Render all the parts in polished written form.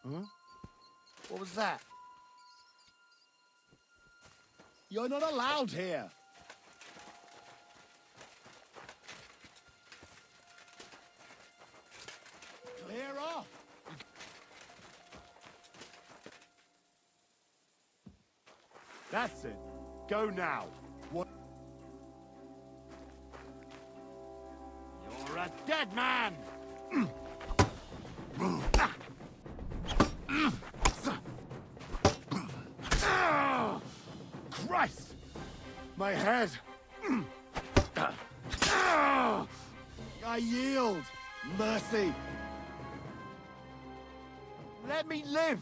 Huh? What was that? You're not allowed here. Clear off. That's it. Go now. What? You're a dead man! Christ! My head! I yield! Mercy! Let me live!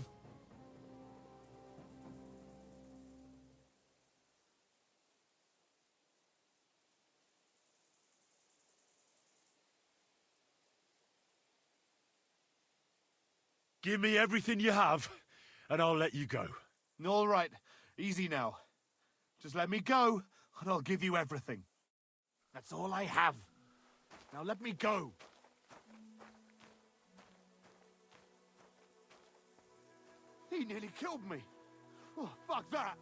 Give me everything you have, and I'll let you go. All right, easy now. Just let me go, and I'll give you everything. That's all I have. Now let me go. He nearly killed me. Oh, fuck that.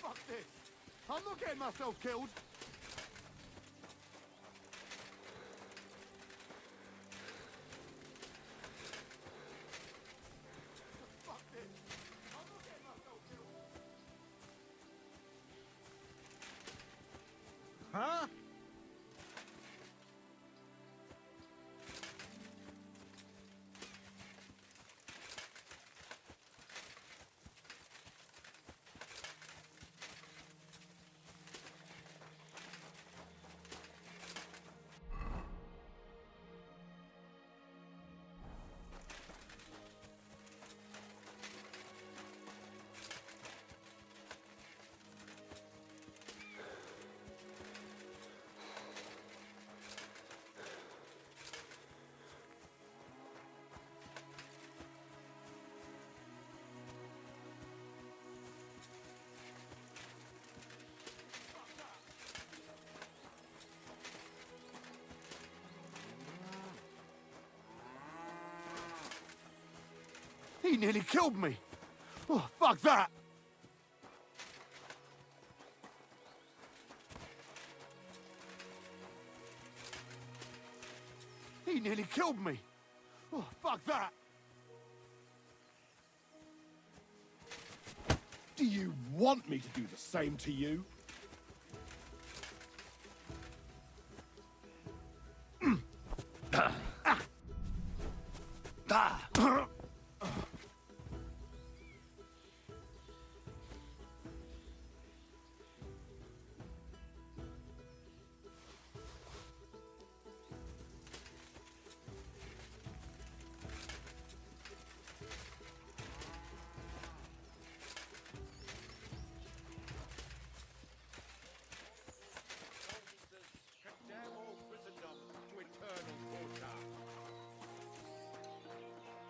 Fuck this. I'm not getting myself killed. Fuck this. I'm not getting myself killed. Huh? He nearly killed me. Oh, fuck that. He nearly killed me. Oh, fuck that. Do you want me to do the same to you?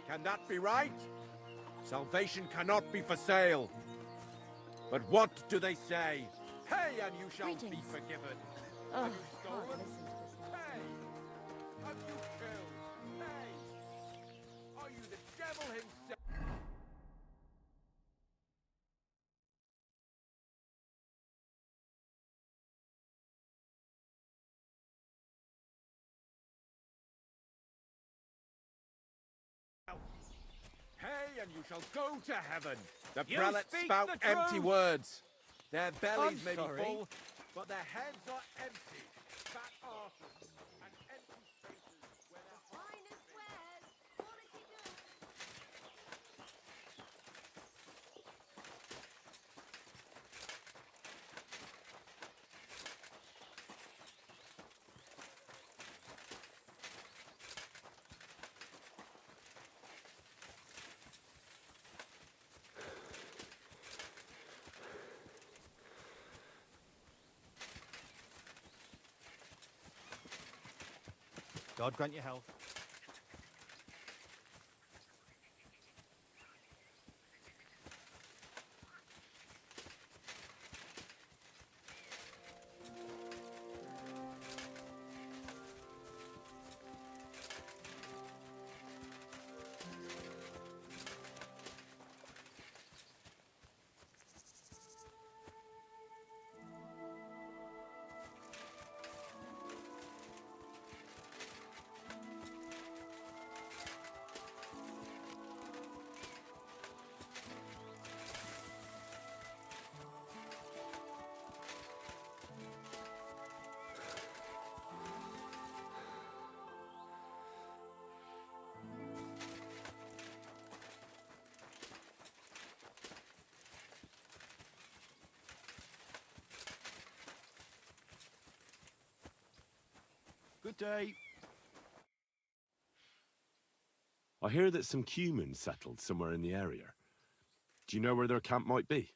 Can that be right? Salvation cannot be for sale. But what do they say? Pay and you shall be Greetings. forgiven. Oh, Have you can't stolen? listen to this nonsense. Pay. Have you killed? Pay. Are you the devil himself? Pay and you shall go to heaven. The You prelates speak spout the empty truth. words. Their bellies I'm may sorry. be full, but their heads are empty. Fat arses and empty spaces where their Finest wares, quality goods. God grant you health. Good day. I hear that some humans settled somewhere in the area. Do you know where their camp might be?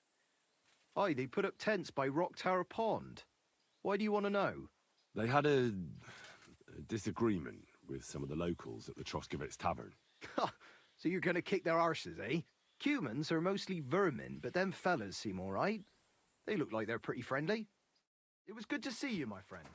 Aye, they put up tents by Rock Tower Pond. Why do you want to know? They had a disagreement with some of the locals at the Troskowitz Tavern. So you're going to kick their arses, eh? Humans are mostly vermin, but them fellas seem all right. They look like they're pretty friendly. It was good to see you, my friend.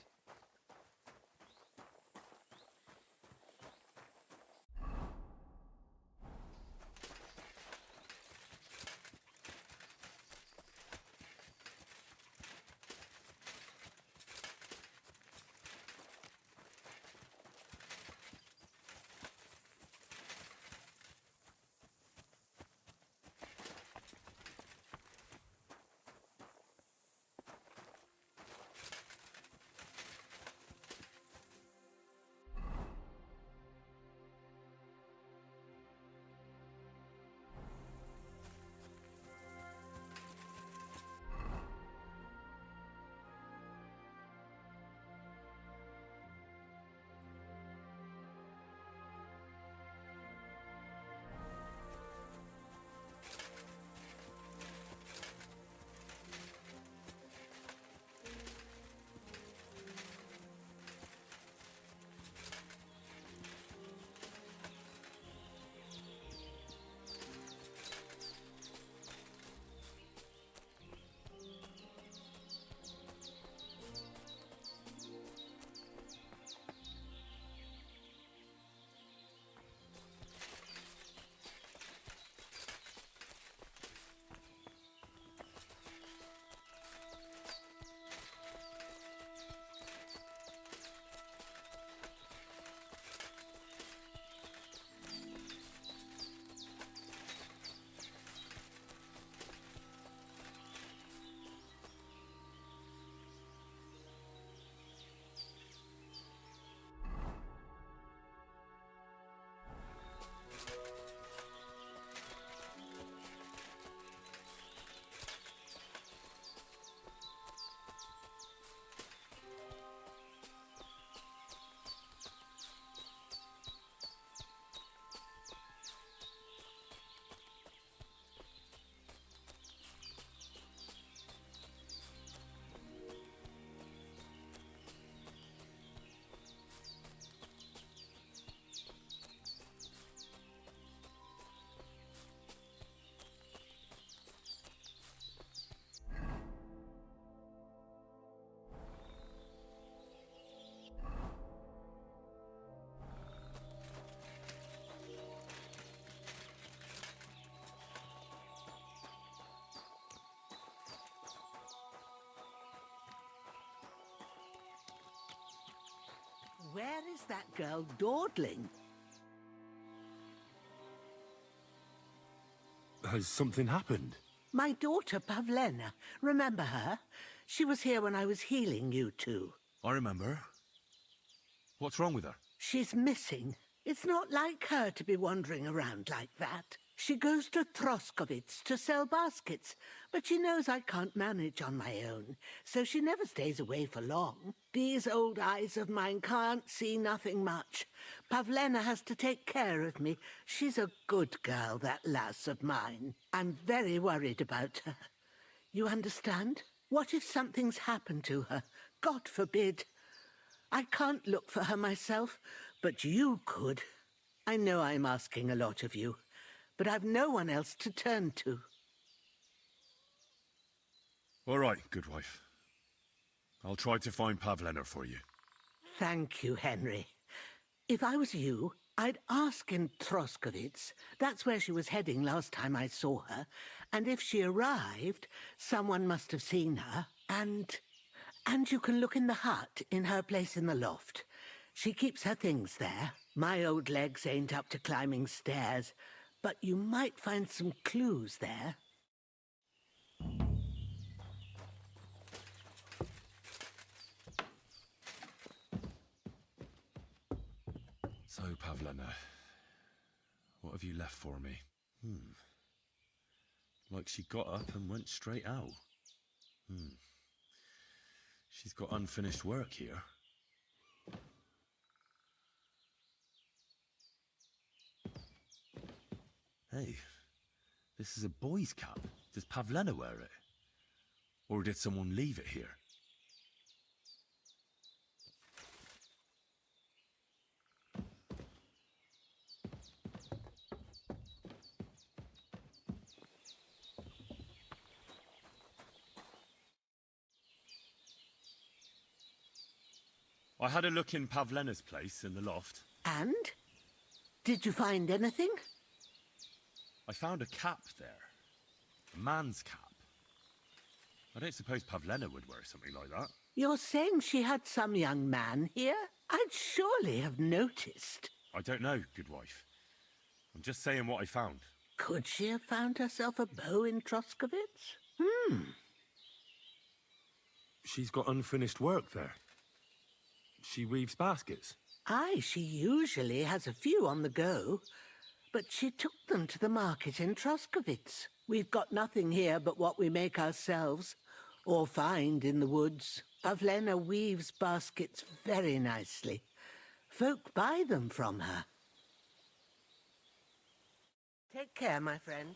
Where is that girl dawdling? Has something happened? My daughter Pavlena. Remember her? She was here when I was healing you two. I remember. What's wrong with her? She's missing. It's not like her to be wandering around like that. She goes to Troskovitz to sell baskets, but she knows I can't manage on my own, so she never stays away for long. These old eyes of mine can't see nothing much. Pavlena has to take care of me. She's a good girl, that lass of mine. I'm very worried about her. You understand? What if something's happened to her? God forbid. I can't look for her myself, but you could. I know I'm asking a lot of you, but I've no one else to turn to. All right, good wife. I'll try to find Pavlena for you. Thank you, Henry. If I was you, I'd ask in Troskovitz. That's where she was heading last time I saw her. And if she arrived, someone must have seen her. And you can look in the hut in her place in the loft. She keeps her things there. My old legs ain't up to climbing stairs, but you might find some clues there. So, Pavlena, what have you left for me? Like she got up and went straight out. She's got unfinished work here. Hey, this is a boy's cap. Does Pavlena wear it? Or did someone leave it here? I had a look in Pavlena's place in the loft. And? Did you find anything? I found a cap there. A man's cap. I don't suppose Pavlena would wear something like that. You're saying she had some young man here? I'd surely have noticed. I don't know, good wife. I'm just saying what I found. Could she have found herself a beau in Troskovitz? She's got unfinished work there. She weaves baskets. Aye, she usually has a few on the go, but she took them to the market in Troskovitz. We've got nothing here but what we make ourselves, or find in the woods. Pavlena weaves baskets very nicely. Folk buy them from her. Take care, my friend.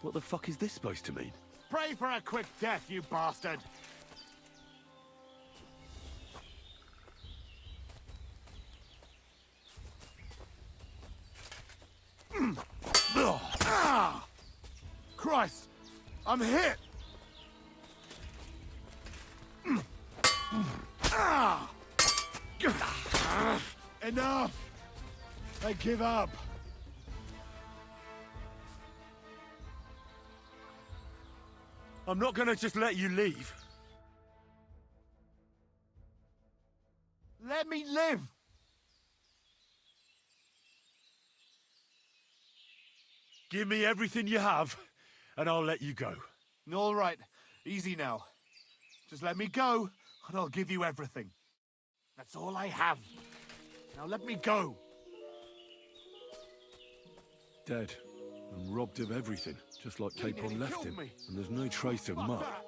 What the fuck is this supposed to mean? Pray for a quick death, you bastard! Ugh. Christ! I'm hit! Ah! Enough! I give up. I'm not gonna just let you leave. Let me live! Give me everything you have, and I'll let you go. All right, easy now. Just let me go, and I'll give you everything. That's all I have. Now let me go. Dead. And robbed of everything, just like He nearly Capon left killed him. me. And there's no trace of Fuck Mutt. that.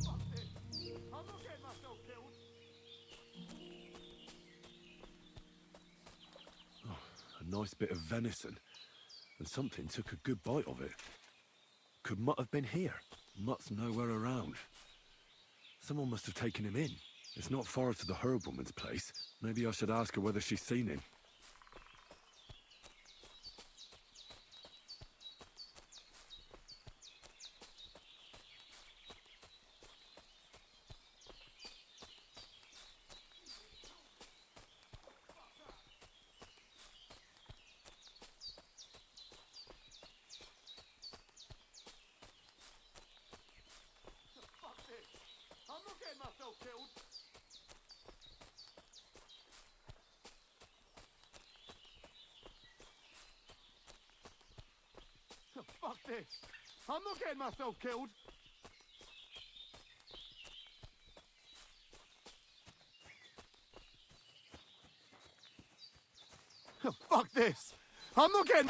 Fuck this. I'm not getting myself killed. A nice bit of venison. And something took a good bite of it. Could Mutt have been here? Mutt's nowhere around. Someone must have taken him in. It's not far to the herb woman's place. Maybe I should ask her whether she's seen him. Fuck this. I'm not getting myself killed. Fuck this. I'm not getting myself killed. Fuck this. I'm not getting...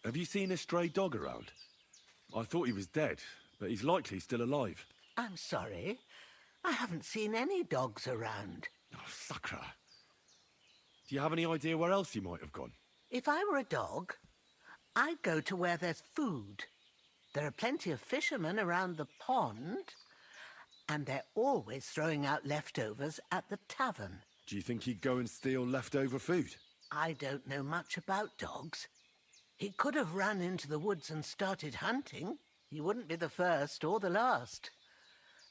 Have you seen a stray dog around? I thought he was dead, but he's likely still alive. I'm sorry. I haven't seen any dogs around. Oh, sucker. Do you have any idea where else he might have gone? If I were a dog, I'd go to where there's food. There are plenty of fishermen around the pond, and they're always throwing out leftovers at the tavern. Do you think he'd go and steal leftover food? I don't know much about dogs. He could have run into the woods and started hunting. He wouldn't be the first or the last.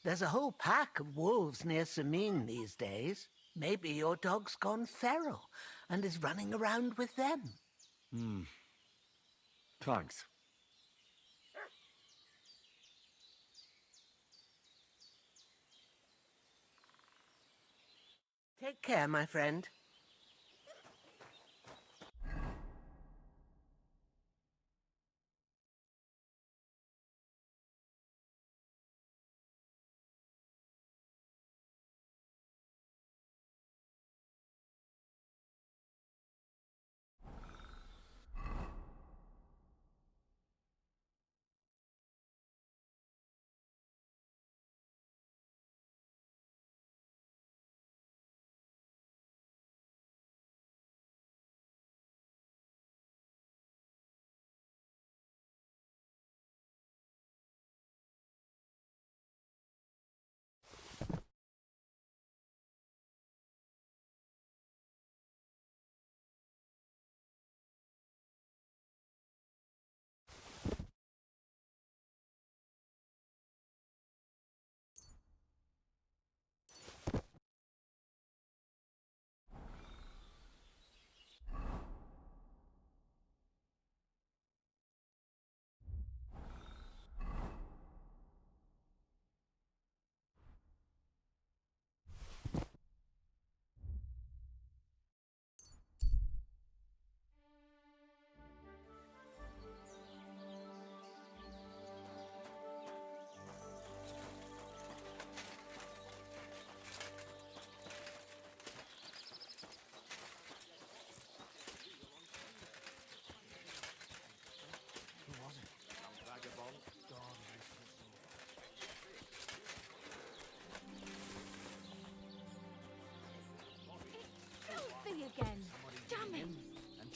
There's a whole pack of wolves near Samine these days. Maybe your dog's gone feral and is running around with them. Thanks. Take care, my friend.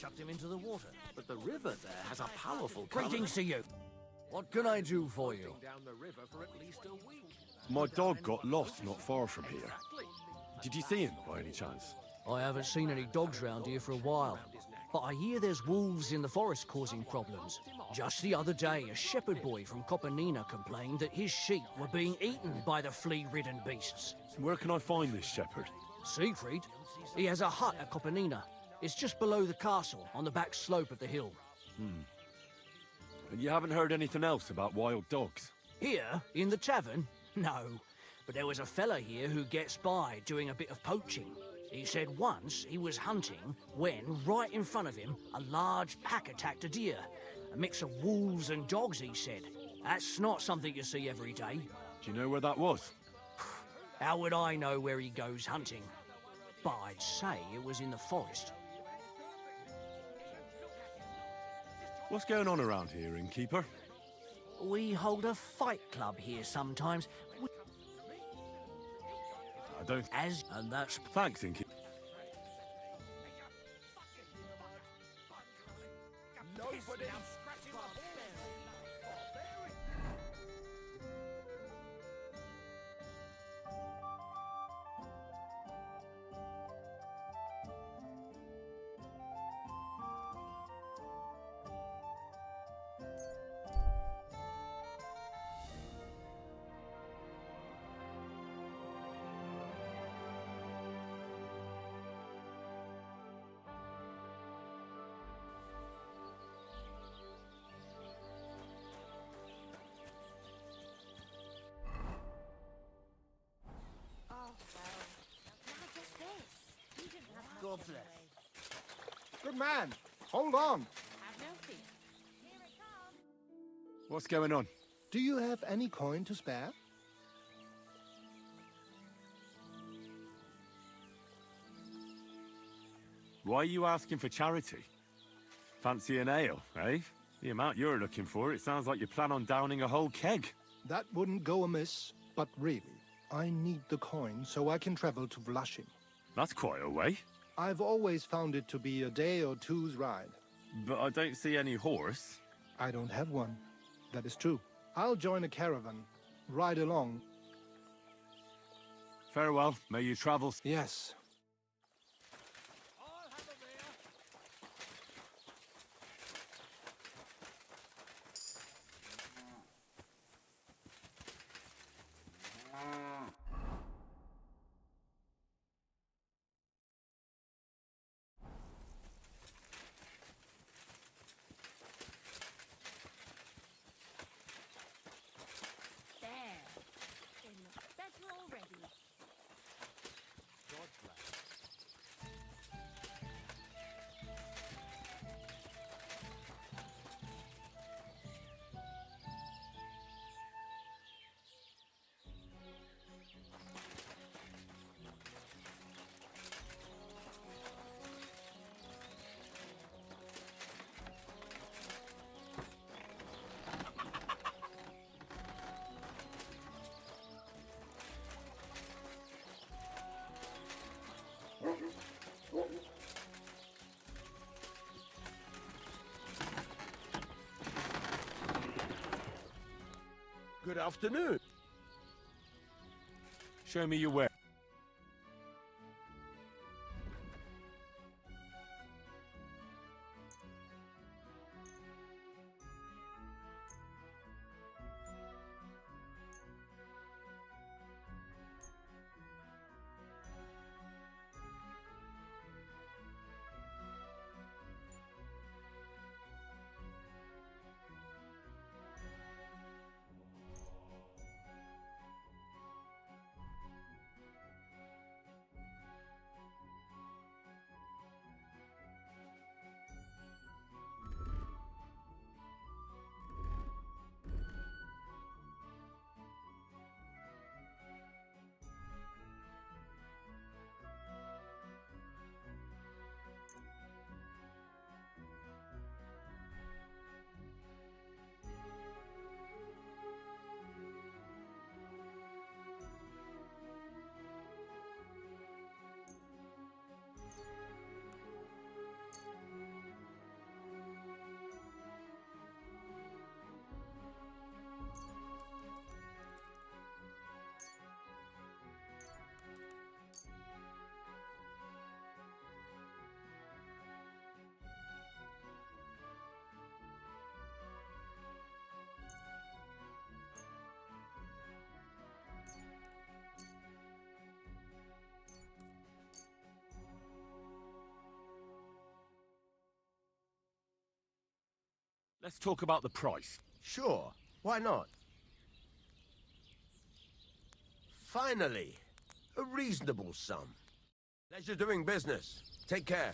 chucked him into the water. But the river there has a powerful current. Greetings to you. What can I do for you? Down the river for at least a week. My dog got lost not far from here. Did you see him by any chance? I haven't seen any dogs round here for a while, but I hear there's wolves in the forest causing problems. Just the other day, a shepherd boy from Copenina complained that his sheep were being eaten by the flea-ridden beasts. Where can I find this shepherd? Siegfried? He has a hut at Copenina. It's just below the castle, on the back slope of the hill. And you haven't heard anything else about wild dogs? Here, in the tavern? No. But there was a fella here who gets by doing a bit of poaching. He said once he was hunting when, right in front of him, a large pack attacked a deer. A mix of wolves and dogs, he said. That's not something you see every day. Do you know where that was? How would I know where he goes hunting? But I'd say it was in the forest. What's going on around here, innkeeper? We hold a fight club here sometimes. I don't... And that's... Thanks, innkeeper. God bless. Good man. Hold on. Have no fear. Here it comes. What's going on? Do you have any coin to spare? Why are you asking for charity? Fancy an ale, eh? The amount you're looking for, it sounds like you plan on downing a whole keg. That wouldn't go amiss, but really, I need the coin so I can travel to Vlashim. That's quite a way. I've always found it to be a day or two's ride. But I don't see any horse. I don't have one. That is true. I'll join a caravan. Ride along. Farewell. May you travel... Yes. There. It looks better already. Good afternoon. Show me your way. Let's talk about the price. Sure, why not? Finally, a reasonable sum. Pleasure doing business. Take care.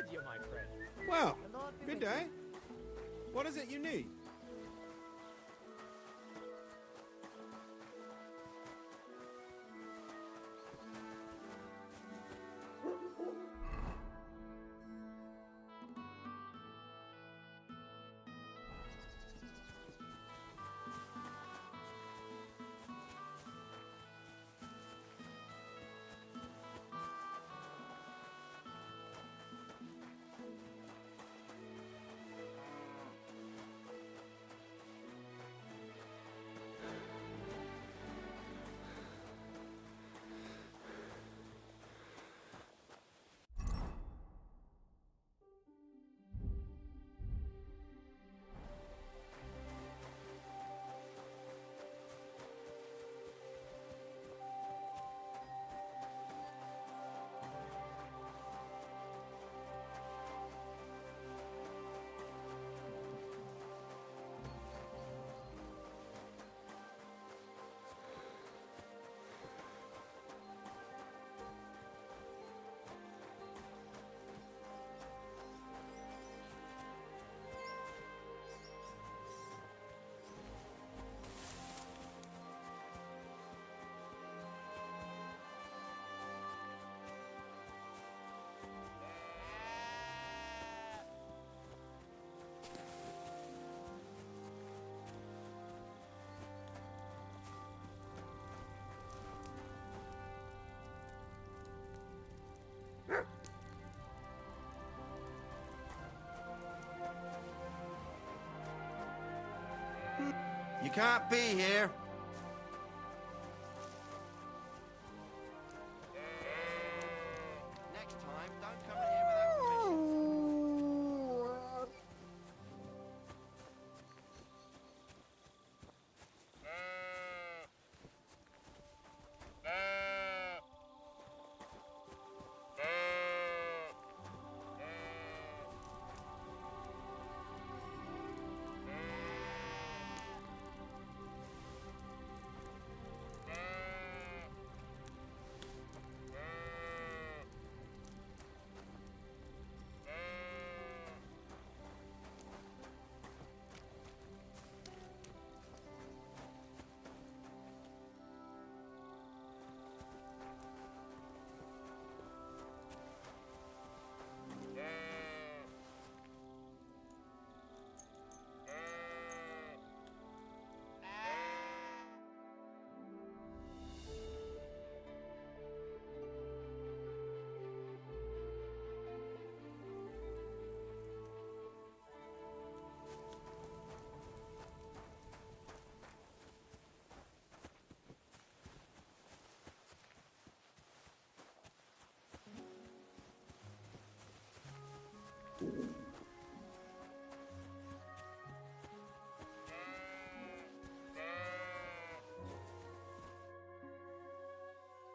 with you, my friend. Well, good day. What is it you need? You can't be here. Next time, don't come in here without permission.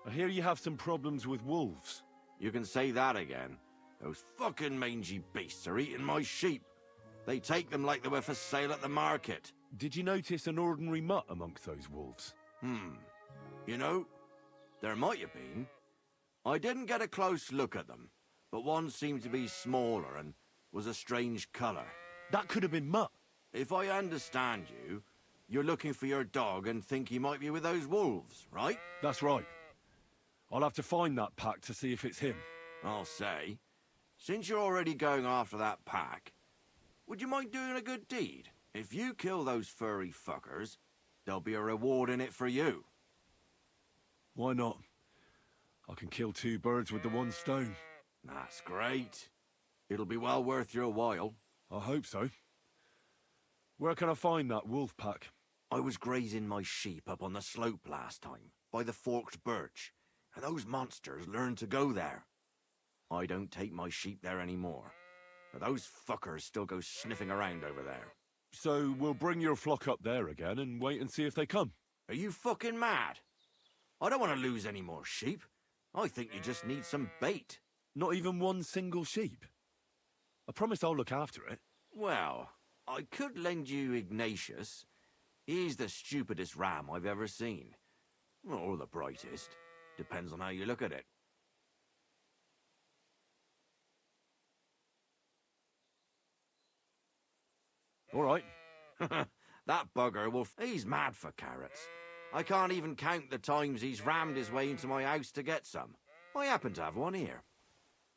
I hear you have some problems with wolves. You can say that again. Those fucking mangy beasts are eating my sheep. They take them like they were for sale at the market. Did you notice an ordinary mutt amongst those wolves? You know, there might have been. I didn't get a close look at them, but one seemed to be smaller and was a strange colour. That could have been Mutt. If I understand you, you're looking for your dog and think he might be with those wolves, right? That's right. I'll have to find that pack to see if it's him. I'll say, since you're already going after that pack, would you mind doing a good deed? If you kill those furry fuckers, there'll be a reward in it for you. Why not? I can kill two birds with the one stone. That's great. It'll be well worth your while. I hope so. Where can I find that wolf pack? I was grazing my sheep up on the slope last time, by the forked birch, and those monsters learned to go there. I don't take my sheep there anymore, but those fuckers still go sniffing around over there. So we'll bring your flock up there again and wait and see if they come. Are you fucking mad? I don't want to lose any more sheep. I think you just need some bait. Not even one single sheep? I promise I'll look after it. Well, I could lend you Ignatius. He's the stupidest ram I've ever seen. Or the brightest. Depends on how you look at it. All right. That bugger will... He's mad for carrots. I can't even count the times he's rammed his way into my house to get some. I happen to have one here.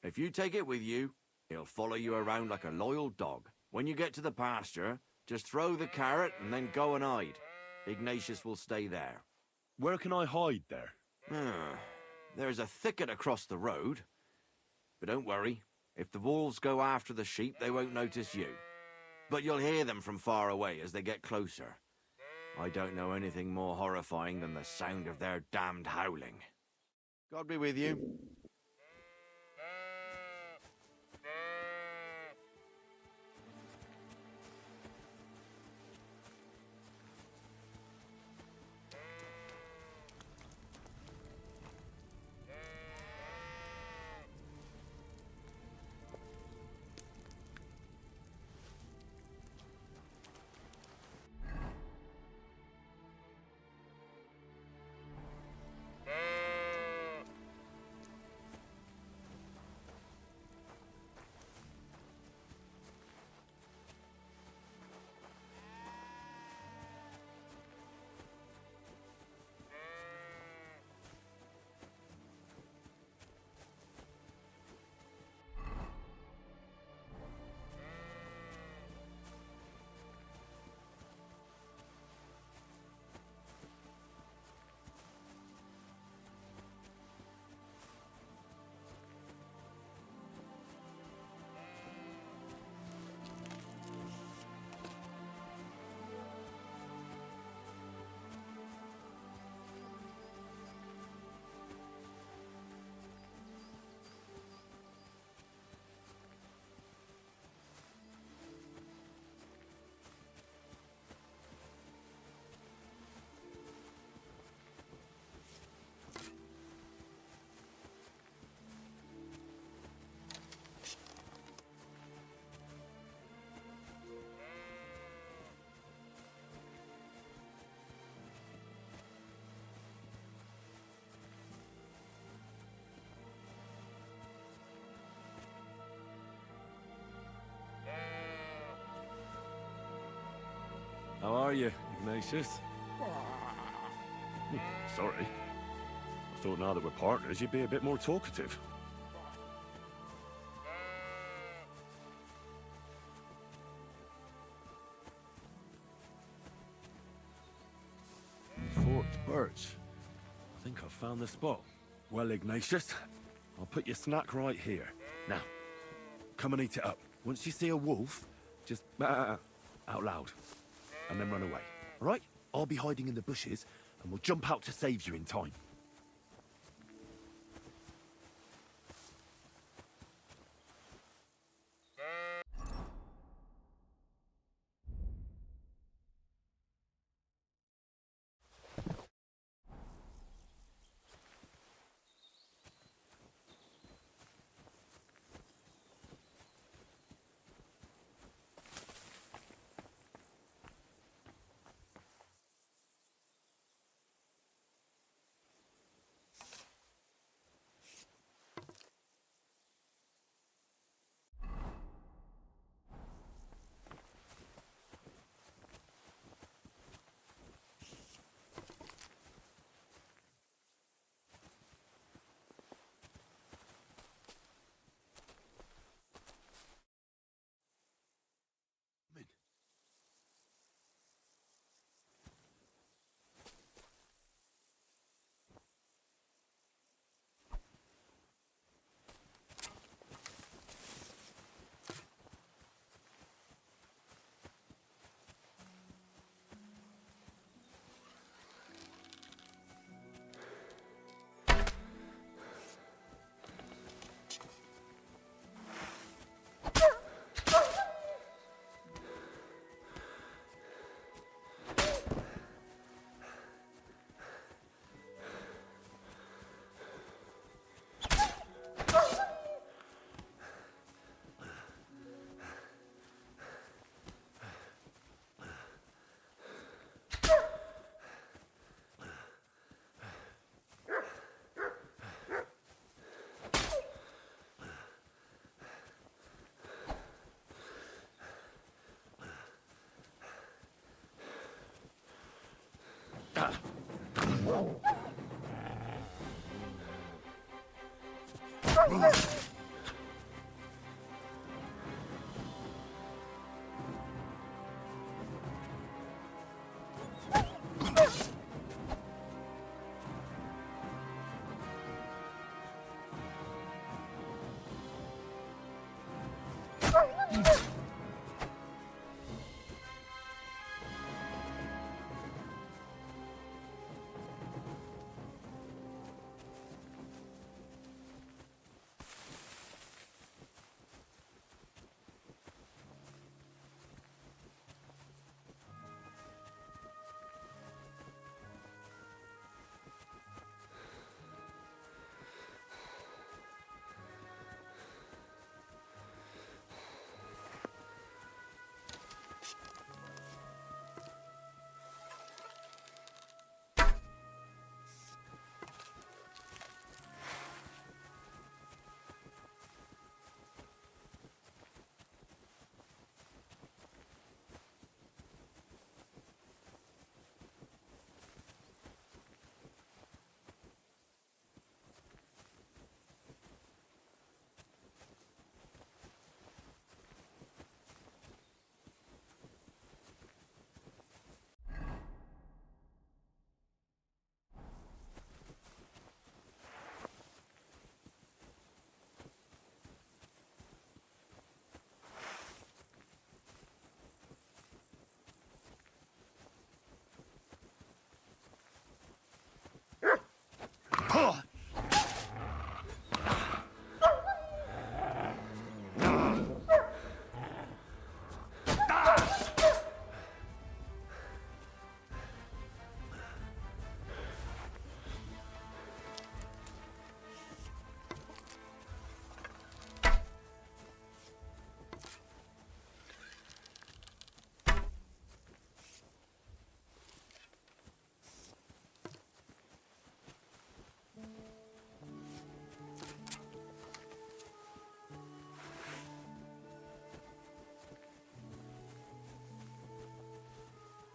If you take it with you, he'll follow you around like a loyal dog. When you get to the pasture, just throw the carrot and then go and hide. Ignatius will stay there. Where can I hide there? There's a thicket across the road. But don't worry. If the wolves go after the sheep, they won't notice you. But you'll hear them from far away as they get closer. I don't know anything more horrifying than the sound of their damned howling. God be with you. How are you, Ignatius? Sorry. I thought now that we're partners, you'd be a bit more talkative. Forked birch. I think I've found the spot. Well, Ignatius, I'll put your snack right here. Now, come and eat it up. Once you see a wolf, just out loud, and then run away. All right? I'll be hiding in the bushes, and we'll jump out to save you in time.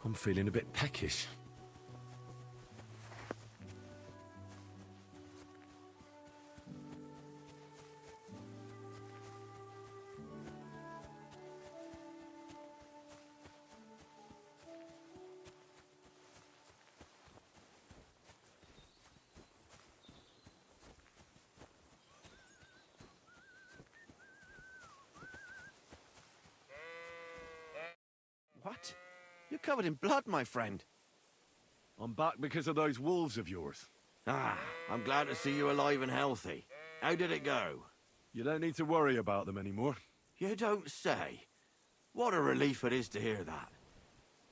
I'm feeling a bit peckish. What? You're covered in blood, my friend. I'm back because of those wolves of yours. Ah, I'm glad to see you alive and healthy. How did it go? You don't need to worry about them anymore. You don't say. What a relief it is to hear that.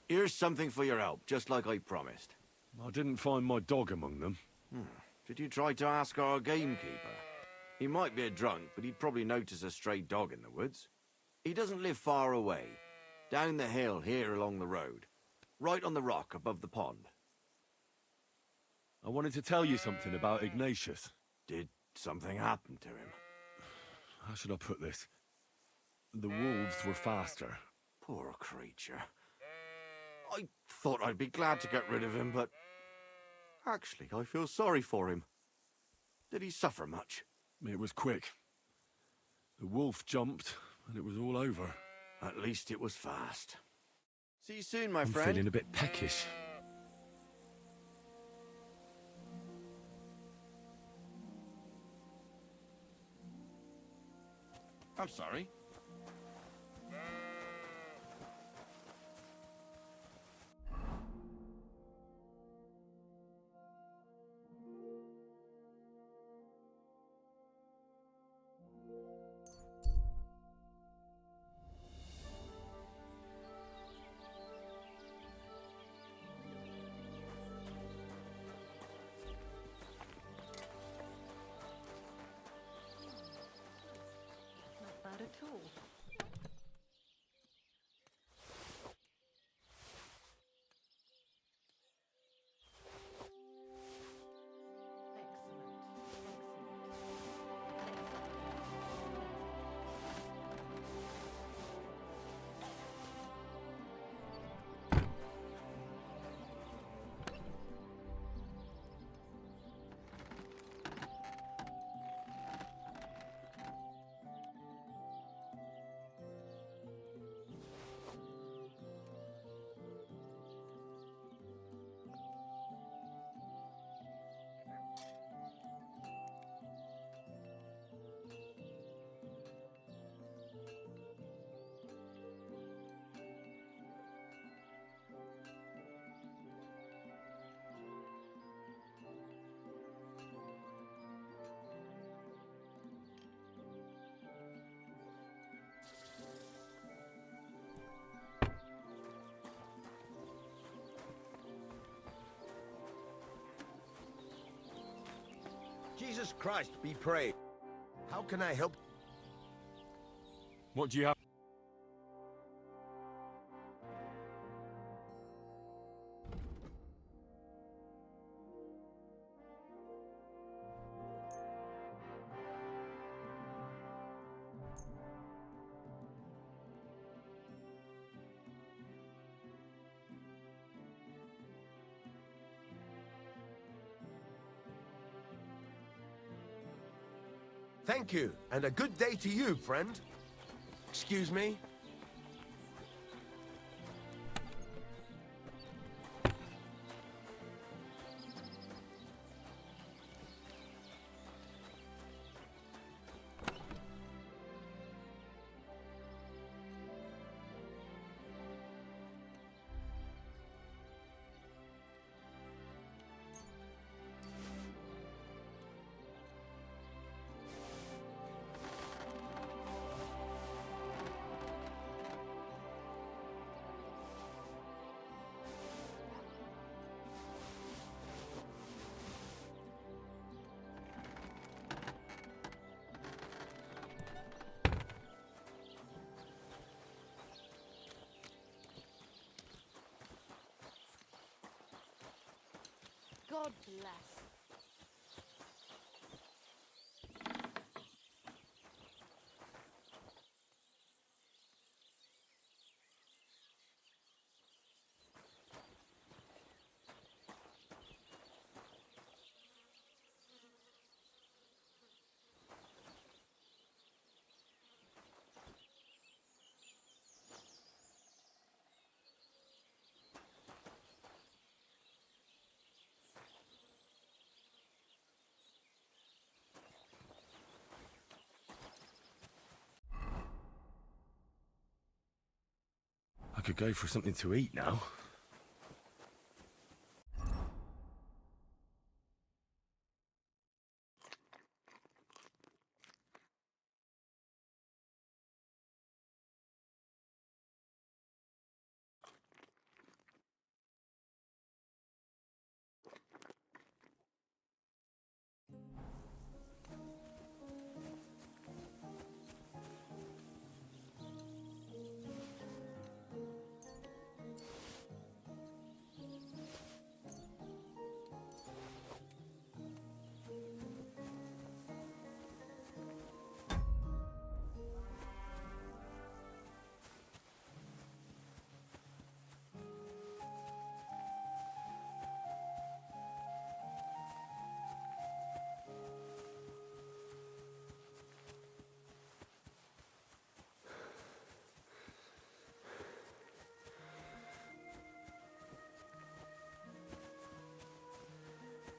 Here's something for your help, just like I promised. I didn't find my dog among them. Did you try to ask our gamekeeper? He might be a drunk, but he'd probably notice a stray dog in the woods. He doesn't live far away. Down the hill here along the road. Right on the rock above the pond. I wanted to tell you something about Ignatius. Did something happen to him? How should I put this? The wolves were faster. Poor creature. I thought I'd be glad to get rid of him, but... Actually, I feel sorry for him. Did he suffer much? It was quick. The wolf jumped, and it was all over. At least it was fast. See you soon, my I'm friend. feeling a bit peckish. I'm sorry. Not bad at all. Jesus Christ be praised. How can I help? What do you have? Thank you, and a good day to you, friend. Excuse me? God bless. I could go for something to eat now.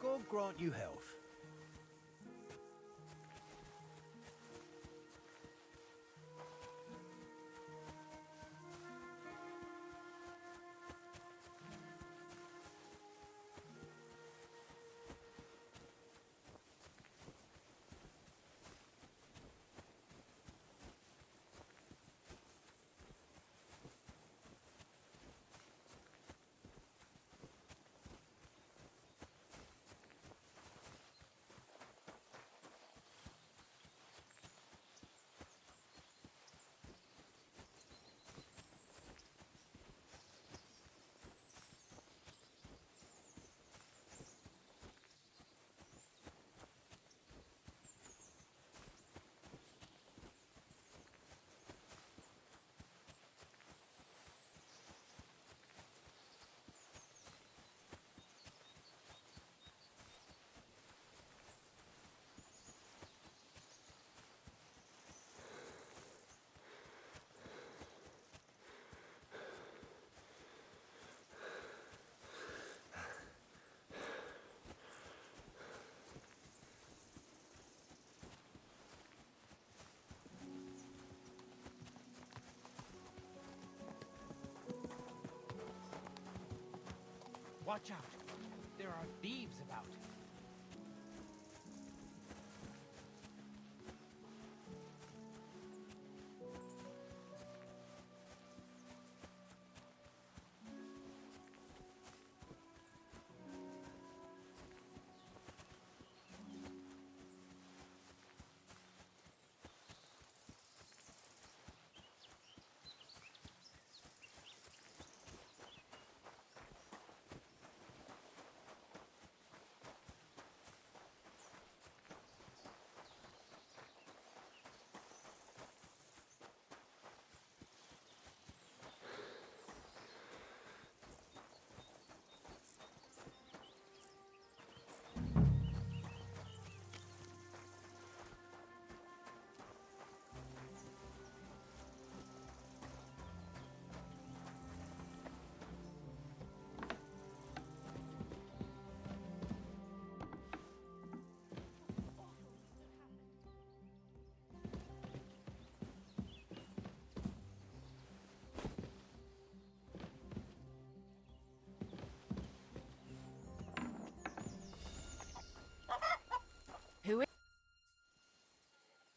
God grant you health. Watch out. There are thieves about.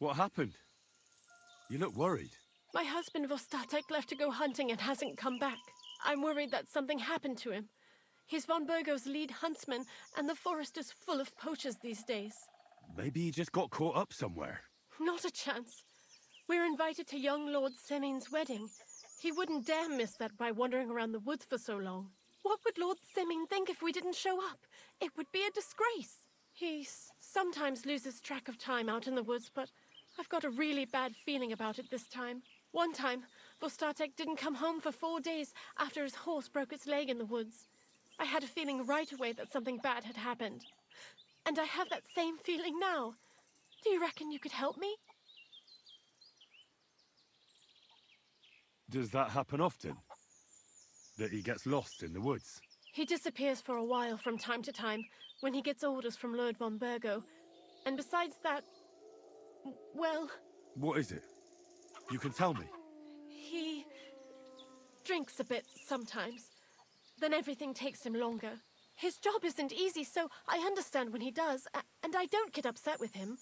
What happened? You look worried. My husband Vostatek left to go hunting and hasn't come back. I'm worried that something happened to him. He's von Burgo's lead huntsman, and the forest is full of poachers these days. Maybe he just got caught up somewhere. Not a chance. We're invited to young Lord Semin's wedding. He wouldn't dare miss that by wandering around the woods for so long. What would Lord Semin think if we didn't show up? It would be a disgrace. He sometimes loses track of time out in the woods, but I've got a really bad feeling about it this time. One time, Vostatek didn't come home for 4 days after his horse broke its leg in the woods. I had a feeling right away that something bad had happened. And I have that same feeling now. Do you reckon you could help me? Does that happen often? That he gets lost in the woods? He disappears for a while from time to time when he gets orders from Lord von Burgo. And besides that, well... What is it? You can tell me. He drinks a bit sometimes. Then everything takes him longer. His job isn't easy, so I understand when he does, and I don't get upset with him.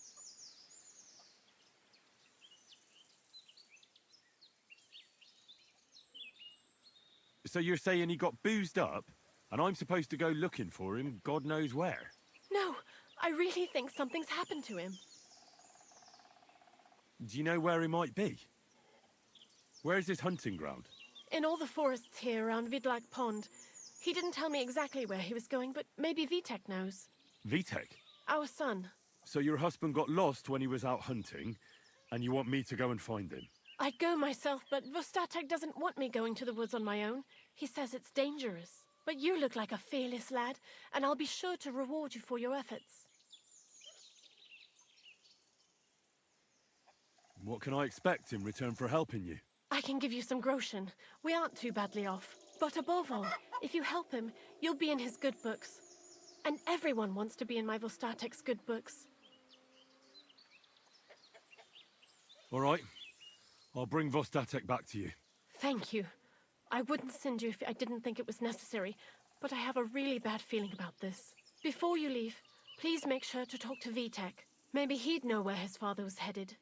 So you're saying he got boozed up, and I'm supposed to go looking for him God knows where? No, I really think something's happened to him. Do you know where he might be? Where's his hunting ground? In all the forests here around Vidlak Pond. He didn't tell me exactly where he was going, but maybe Vitek knows. Vitek? Our son. So your husband got lost when he was out hunting, and you want me to go and find him? I'd go myself, but Vostatek doesn't want me going to the woods on my own. He says it's dangerous. But you look like a fearless lad, and I'll be sure to reward you for your efforts. What can I expect in return for helping you? I can give you some groschen. We aren't too badly off. But above all, if you help him, you'll be in his good books. And everyone wants to be in my Vostatek's good books. All right. I'll bring Vostatek back to you. Thank you. I wouldn't send you if I didn't think it was necessary, but I have a really bad feeling about this. Before you leave, please make sure to talk to Vitek. Maybe he'd know where his father was headed.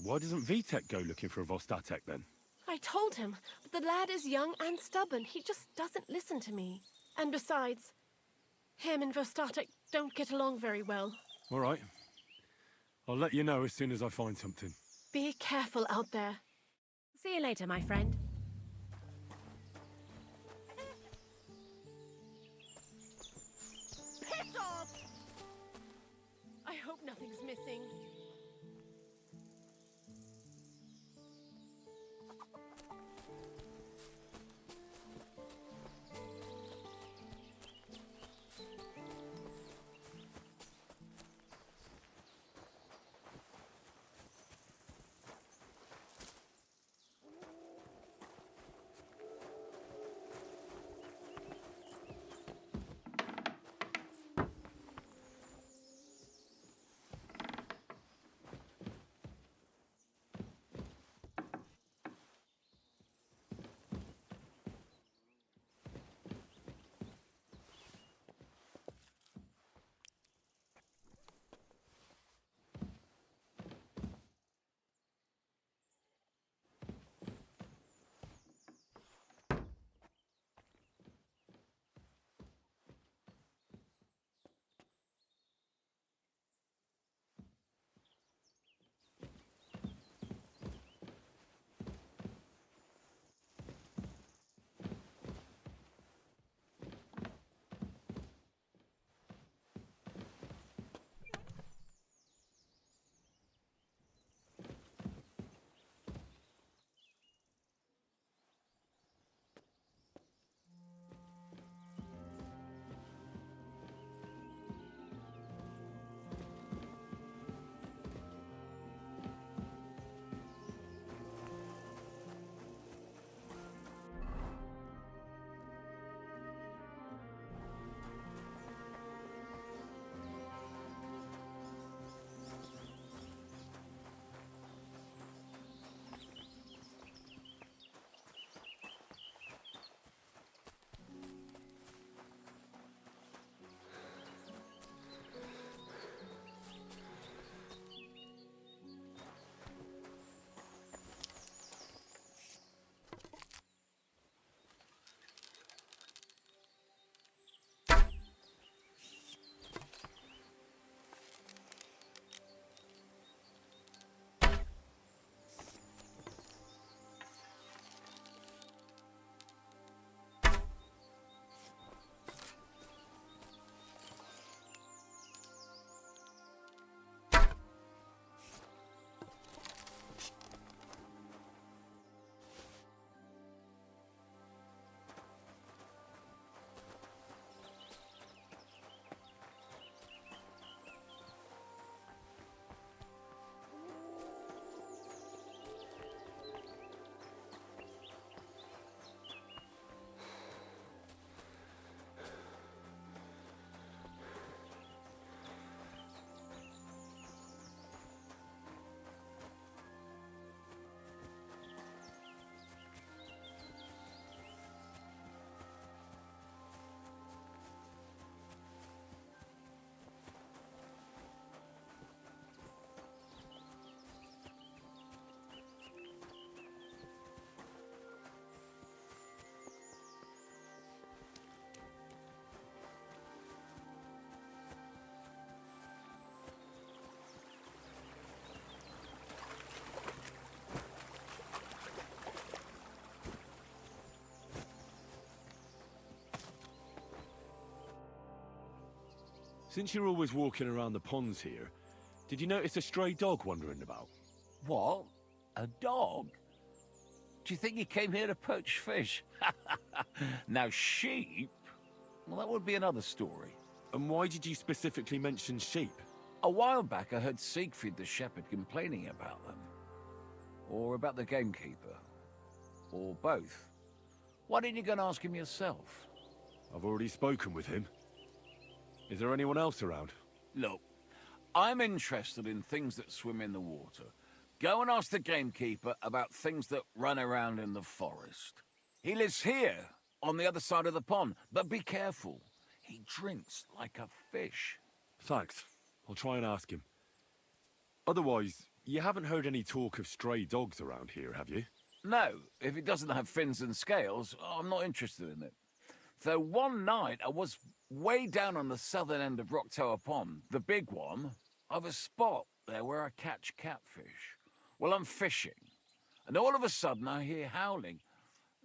Why doesn't Vitek go looking for Vostatek then? I told him, but the lad is young and stubborn. He just doesn't listen to me. And besides, him and Vostatek don't get along very well. All right. I'll let you know as soon as I find something. Be careful out there. See you later, my friend. Piss off! I hope nothing's missing. Since you're always walking around the ponds here, did you notice a stray dog wandering about? What? A dog? Do you think he came here to poach fish? Now, sheep? Well, that would be another story. And why did you specifically mention sheep? A while back, I heard Siegfried the shepherd complaining about them. Or about the gamekeeper. Or both. Why didn't you go and ask him yourself? I've already spoken with him. Is there anyone else around? Look, I'm interested in things that swim in the water. Go and ask the gamekeeper about things that run around in the forest. He lives here, on the other side of the pond, but be careful. He drinks like a fish. Thanks. I'll try and ask him. Otherwise, you haven't heard any talk of stray dogs around here, have you? No, if it doesn't have fins and scales, I'm not interested in it. Though one night I was way down on the southern end of Rock Tower Pond, the big one. I've a spot there where I catch catfish. Well, I'm fishing, and all of a sudden I hear howling.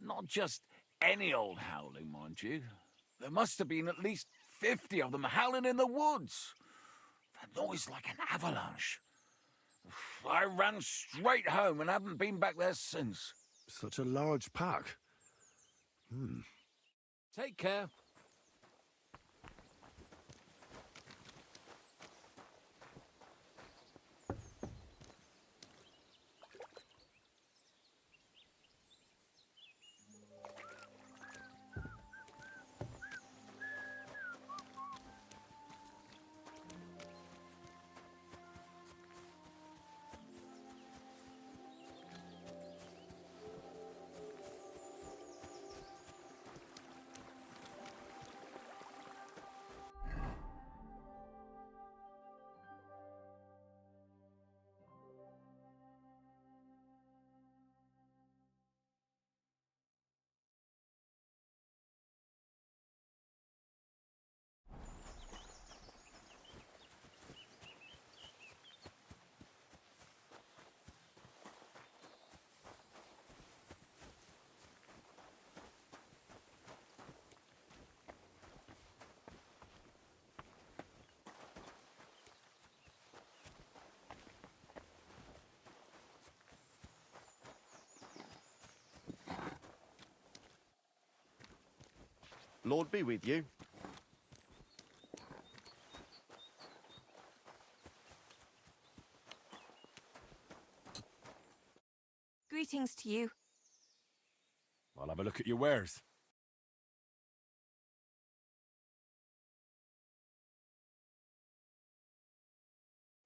Not just any old howling, mind you. There must have been at least 50 of them howling in the woods. A noise like an avalanche. I ran straight home and haven't been back there since. Such a large pack. Take care. Lord be with you. Greetings to you. I'll have a look at your wares.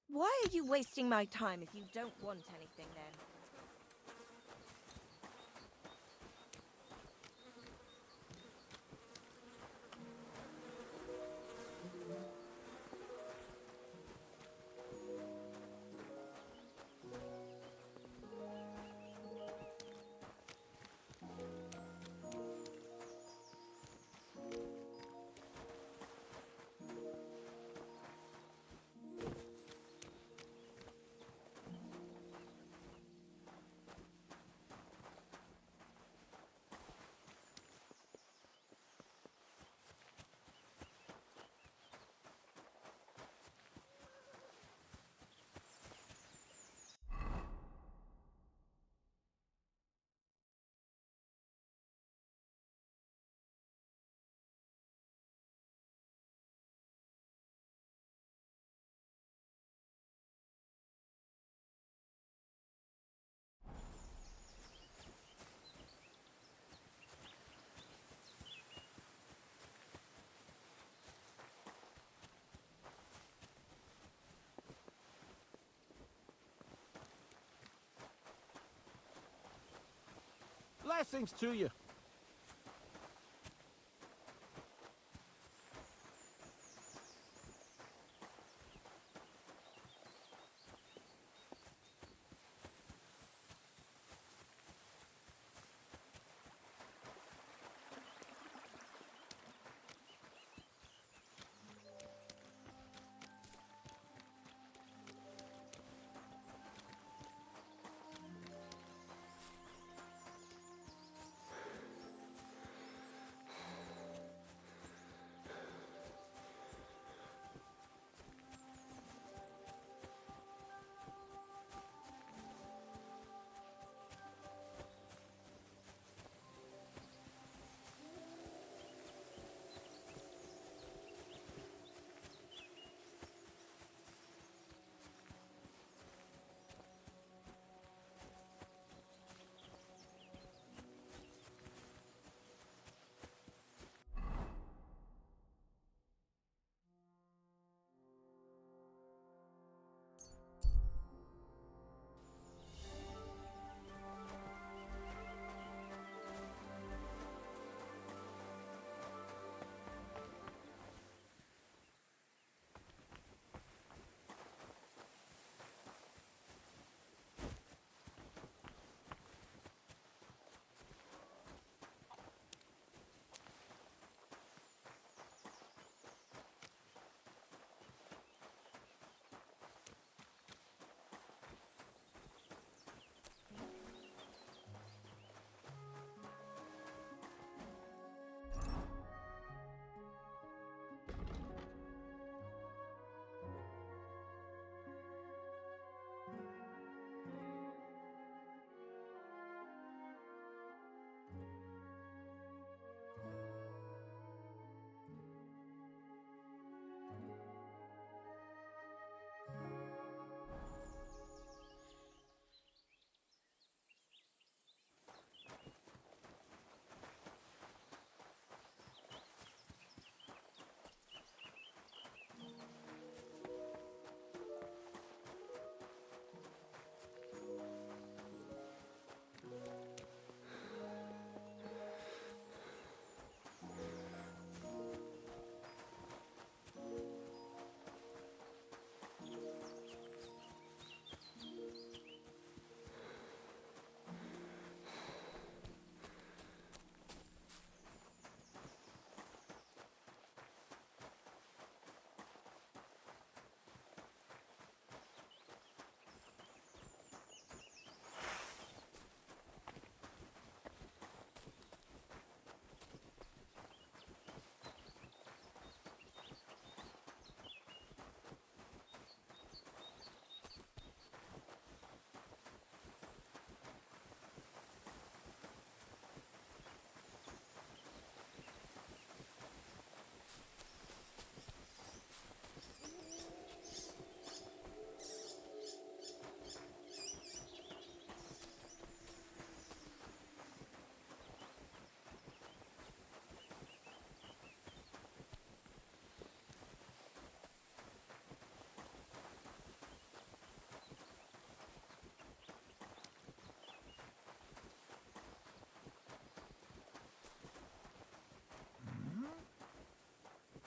Why are you wasting my time if you don't want anything then? Blessings to you.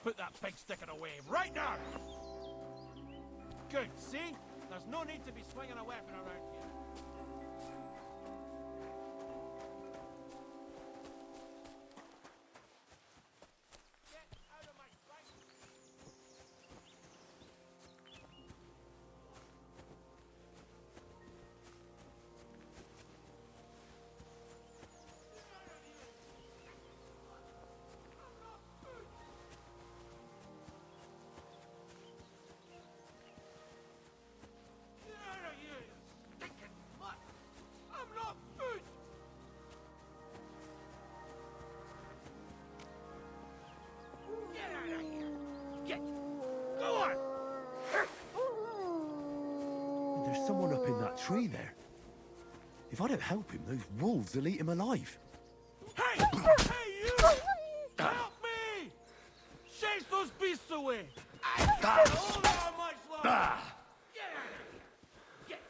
Put that pig sticking away, right now! Good, see? There's no need to be swinging a weapon around here. There's someone up in that tree there. If I don't help him, those wolves will eat him alive. Hey! Hey, you! Help me! Chase those beasts away! I can't hold on much longer! Get out of here! Get!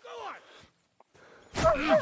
Go on!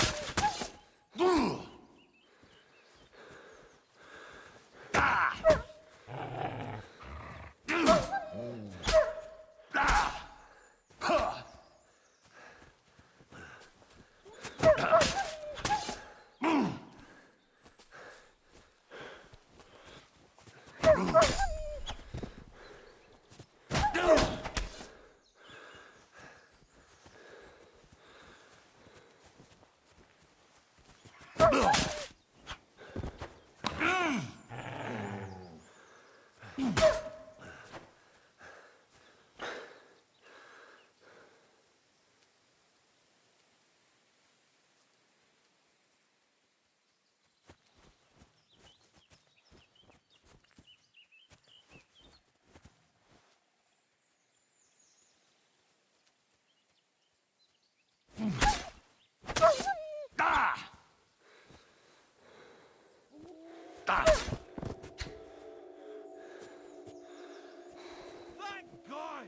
Thank God!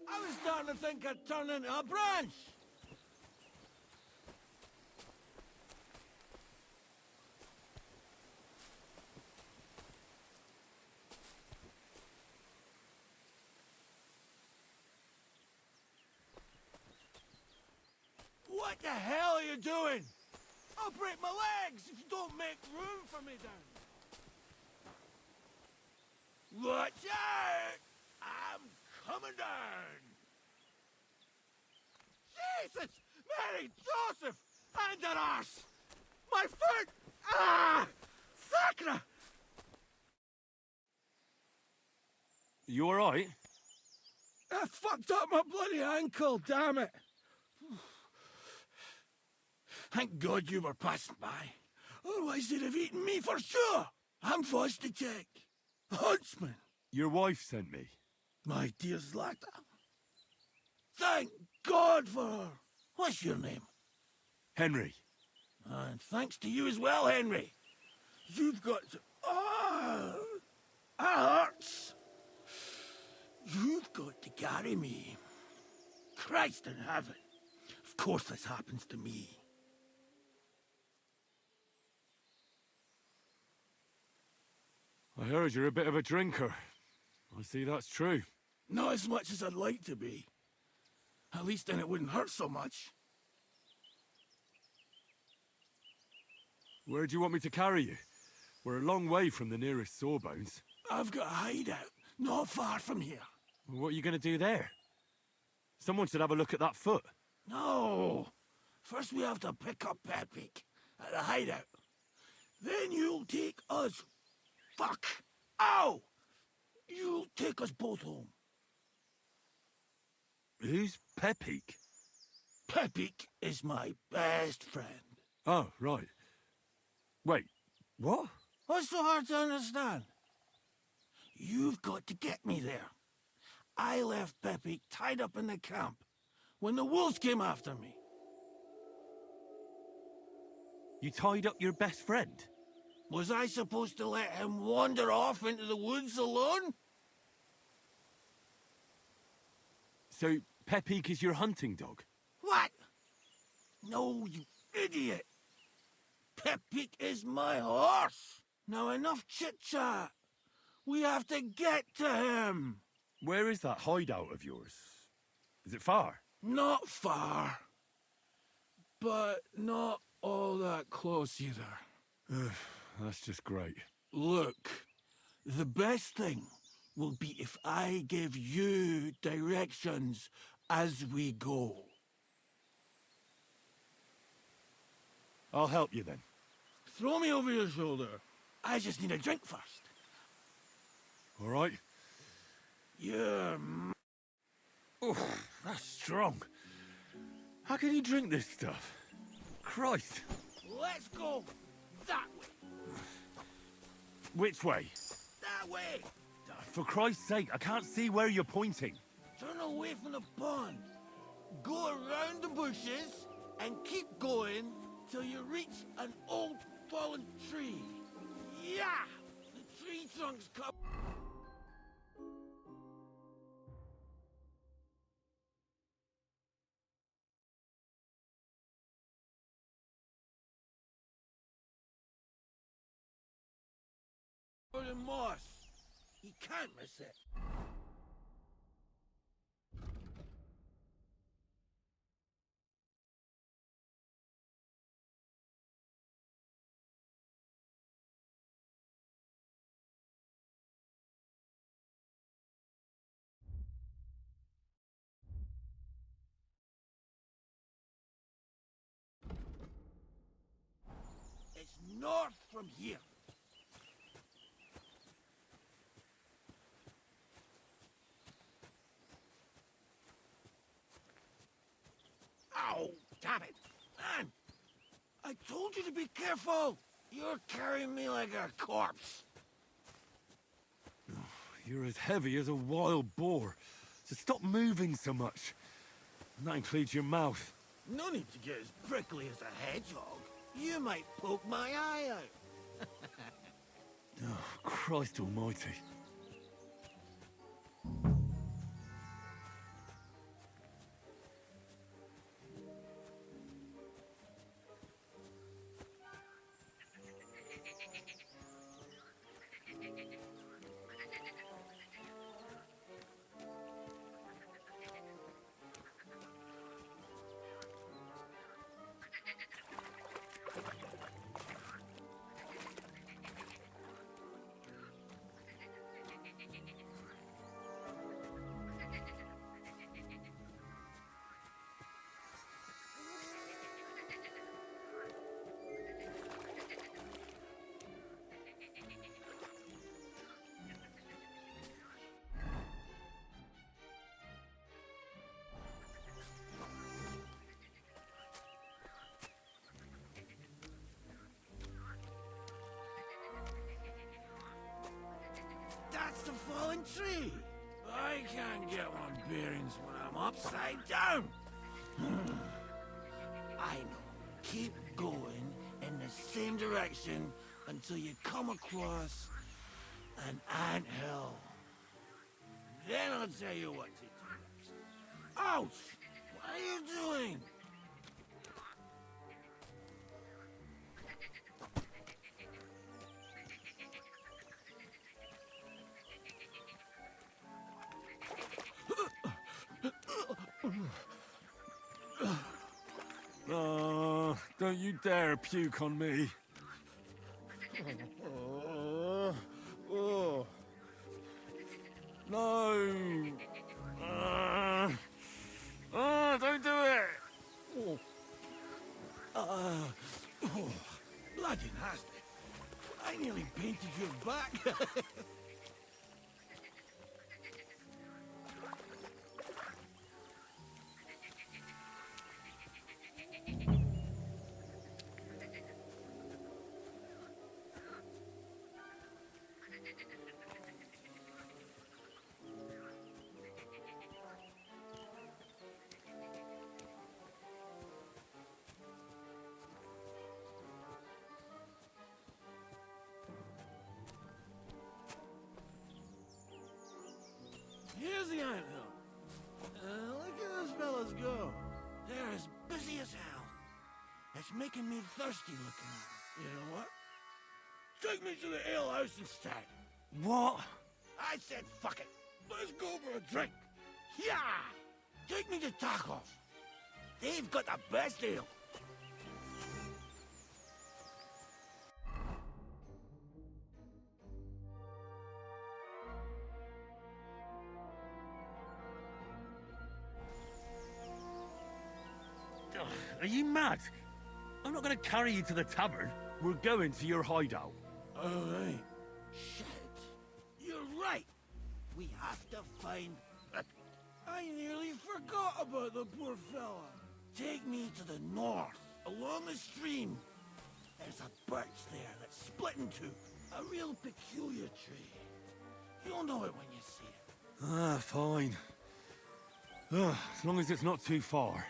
I was starting to think I'd turn into a branch! What the hell are you doing? I'll break my legs if you don't make room for me down. Watch out! I'm coming down! Jesus! Mary Joseph! And an arse! My foot! Ah! Sacra! You alright? I fucked up my bloody ankle, damn it! Thank God you were passing by. Otherwise they'd have eaten me for sure. I'm forced to check. Huntsman. Your wife sent me. My dear Zlata. Thank God for her. What's your name? Henry. And thanks to you as well, Henry. You've got to... Oh, that hurts. You've got to carry me. Christ in heaven. Of course this happens to me. I heard you're a bit of a drinker. I see that's true. Not as much as I'd like to be. At least then it wouldn't hurt so much. Where do you want me to carry you? We're a long way from the nearest sawbones. I've got a hideout, not far from here. What are you going to do there? Someone should have a look at that foot. No. First we have to pick up Pepik at the hideout. Then you'll take us... Fuck! Ow! You'll take us both home. Who's Pepik? Pepik is my best friend. Oh, right. Wait, what? What's so hard to understand? You've got to get me there. I left Pepik tied up in the camp when the wolves came after me. You tied up your best friend? Was I supposed to let him wander off into the woods alone? So, Pepik is your hunting dog? What? No, you idiot. Pepik is my horse. Now enough chit-chat. We have to get to him! Where is that hideout of yours? Is it far? Not far. But not all that close either. That's just great. Look, the best thing will be if I give you directions as we go. I'll help you then. Throw me over your shoulder. I just need a drink first. All right. Yeah. Oh, that's strong. How can you drink this stuff? Christ. Let's go that way. Which way? That way. For Christ's sake, I can't see where you're pointing. Turn away from the pond. Go around the bushes and keep going till you reach an old fallen tree. Yeah! The tree trunks come. Or the moss. You can't miss it. It's north from here. Ow! Damn it! Man! I told you to be careful! You're carrying me like a corpse. You're as heavy as a wild boar. So stop moving so much. And that includes your mouth. No need to get as prickly as a hedgehog. You might poke my eye out. Oh, Christ almighty. That's the fallen tree. I can't get my bearings when I'm upside down. I know. Keep going in the same direction until you come across an anthill. Then I'll tell you what to do next. Ouch! What are you doing? Oh, don't you dare puke on me. Oh. No. Oh, don't do it. Oh, bloody nasty. I nearly painted your back. Here's the anthill. Look at those fellas go. They're as busy as hell. It's making me thirsty looking at them. You know what? Take me to the ale house instead. What? I said fuck it. Let's go for a drink. Yeah! Take me to tacos. They've got the best ale. Ugh, are you mad? I'm not going to carry you to the tavern. We're going to your hideout. All right. Shit. You're right. We have to find... I nearly forgot about the poor fella. Take me to the north, along the stream. There's a birch there that's split in two. A real peculiar tree. You'll know it when you see it. Ah, fine. As long as it's not too far.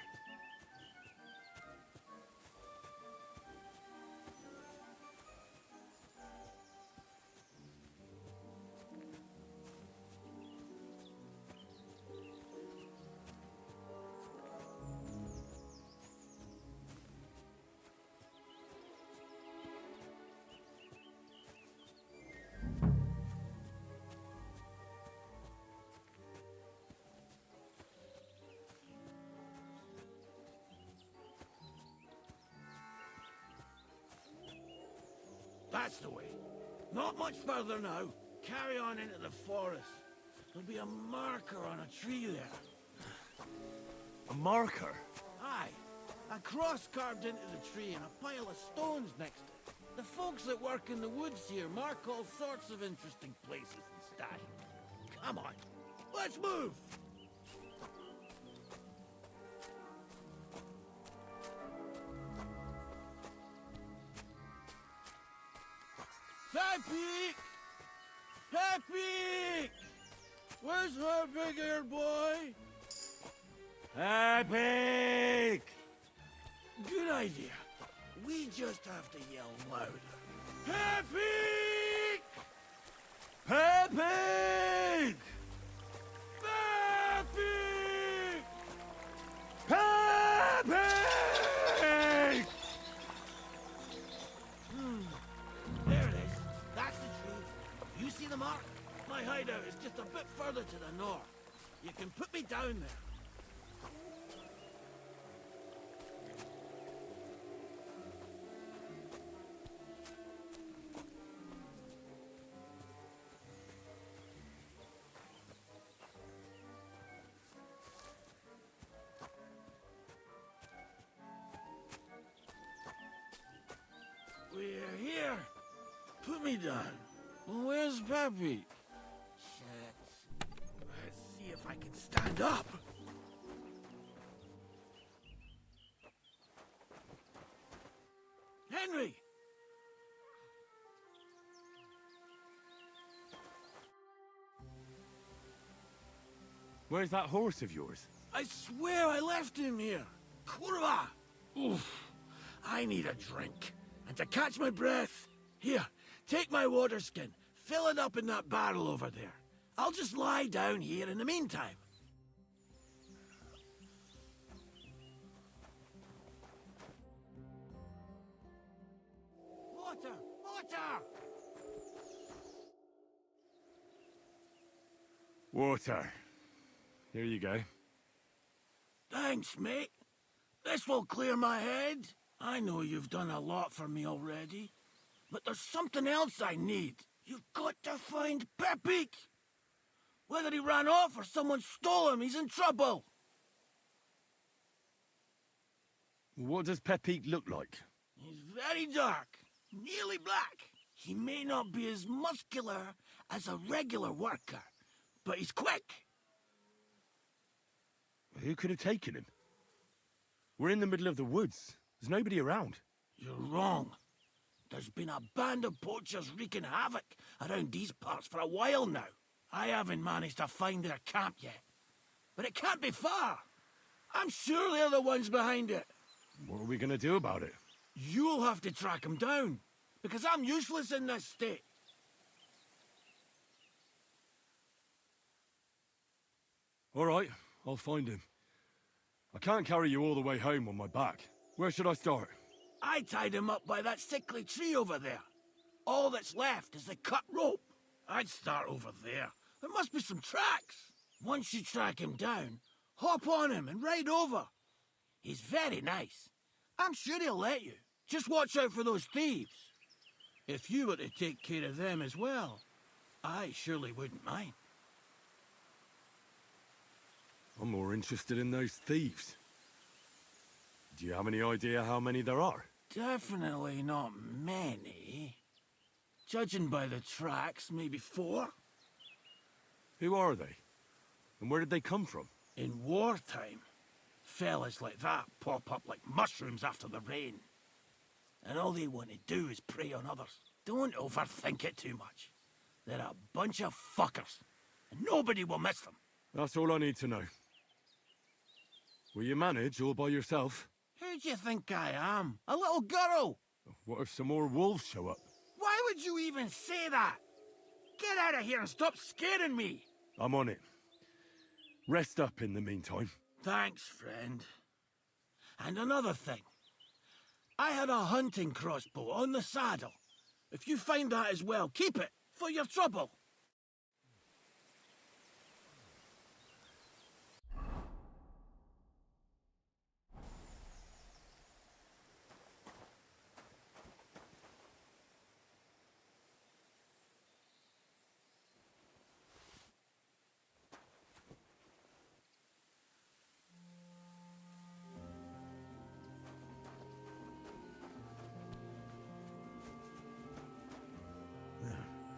That's the way. Not much further now. Carry on into the forest. There'll be a marker on a tree there. A marker? Aye. A cross carved into the tree and a pile of stones next to it. The folks that work in the woods here mark all sorts of interesting places and stashes. Come on. Let's move! Pepe! Pepe! Where's her big ear boy? Epic! Good idea. We just have to yell louder. Pepe! Pepe! Pepe! Pepe! There it is. That's the tree. You see the mark? My hideout is just a bit further to the north. You can put me down there. We're here. Put me down. Well, where's Pepe? Shit. Let's see if I can stand up. Henry! Where's that horse of yours? I swear I left him here. Kurwa! Oof. I need a drink. And to catch my breath, here, take my water skin. Fill it up in that barrel over there. I'll just lie down here in the meantime. Water! Water! Water. Here you go. Thanks, mate. This will clear my head. I know you've done a lot for me already, but there's something else I need. You've got to find Pepik. Whether he ran off or someone stole him, he's in trouble. What does Pepik look like? He's very dark, nearly black. He may not be as muscular as a regular worker, but he's quick. Who could have taken him? We're in the middle of the woods. There's nobody around. You're wrong. There's been a band of poachers wreaking havoc around these parts for a while now. I haven't managed to find their camp yet. But it can't be far. I'm sure they're the ones behind it. What are we going to do about it? You'll have to track them down, because I'm useless in this state. All right, I'll find him. I can't carry you all the way home on my back. Where should I start? I tied him up by that sickly tree over there. All that's left is the cut rope. I'd start over there. There must be some tracks. Once you track him down, hop on him and ride over. He's very nice. I'm sure he'll let you. Just watch out for those thieves. If you were to take care of them as well, I surely wouldn't mind. I'm more interested in those thieves. Do you have any idea how many there are? Definitely not many. Judging by the tracks, maybe 4. Who are they? And where did they come from? In wartime, fellas like that pop up like mushrooms after the rain. And all they want to do is prey on others. Don't overthink it too much. They're a bunch of fuckers, and nobody will miss them. That's all I need to know. Will you manage all by yourself? Who do you think I am? A little girl? What if some more wolves show up? Why would you even say that? Get out of here and stop scaring me! I'm on it. Rest up in the meantime. Thanks, friend. And another thing. I had a hunting crossbow on the saddle. If you find that as well, keep it, for your trouble.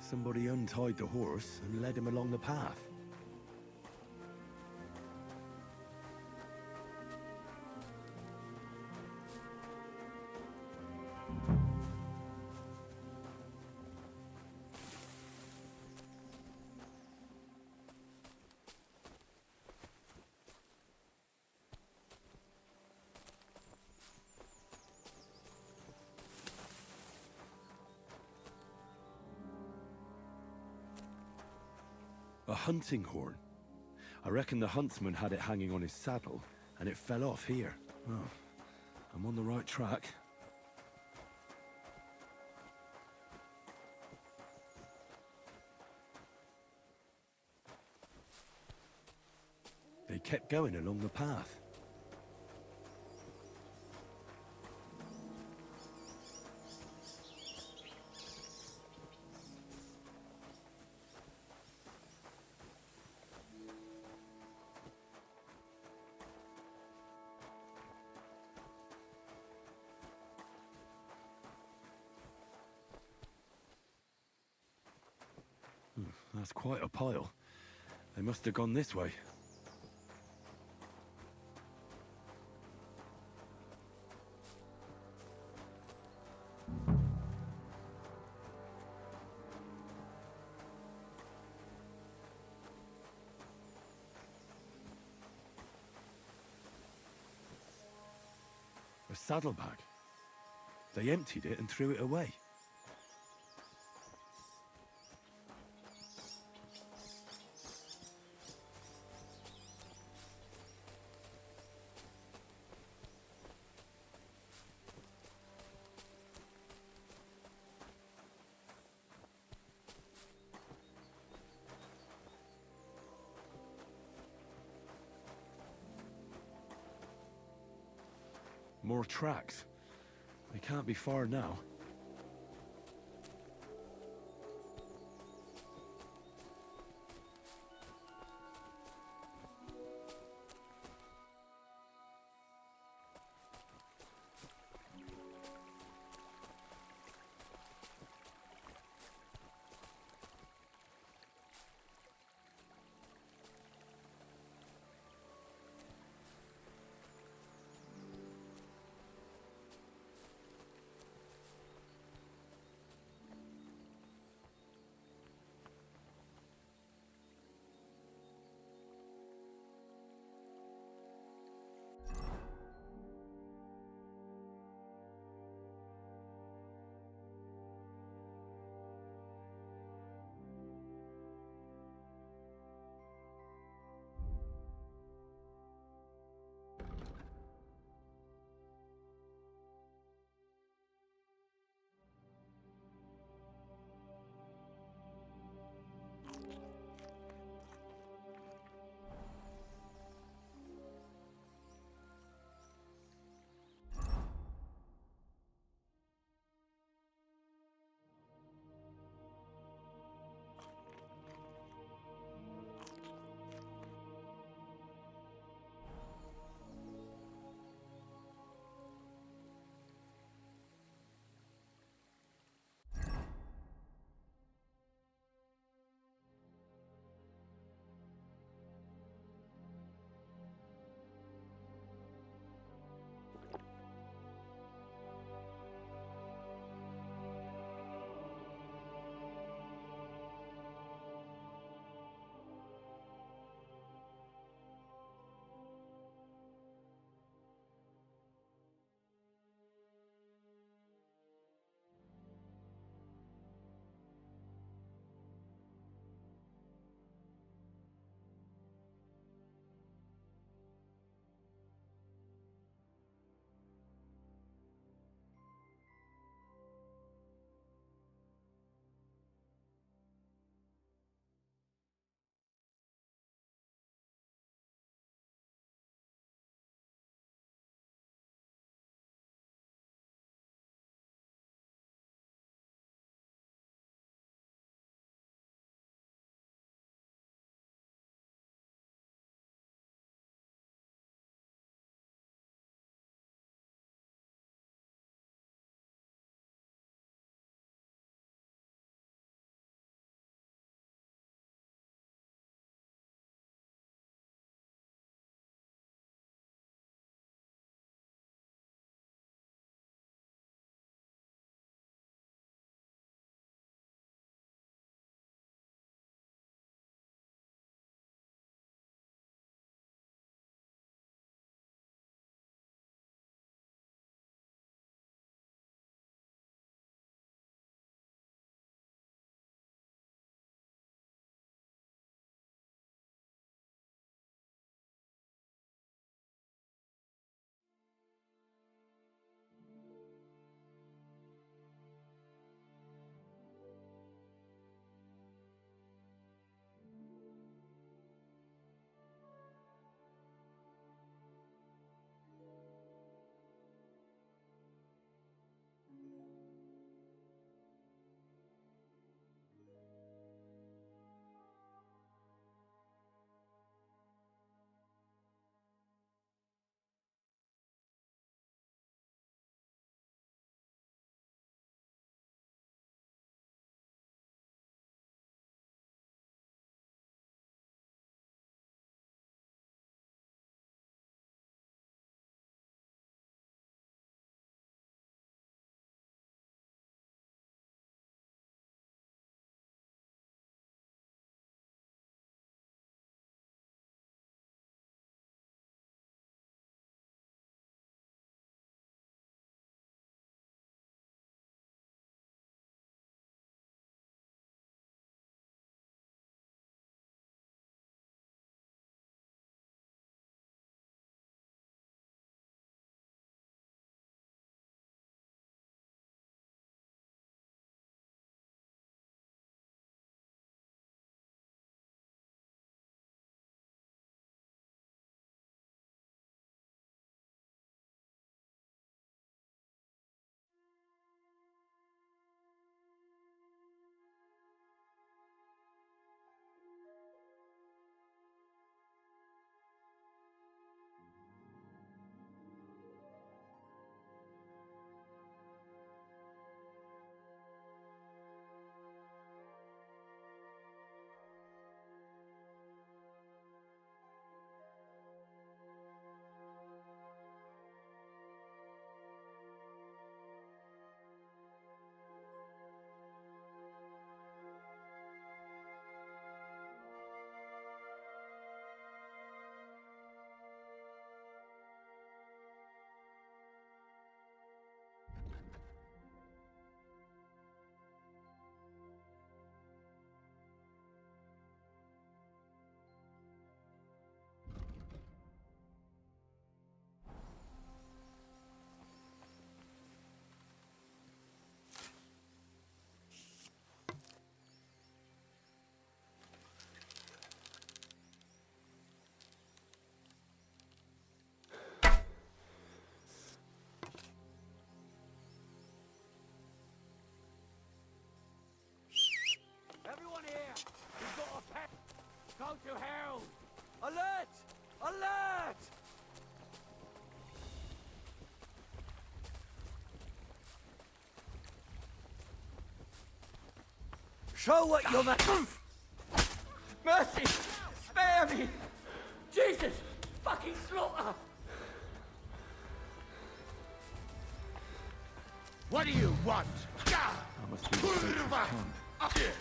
Somebody untied the horse and led him along the path. A hunting horn. I reckon the huntsman had it hanging on his saddle, and it fell off here. Oh, I'm on the right track. They kept going along the path. That's quite a pile. They must have gone this way. A saddlebag. They emptied it and threw it away. More tracks. They can't be far now. Go to hell! Alert! Alert! Show what you're Mercy! Spare me! Jesus! Fucking slaughter! What do you want? That must be the French's camp. Up here!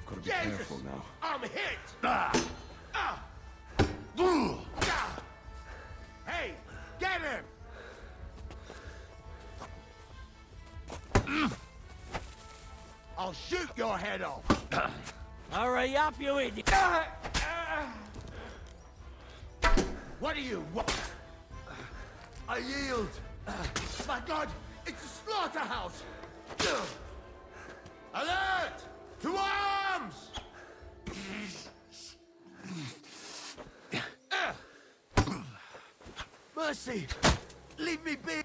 I've got to be careful now. I'm hit! Hey, get him! I'll shoot your head off! Hurry up, you idiot! What do you want? I yield! My God, it's a slaughterhouse! Alert! To arms! Mercy! Leave me be!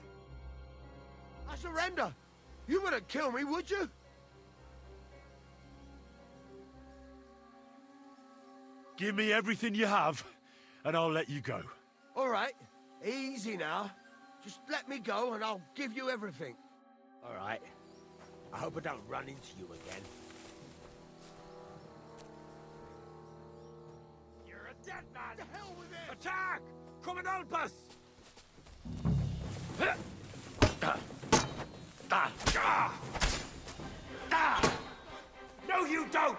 I surrender! You wouldn't kill me, would you? Give me everything you have, and I'll let you go. All right, easy now. Just let me go and I'll give you everything. All right. I hope I don't run into you again. You're a dead man! To hell with it! Attack! Come and help us! No, you don't!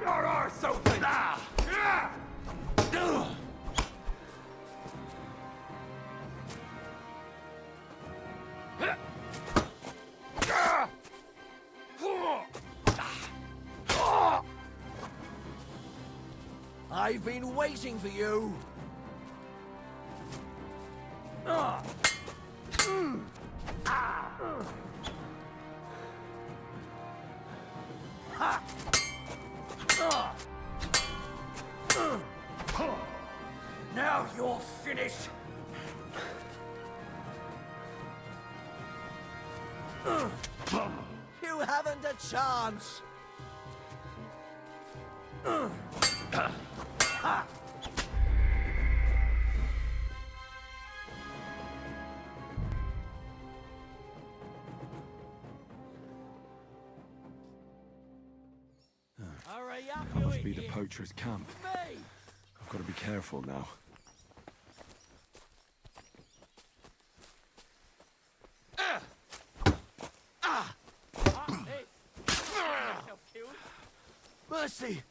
Your arse open! I've been waiting for you. Now you're finished! You haven't a chance. Hurry up, That you must be the idiot. poacher's camp. Me! I've got to be careful now. Mercy!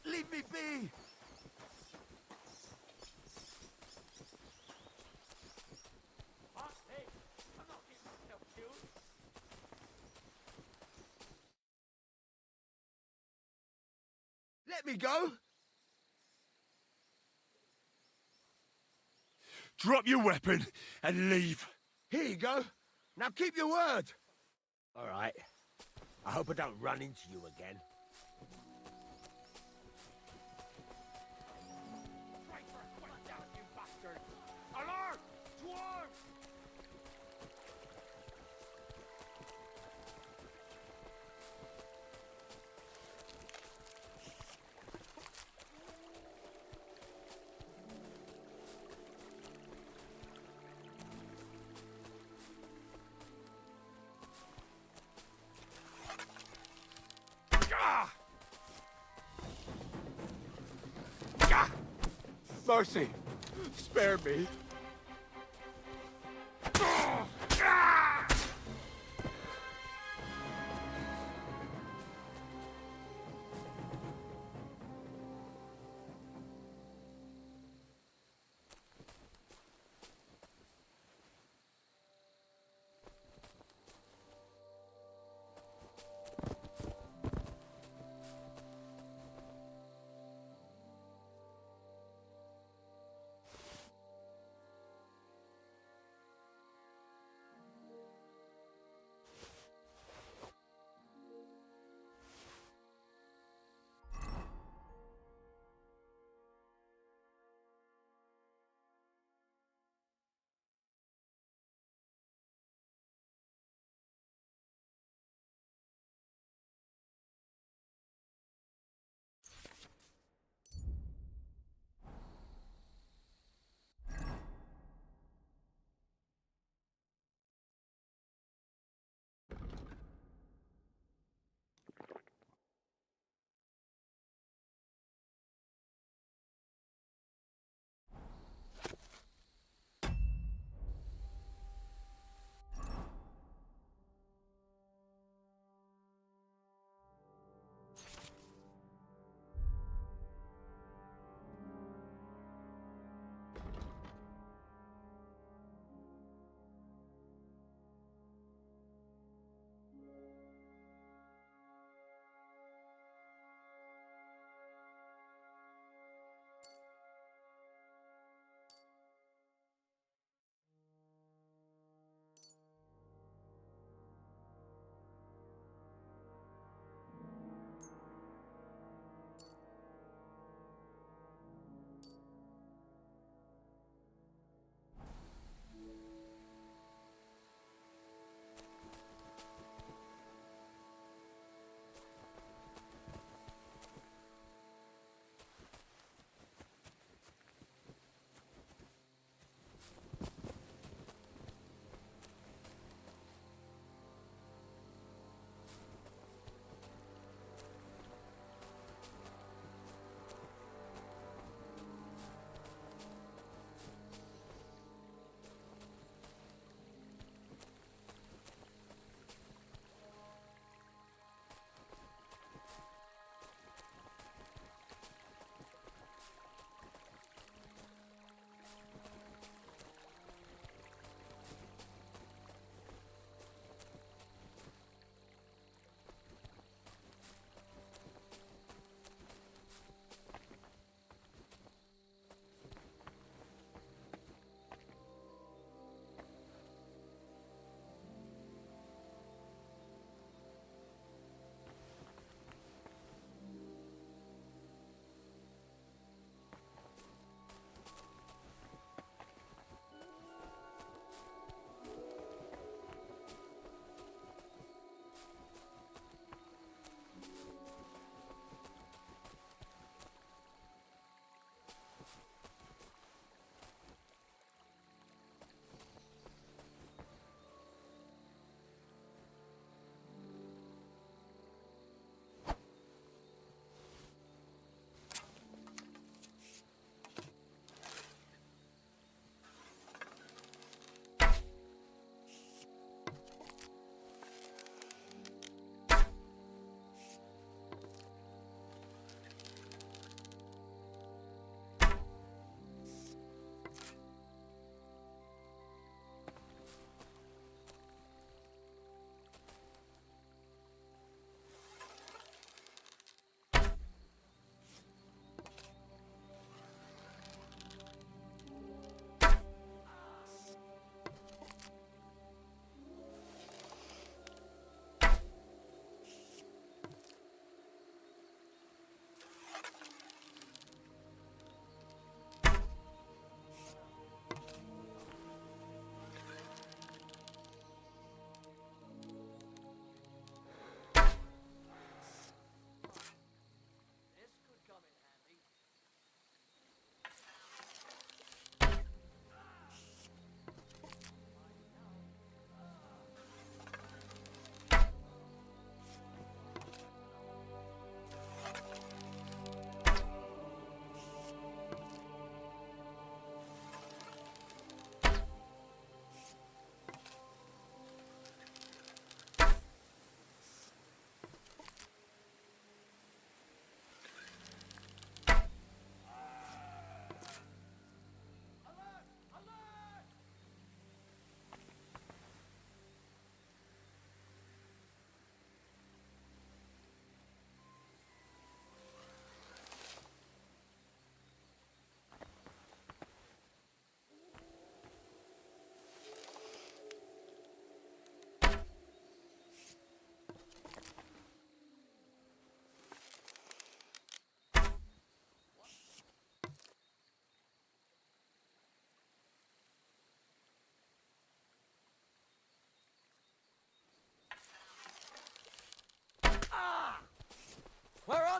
Leave me be! Let me go! Drop your weapon and leave. Here you go. Now keep your word. All right. I hope I don't run into you again. Alert! To arms! Mercy! Spare me!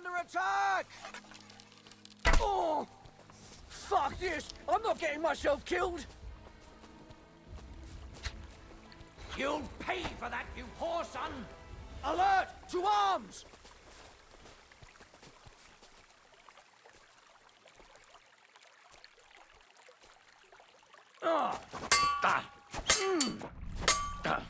under attack! Oh! Fuck this! I'm not getting myself killed! You'll pay for that, you whoreson! Alert! To arms! Ah! Ah! Ah!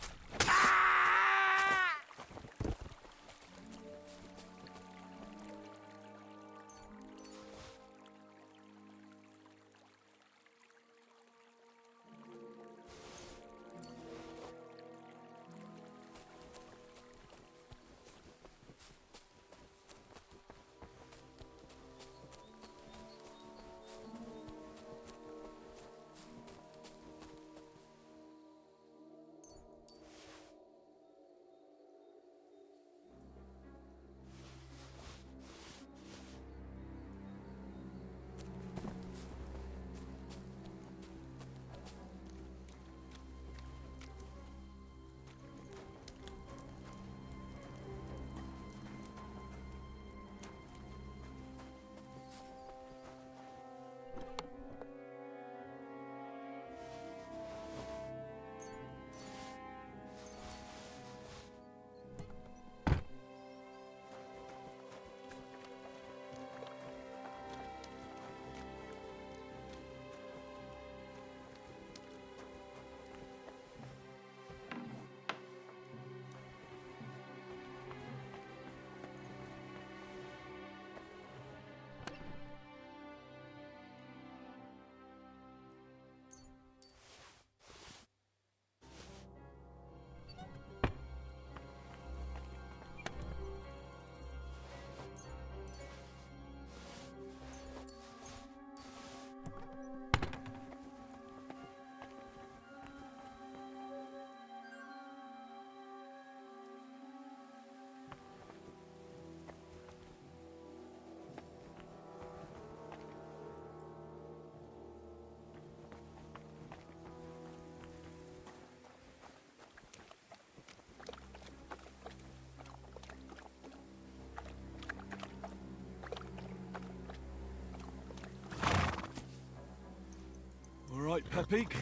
All right, Pepik.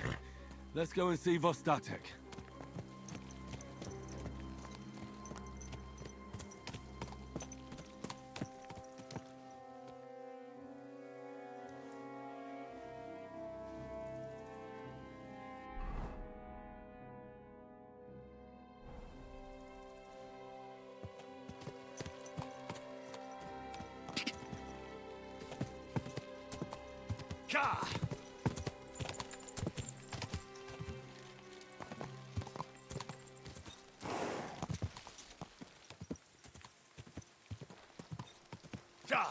Let's go and see Vostatek. Ka! Ka!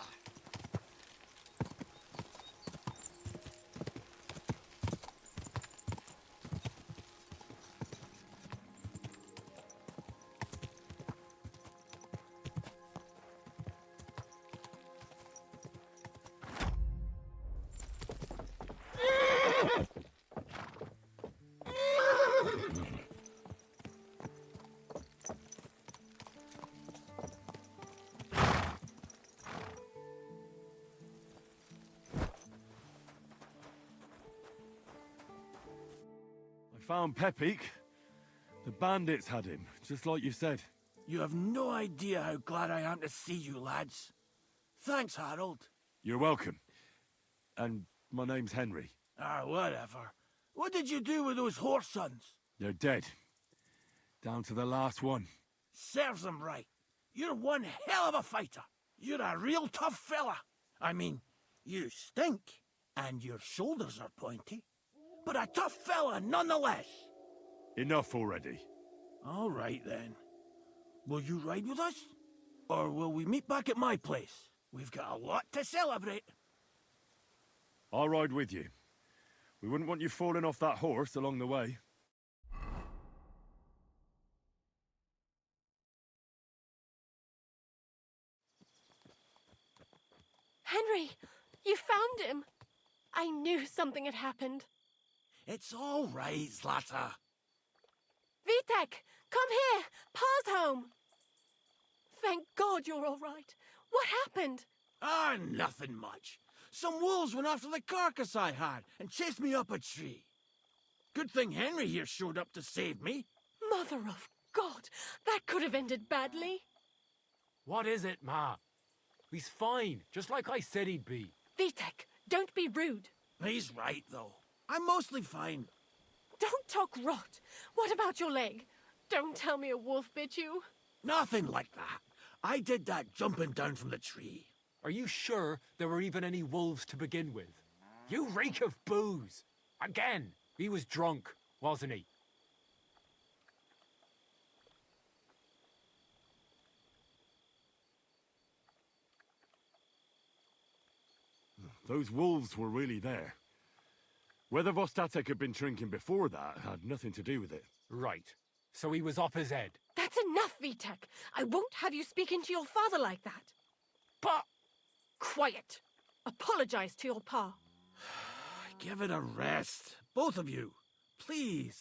I found Pepik. The bandits had him, just like you said. You have no idea how glad I am to see you, lads. Thanks, Harold. You're welcome. And my name's Henry. Ah, whatever. What did you do with those horse sons? They're dead. Down to the last one. Serves them right. You're one hell of a fighter. You're a real tough fella. I mean, you stink, and your shoulders are pointy. But a tough fella nonetheless. Enough already. All right, then. Will you ride with us? Or will we meet back at my place? We've got a lot to celebrate. I'll ride with you. We wouldn't want you falling off that horse along the way. Henry, you found him. I knew something had happened. It's all right, Zlata. Vitek, come here. Pa's home. Thank God you're all right. What happened? Ah, nothing much. Some wolves went after the carcass I had and chased me up a tree. Good thing Henry here showed up to save me. Mother of God, that could have ended badly. What is it, Ma? He's fine, just like I said he'd be. Vitek, don't be rude. He's right, though. I'm mostly fine. Don't talk rot. What about your leg? Don't tell me a wolf bit you. Nothing like that. I did that jumping down from the tree. Are you sure there were even any wolves to begin with? You reek of booze. Again, he was drunk, wasn't he? Those wolves were really there. Whether Vostatek had been drinking before that had nothing to do with it. Right. So he was off his head. That's enough, Vitek. I won't have you speaking to your father like that. But... Quiet. Apologize to your pa. Give it a rest. Both of you. Please.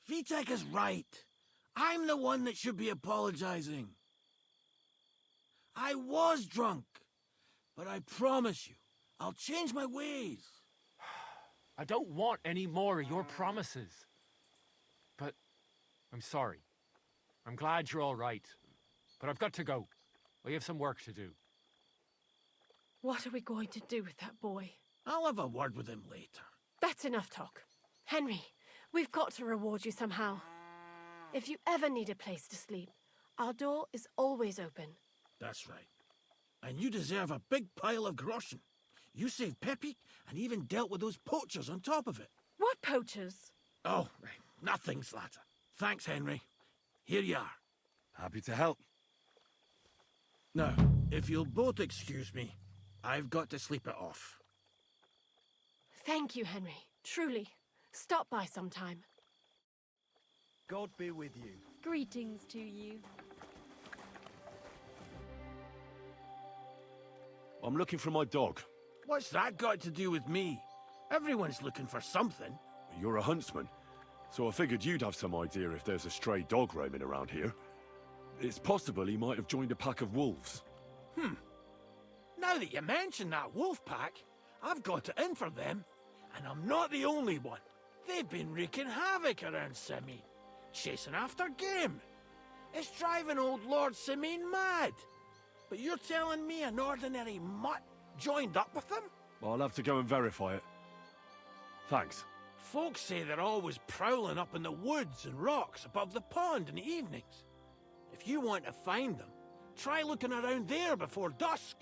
Vitek is right. I'm the one that should be apologizing. I was drunk. But I promise you, I'll change my ways. I don't want any more of your promises. But I'm sorry. I'm glad you're all right. But I've got to go. We have some work to do. What are we going to do with that boy? I'll have a word with him later. That's enough talk. Henry, we've got to reward you somehow. If you ever need a place to sleep, our door is always open. That's right. And you deserve a big pile of groschen. You saved Peppy and even dealt with those poachers on top of it. What poachers? Oh, nothing, Slatter. Thanks, Henry. Here you are. Happy to help. Now, if you'll both excuse me, I've got to sleep it off. Thank you, Henry. Truly. Stop by sometime. God be with you. Greetings to you. I'm looking for my dog. What's that got to do with me? Everyone's looking for something. You're a huntsman, so I figured you'd have some idea if there's a stray dog roaming around here. It's possible he might have joined a pack of wolves. Now that you mention that wolf pack, I've got it in for them. And I'm not the only one. They've been wreaking havoc around Simene, chasing after game. It's driving old Lord Simene mad. But you're telling me an ordinary mutt joined up with them? I'll have to go and verify it. Thanks. Folks say they're always prowling up in the woods and rocks above the pond in the evenings. If you want to find them, try looking around there before dusk.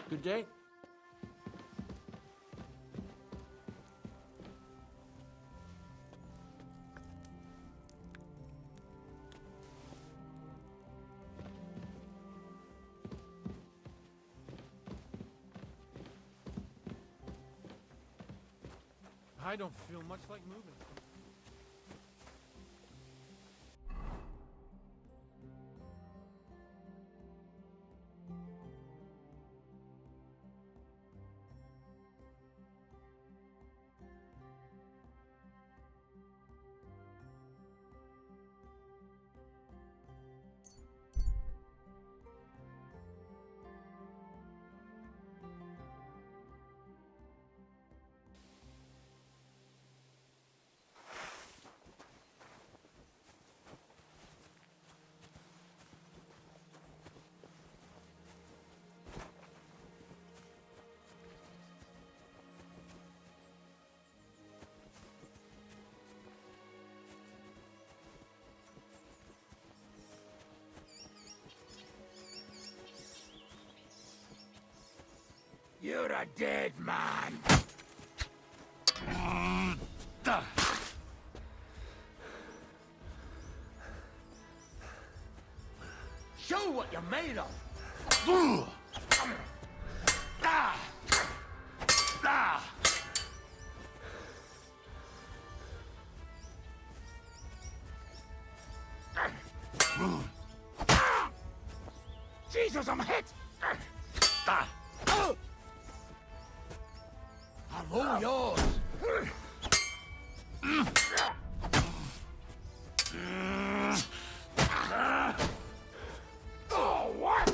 Good day. I don't feel much like moving. You're a dead man. Show what you're made of. Jesus, I'm hit! I'm all yours. Oh, what?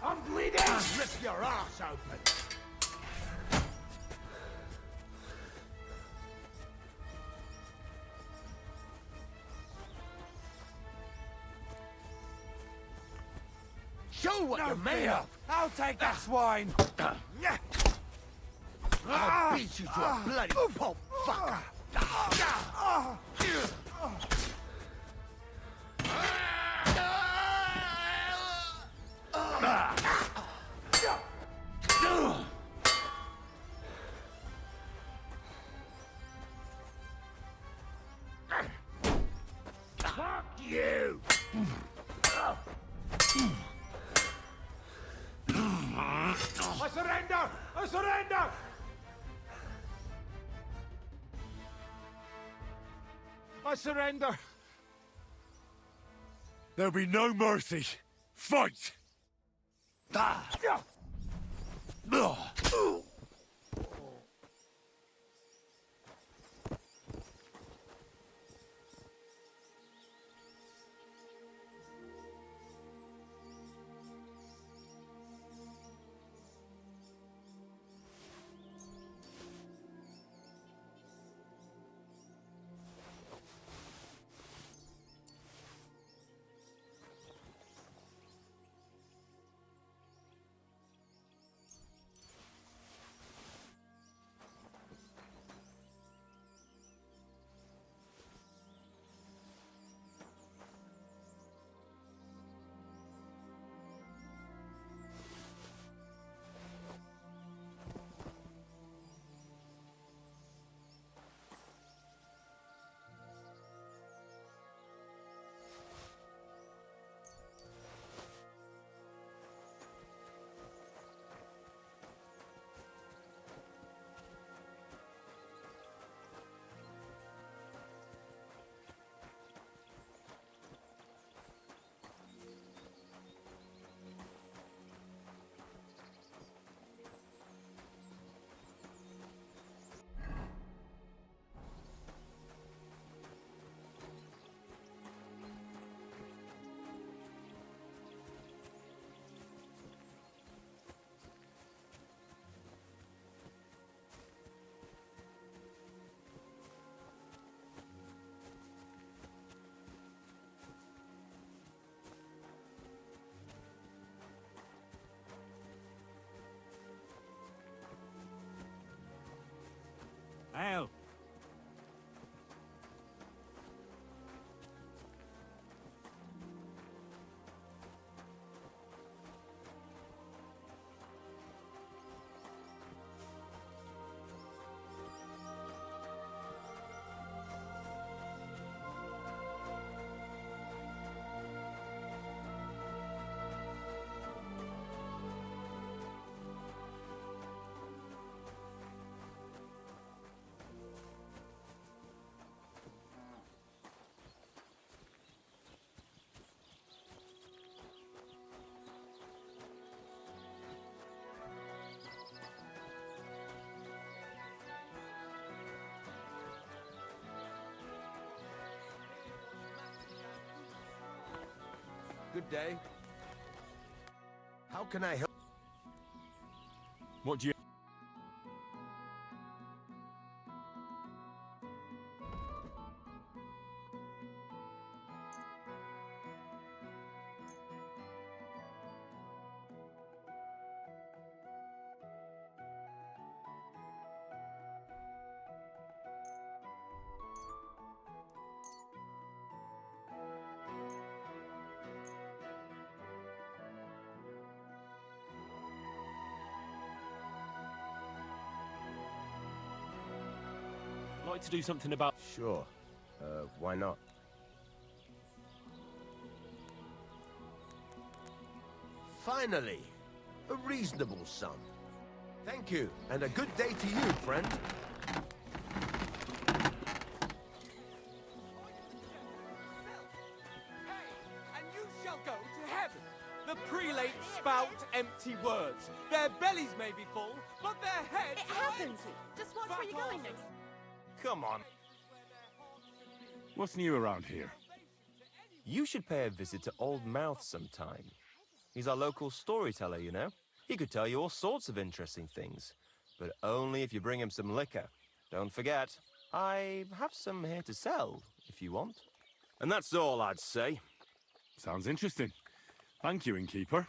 I'm bleeding! Rip your ass open. Show what you're made of. I'll take that swine. I'll beat you to a bloody pulp, fucker. Fuck you! I surrender! I surrender! I surrender. There'll be no mercy. Fight! Ale. Good day. How can I help? What do you... like to do something about... Sure. Why not? Finally! A reasonable sum. Thank you, and a good day to you, friend. And you shall go to heaven. The prelates spout empty words. Their bellies may be full, but their heads It happens. Just watch where you're going next. Come on. What's new around here? You should pay a visit to Old Mouth sometime. He's our local storyteller, you know. He could tell you all sorts of interesting things, but only if you bring him some liquor. Don't forget, I have some here to sell, if you want. And that's all I'd say. Sounds interesting. Thank you, innkeeper.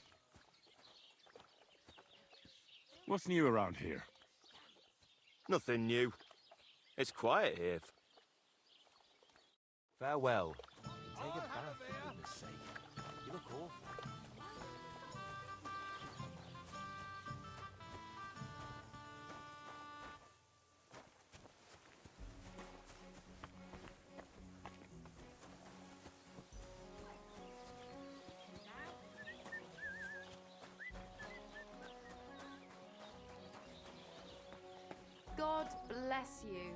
What's new around here? Nothing new. It's quiet here. Farewell. Take a bath, for goodness sake. You look awful. God bless you.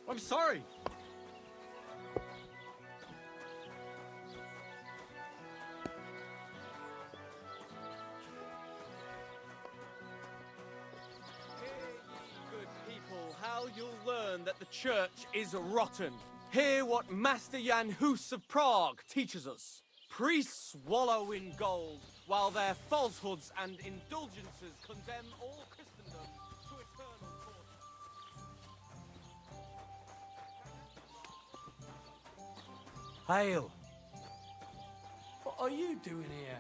I'm sorry. Good people, how you'll learn that the church is rotten. Hear what Master Jan Hus of Prague teaches us. Priests wallow in gold, while their falsehoods and indulgences condemn all Christendom to eternal torture. Hail! What are you doing here?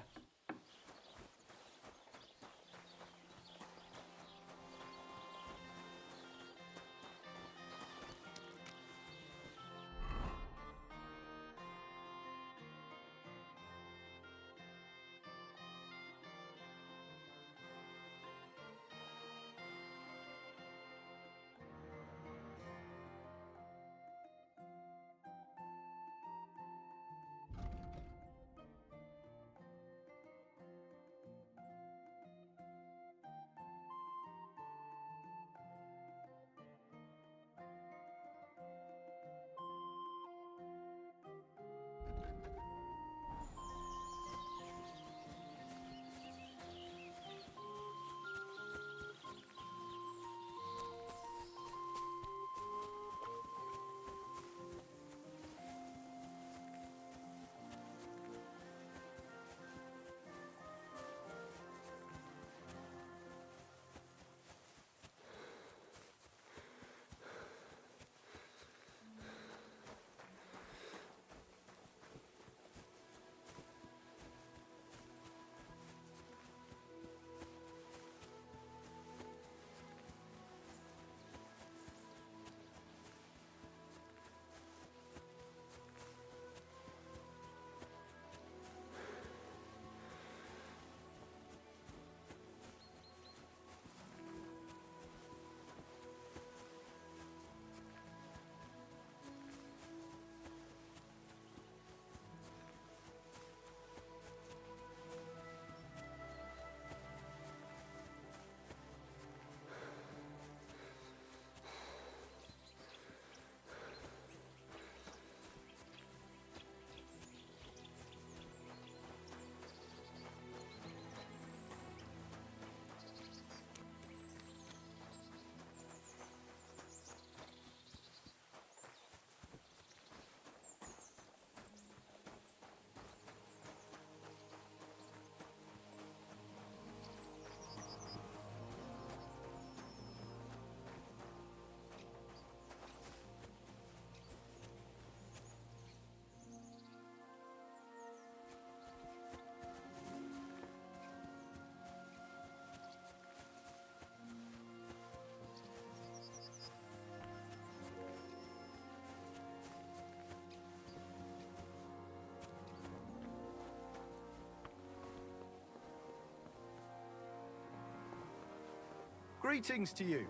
Greetings to you.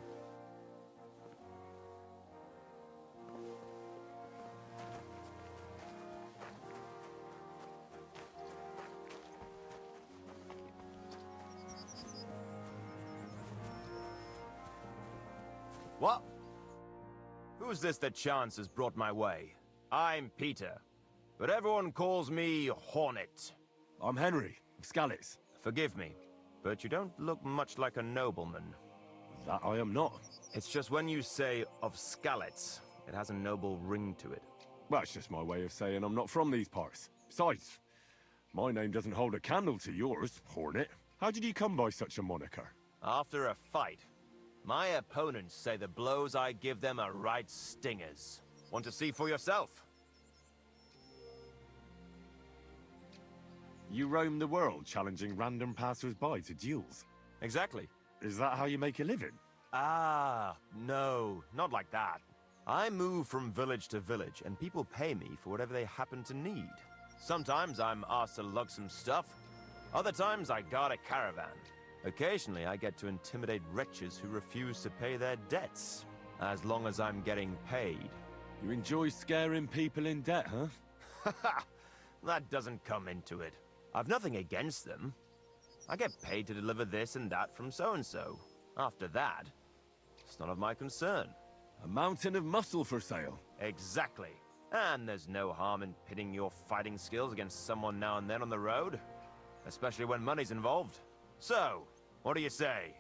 What? Who's this that chance has brought my way? I'm Peter, but everyone calls me Hornet. I'm Henry, of Skalitz. Forgive me, but you don't look much like a nobleman. That I am not. It's just when you say of Skalitz, it has a noble ring to it. Well, it's just my way of saying I'm not from these parts. Besides, my name doesn't hold a candle to yours, Hornet. How did you come by such a moniker? After a fight, my opponents say the blows I give them are right stingers. Want to see for yourself? You roam the world challenging random passers-by to duels. Exactly. Is that how you make a living? Ah, no, not like that. I move from village to village, and people pay me for whatever they happen to need. Sometimes I'm asked to lug some stuff. Other times I guard a caravan. Occasionally I get to intimidate wretches who refuse to pay their debts, as long as I'm getting paid. You enjoy scaring people in debt, huh? Haha, that doesn't come into it. I've nothing against them. I get paid to deliver this and that from so-and-so. After that, it's none of my concern. A mountain of muscle for sale. Exactly. And there's no harm in pitting your fighting skills against someone now and then on the road. Especially when money's involved. So, what do you say?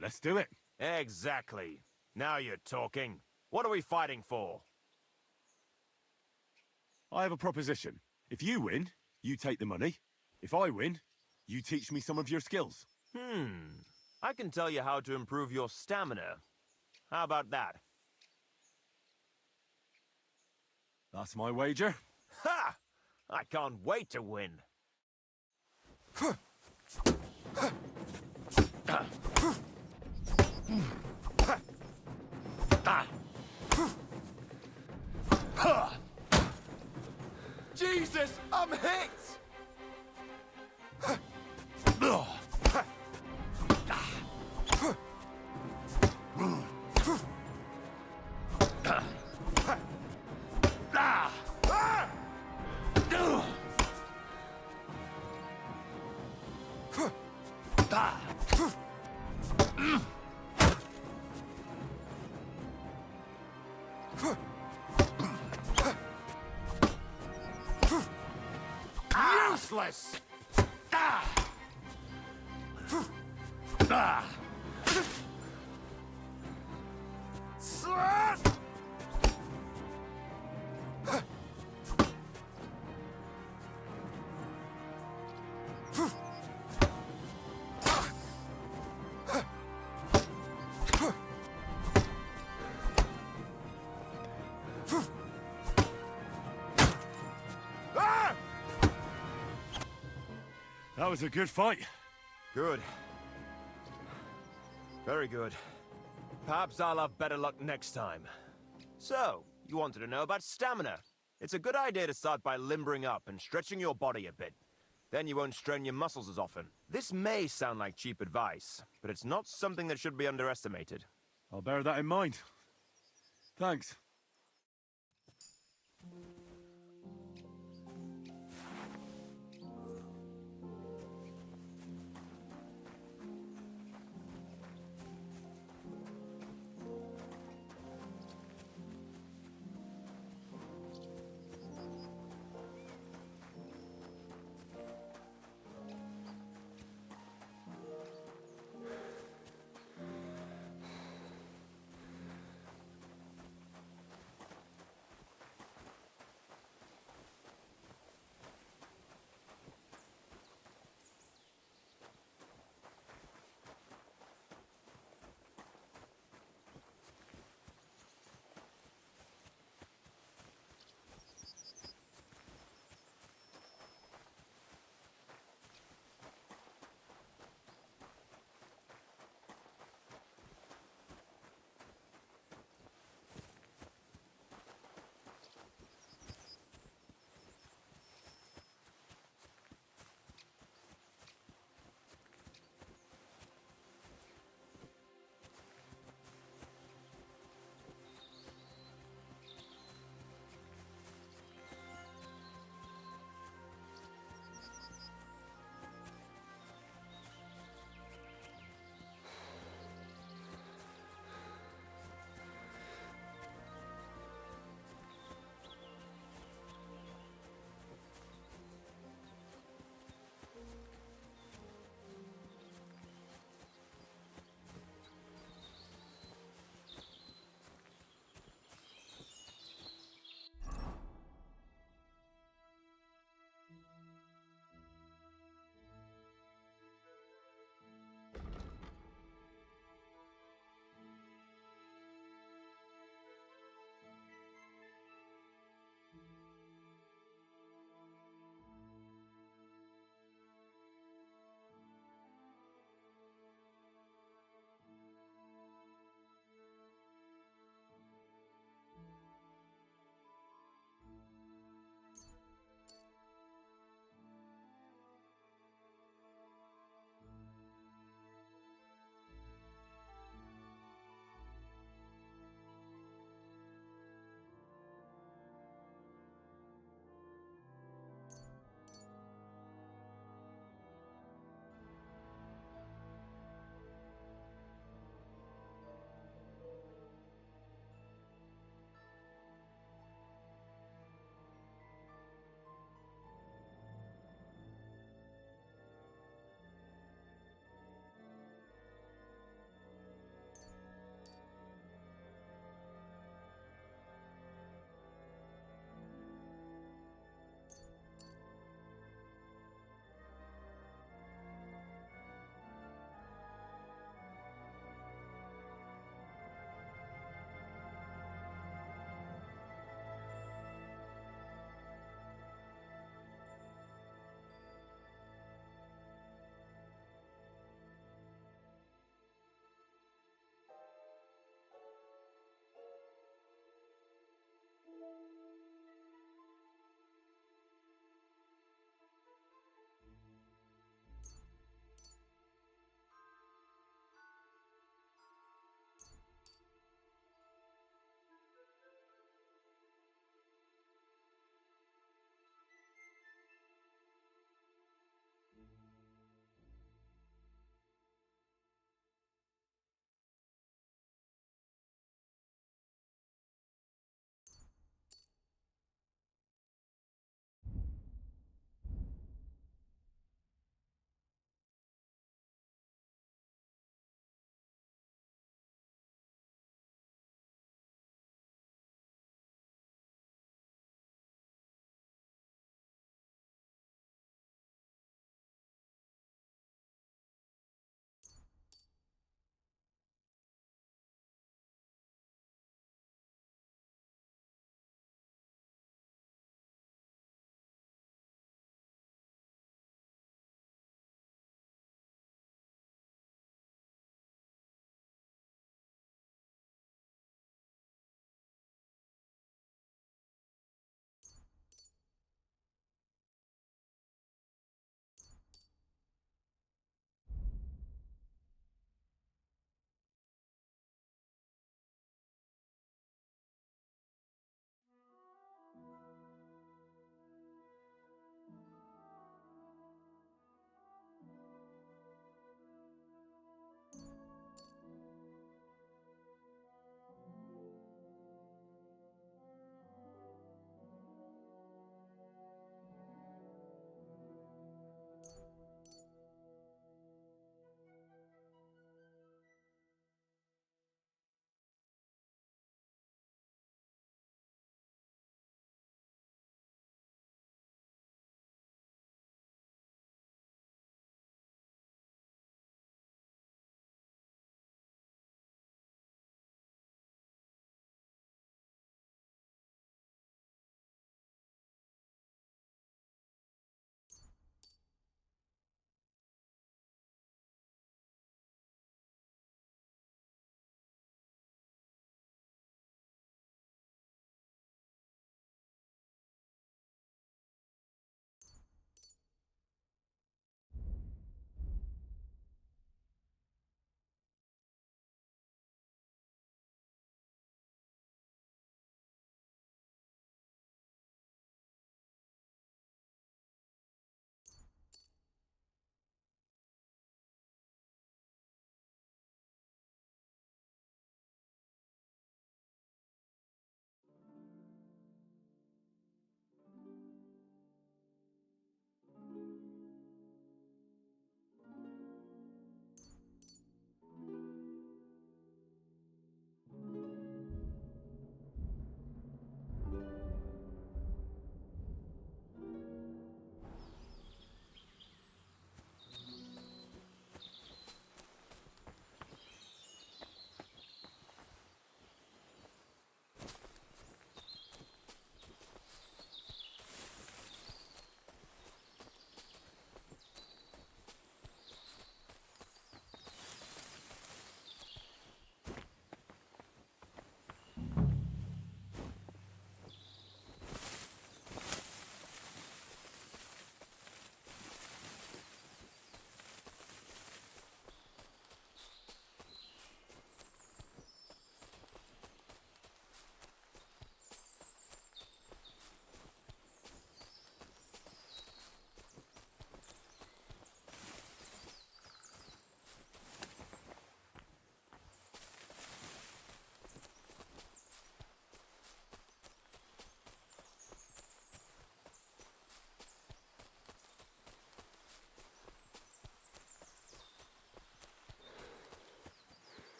Let's do it. Exactly. Now you're talking. What are we fighting for? I have a proposition. If you win, you take the money. If I win, you teach me some of your skills. I can tell you how to improve your stamina. How about that? That's my wager. Ha! I can't wait to win. Jesus, I'm hit! Useless! That was a good fight. Good. Very good. Perhaps I'll have better luck next time. So, you wanted to know about stamina. It's a good idea to start by limbering up and stretching your body a bit. Then you won't strain your muscles as often. This may sound like cheap advice, but it's not something that should be underestimated. I'll bear that in mind. Thanks.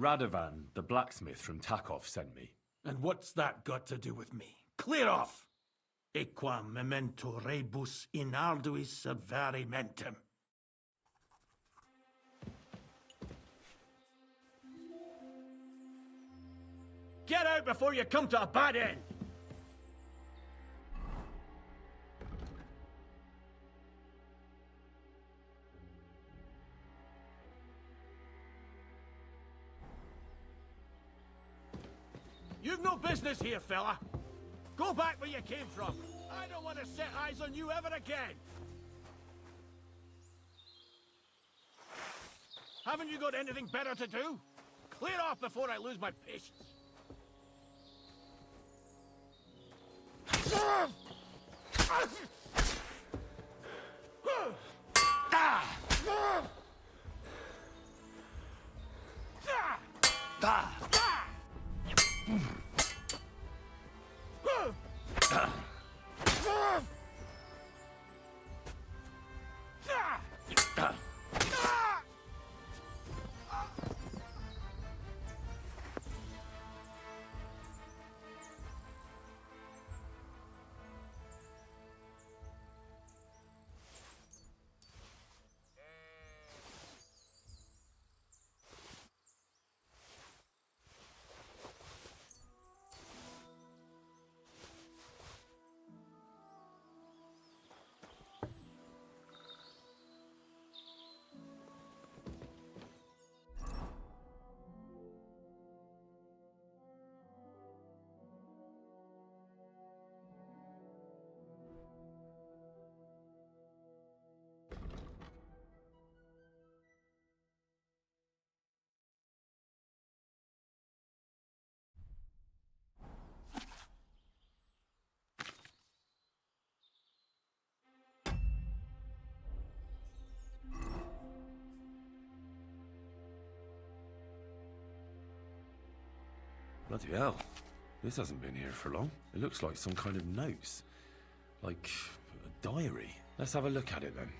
Radovan, the blacksmith from Takov, sent me. And what's that got to do with me? Clear off! Equam memento rebus in arduis adverimentem. Get out before you come to a bad end! You've no business here, fella. Go back where you came from. I don't want to set eyes on you ever again. Haven't you got anything better to do? Clear off before I lose my patience. Bloody hell. This hasn't been here for long. It looks like some kind of notes. Like a diary. Let's have a look at it then.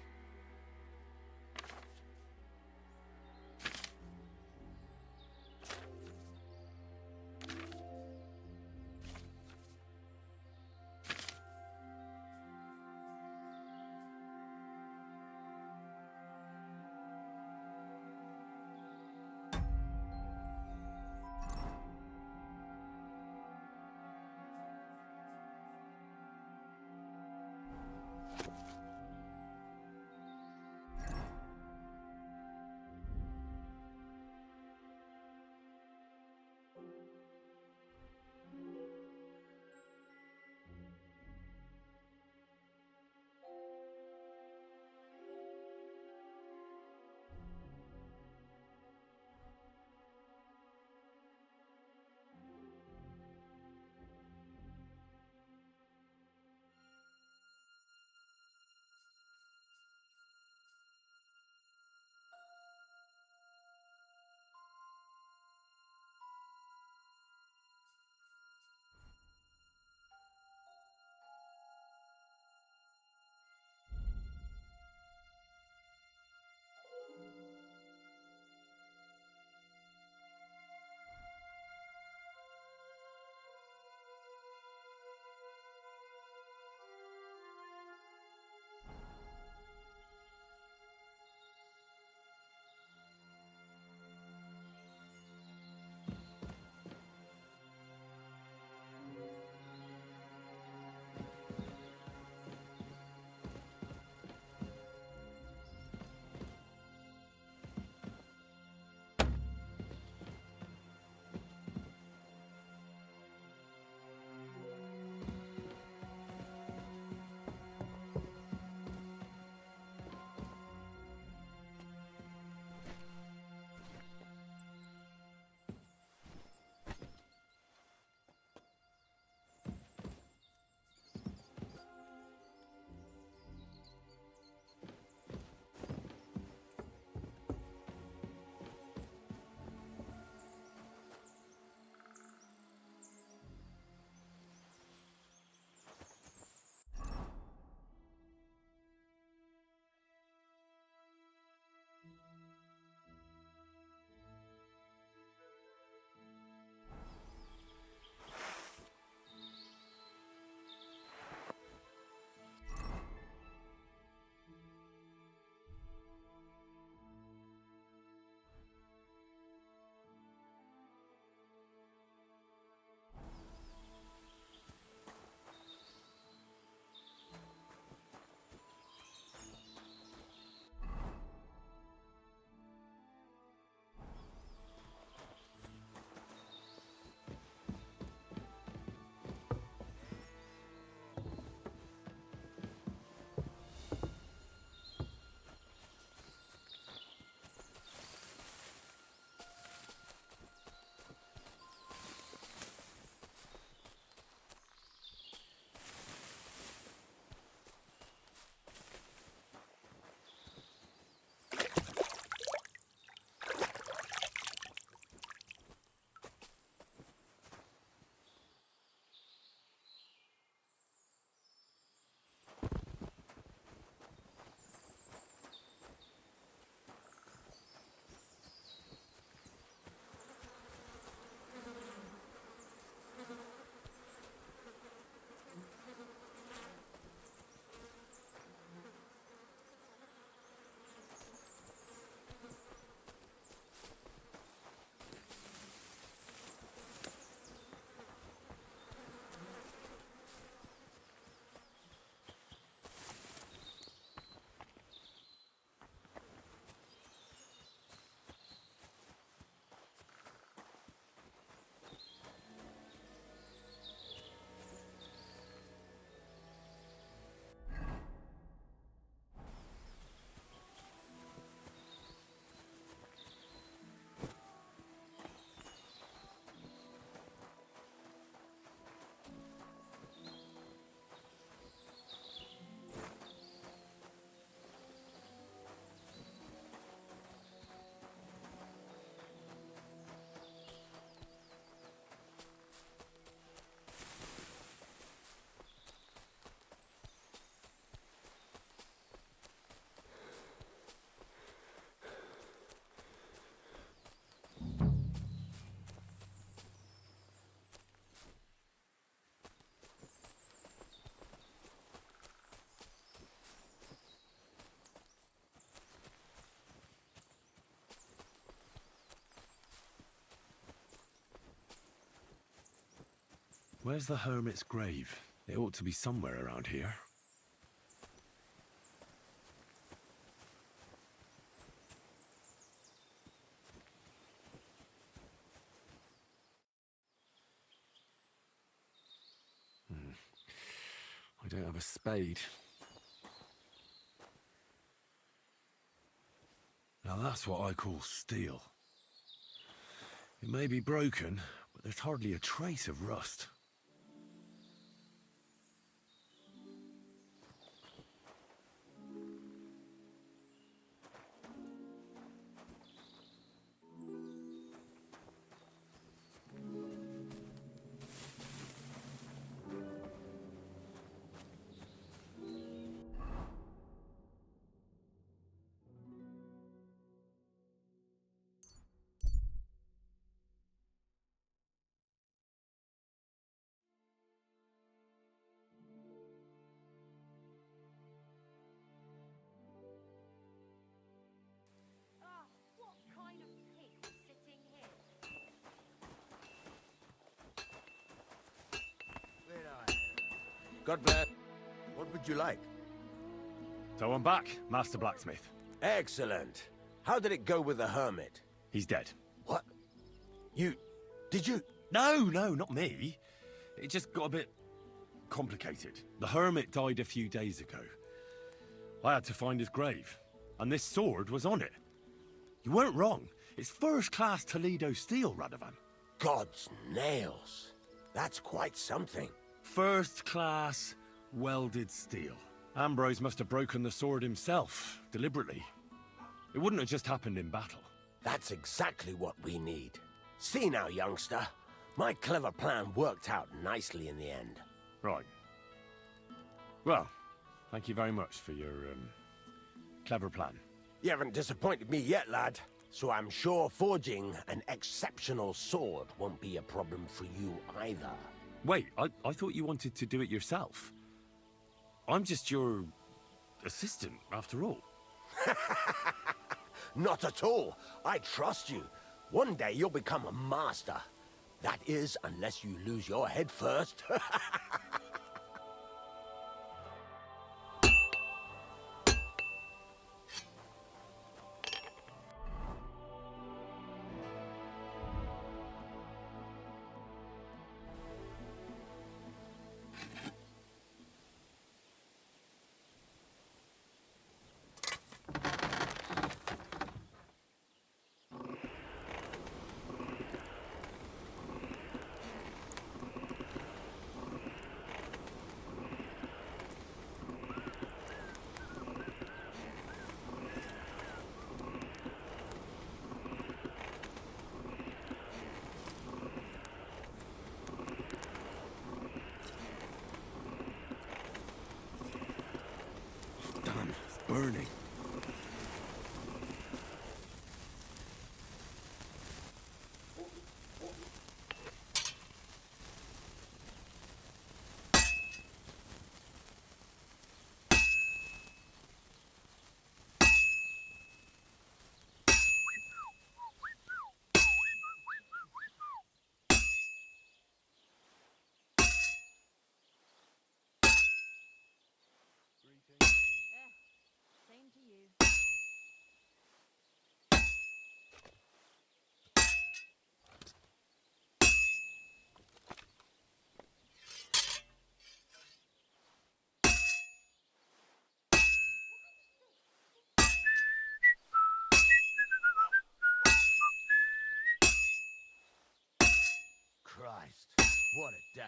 Where's the hermit's grave? It ought to be somewhere around here. I don't have a spade. Now that's what I call steel. It may be broken, but there's hardly a trace of rust. God bless. What would you like? So I'm back, Master Blacksmith. Excellent. How did it go with the hermit? He's dead. What? Did you? No, not me. It just got a bit complicated. The hermit died a few days ago. I had to find his grave, and this sword was on it. You weren't wrong. It's first-class Toledo steel, Radovan. God's nails. That's quite something. First-class welded steel. Ambrose must have broken the sword himself, deliberately. It wouldn't have just happened in battle. That's exactly what we need. See now, youngster. My clever plan worked out nicely in the end. Right. Well, thank you very much for your, clever plan. You haven't disappointed me yet, lad. So I'm sure forging an exceptional sword won't be a problem for you either. Wait, I thought you wanted to do it yourself. I'm just your assistant, after all. Not at all. I trust you. One day you'll become a master. That is, unless you lose your head first. Burning. Same to you. Christ, what a day.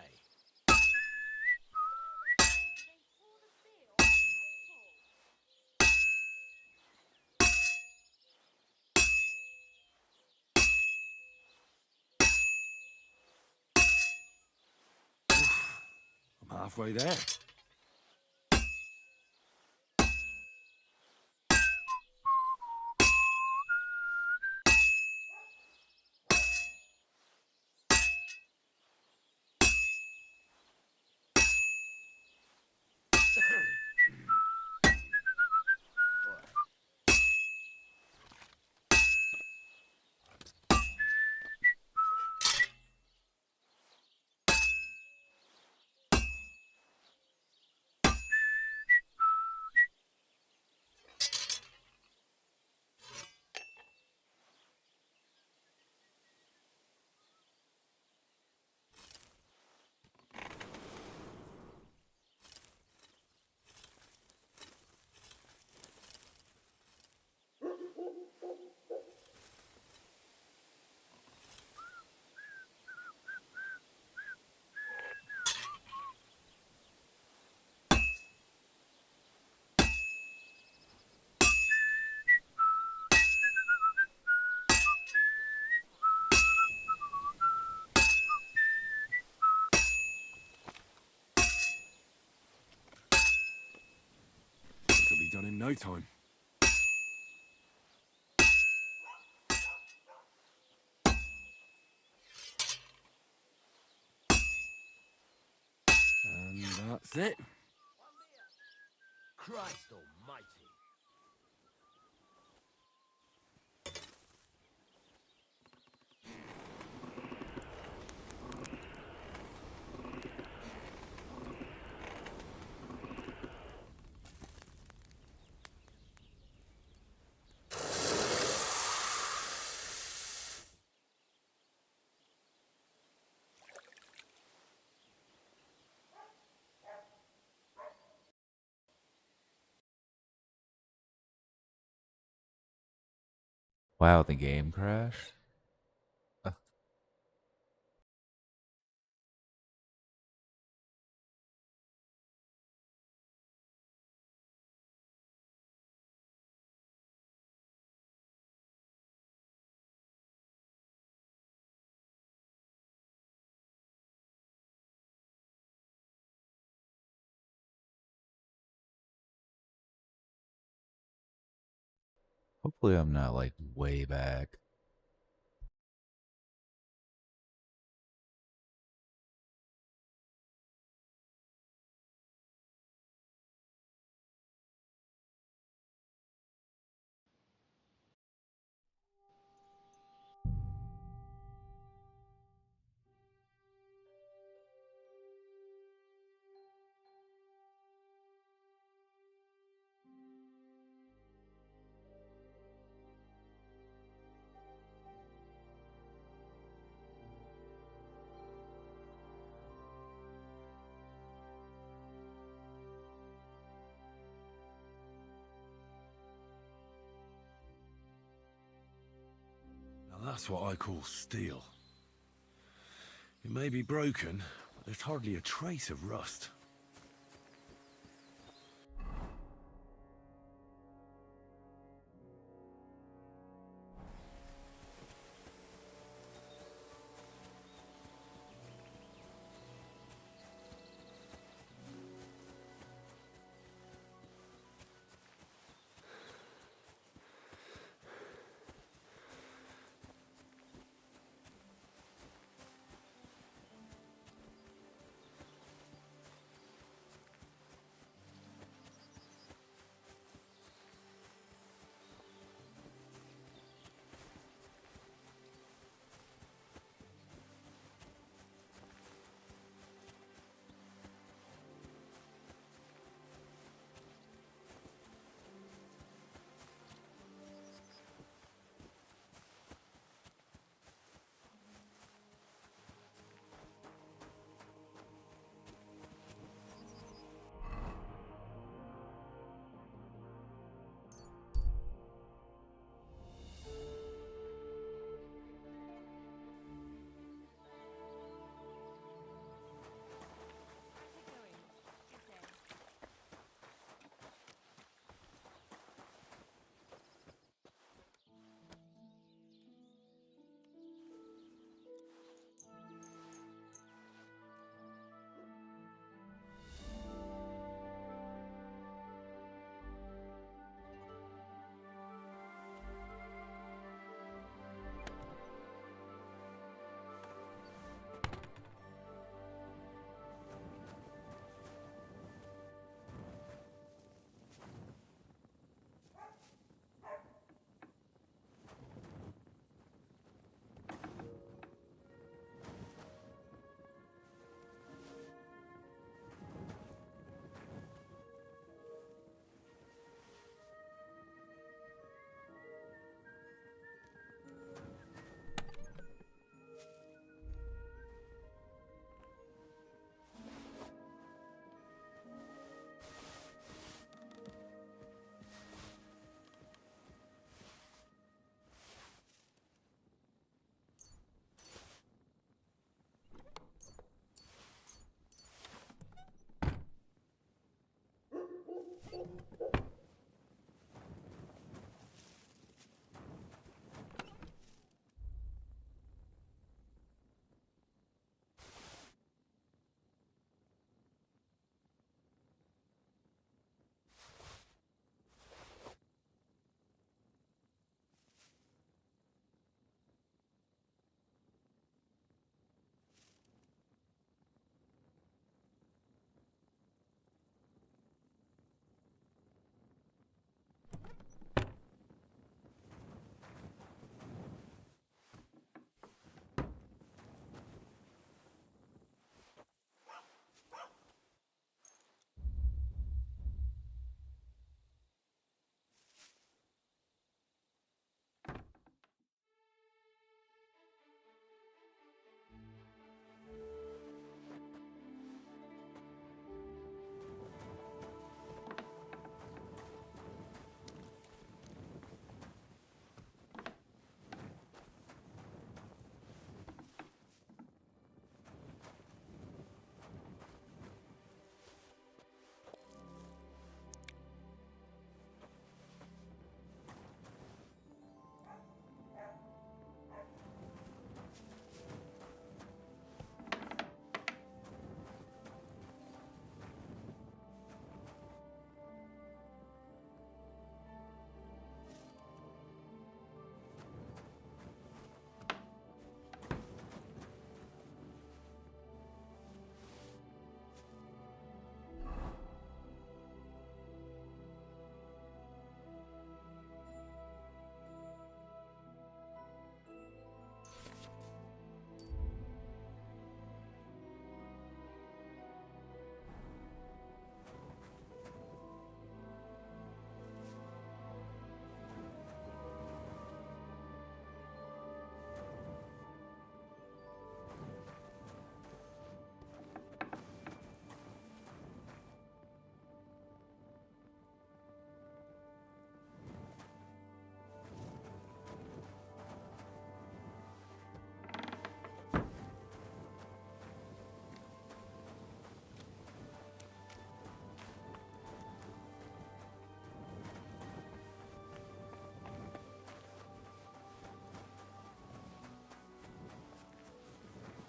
I'm halfway there. in no time. And that's it. Christ almighty. Wow, the game crashed? Hopefully I'm not like way back. Now that's what I call steel. It may be broken, but there's hardly a trace of rust.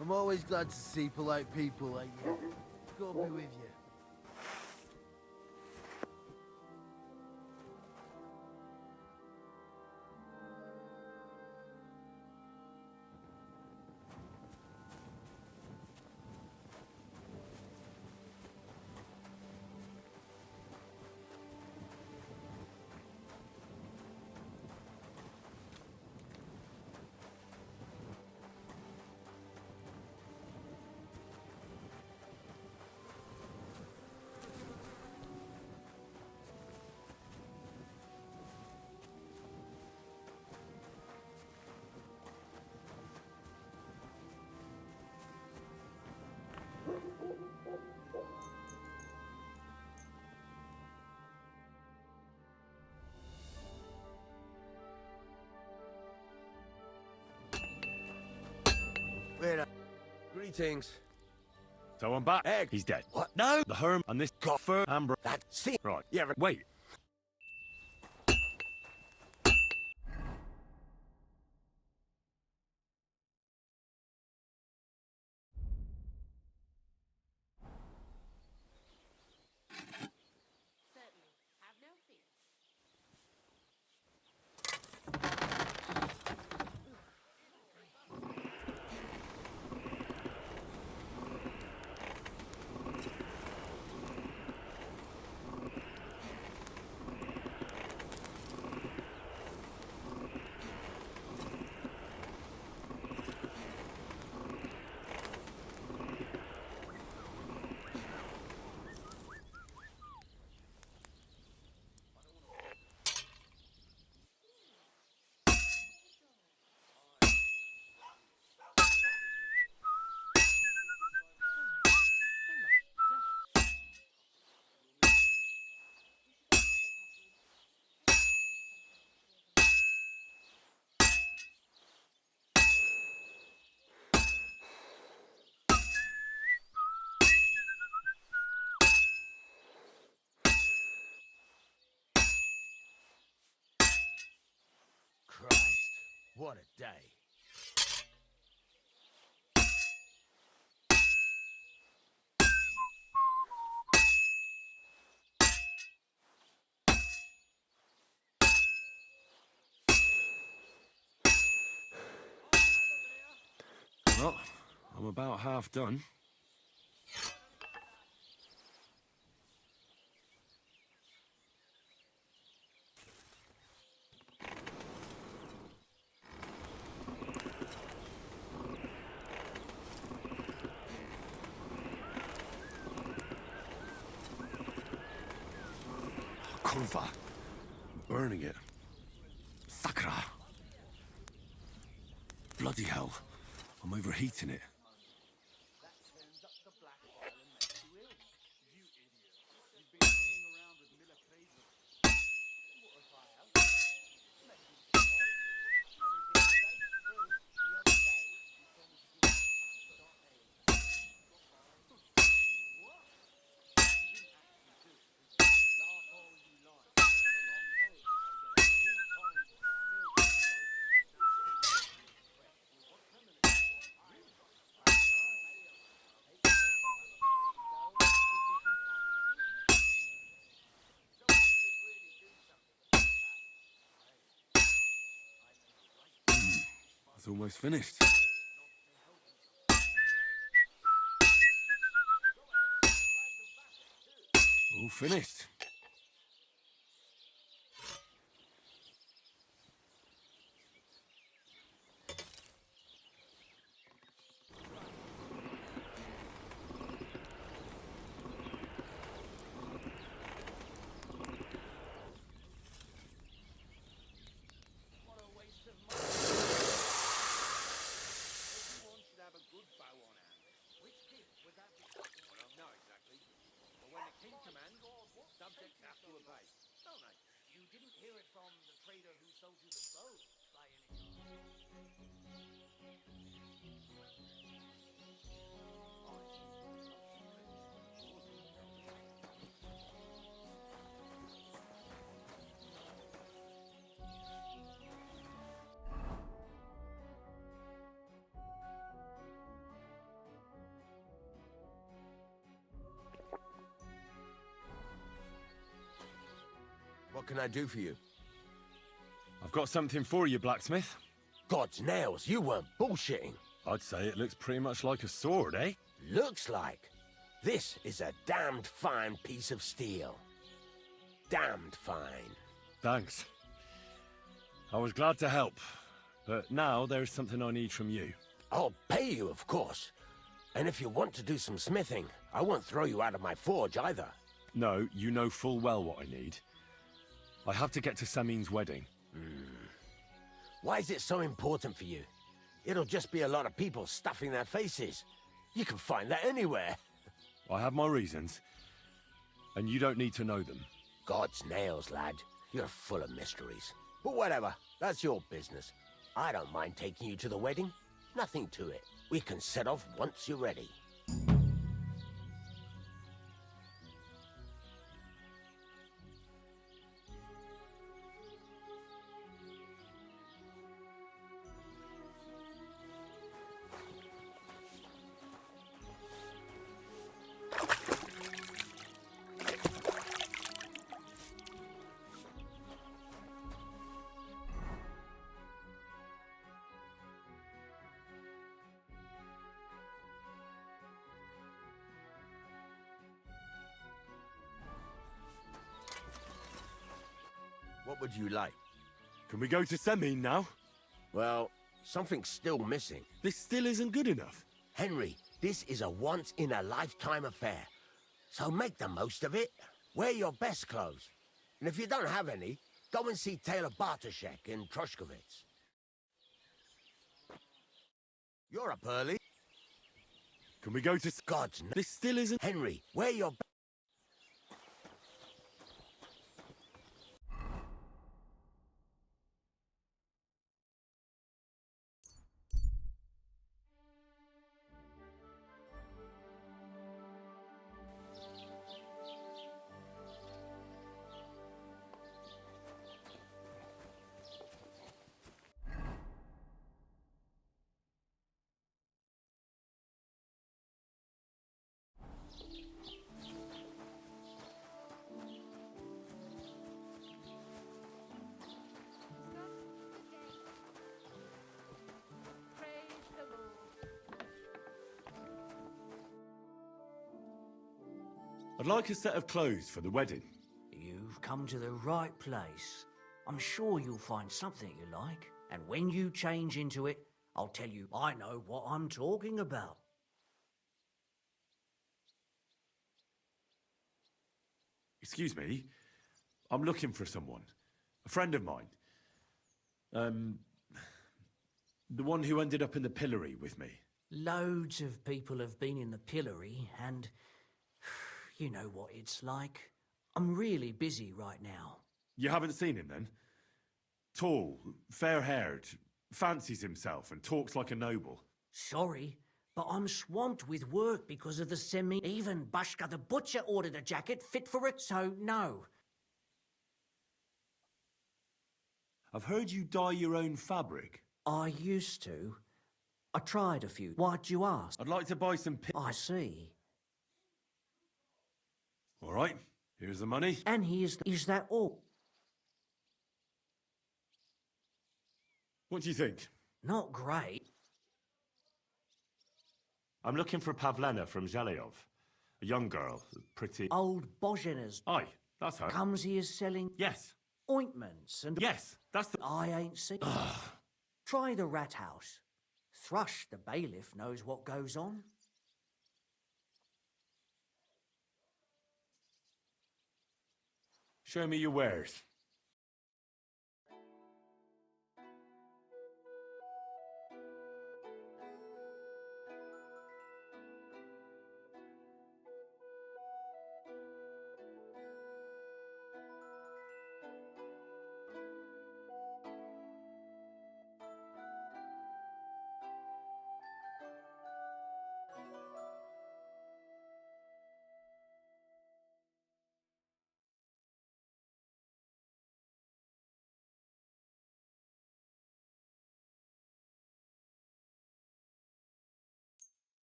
I'm always glad to see polite people like you. God be with you. Where Greetings. So I'm back. Egg. He's dead. What? No. The Herm and this coffer Amber. That's it. Right. Yeah. Wait. Christ, what a day. Well, I'm about half done. Kurva. Burning it. Sakra. Bloody hell. I'm overheating it. It's almost finished. All finished. Subjects have to obey, don't they? You didn't hear it from the trader who sold you the bow, by any chance? can I do for you? I've got something for you, blacksmith. God's nails, you weren't bullshitting. I'd say it looks pretty much like a sword, eh? Looks like. This is a damned fine piece of steel. Damned fine. Thanks. I was glad to help, but now there's something I need from you. I'll pay you, of course. And if you want to do some smithing, I won't throw you out of my forge either. No, you know full well what I need. I have to get to Samin's wedding. Why is it so important for you? It'll just be a lot of people stuffing their faces. You can find that anywhere. I have my reasons, and you don't need to know them. God's nails, lad. You're full of mysteries. But whatever, that's your business. I don't mind taking you to the wedding. Nothing to it. We can set off once you're ready. What would you like? Can we go to Samin now? Well, something's still missing. This still isn't good enough. Henry, this is a once-in-a-lifetime affair. So make the most of it. Wear your best clothes. And if you don't have any, go and see Taylor Bartoszek in Troshkovitz. You're up early. Can we go to... God's... This still isn't... Henry, wear your... I'd like a set of clothes for the wedding. You've come to the right place. I'm sure you'll find something you like. And when you change into it, I'll tell you I know what I'm talking about. Excuse me. I'm looking for someone. A friend of mine. The one who ended up in the pillory with me. Loads of people have been in the pillory, and you know what it's like. I'm really busy right now. You haven't seen him then? Tall, fair-haired, fancies himself and talks like a noble. Sorry, but I'm swamped with work because of the semi. Even Bashka the butcher ordered a jacket fit for it, so no. I've heard you dye your own fabric. I used to. I tried a few. Why'd you ask? I'd like to buy some I see. All right, here's the money. And is that all? What do you think? Not great. I'm looking for Pavlena from Zhelyov. A young girl, pretty... Old Bozhina's. Aye, that's her. Comes here selling... Yes. Ointments and... Yes, that's the... I ain't seen... Try the rat house. Thrush, the bailiff, knows what goes on. Show me your wares.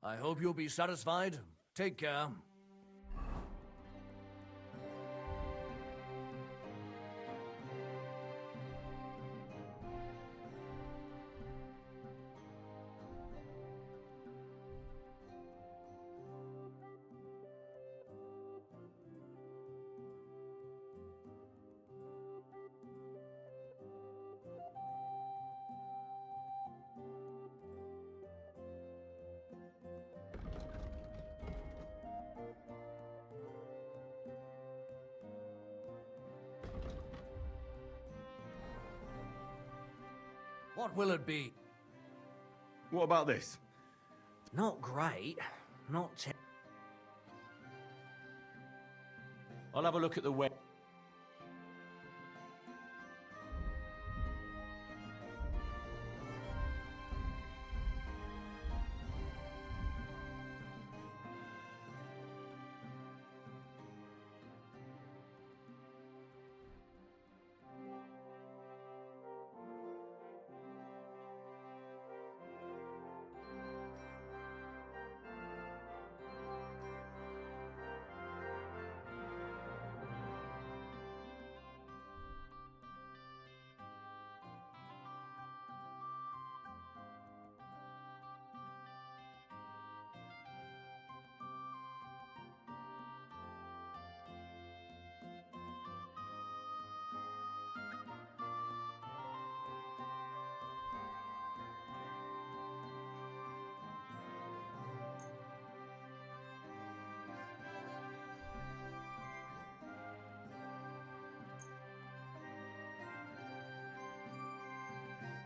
I hope you'll be satisfied. Take care. What will it be? What about this? Not great. Not te- I'll have a look at the web.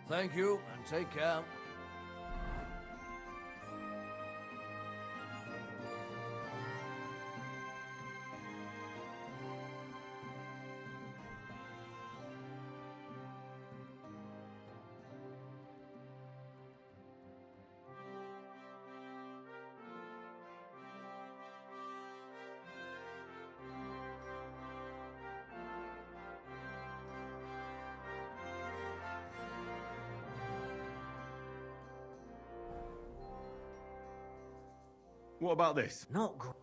Thank you, and take care. What about this? Not great.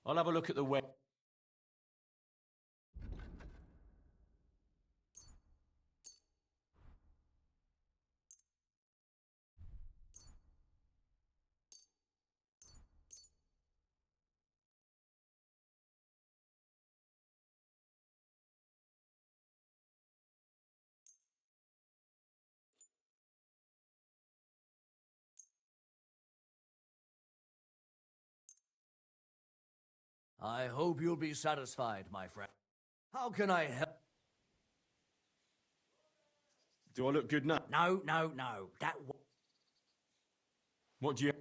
I'll have a look at the web. I hope you'll be satisfied, my friend. How can I help? Do I look good now? No. What do you...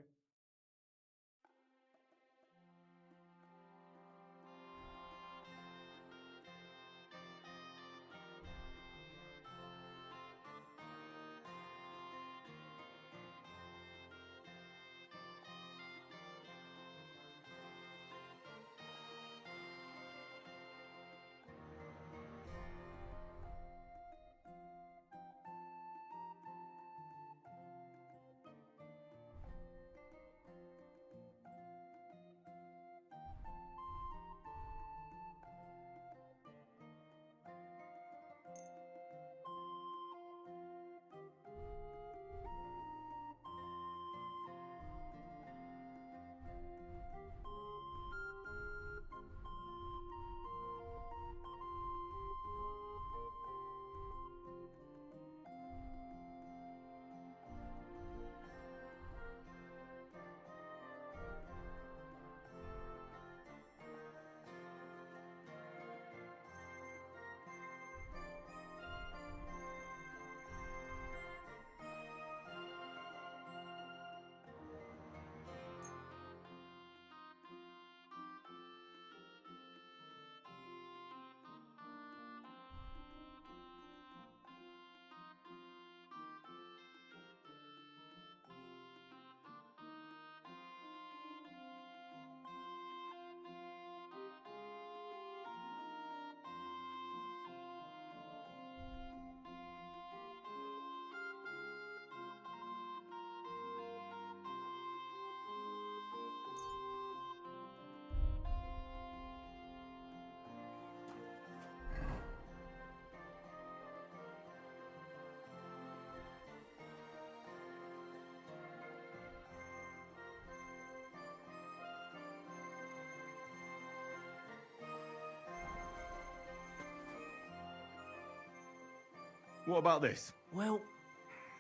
What about this? Well,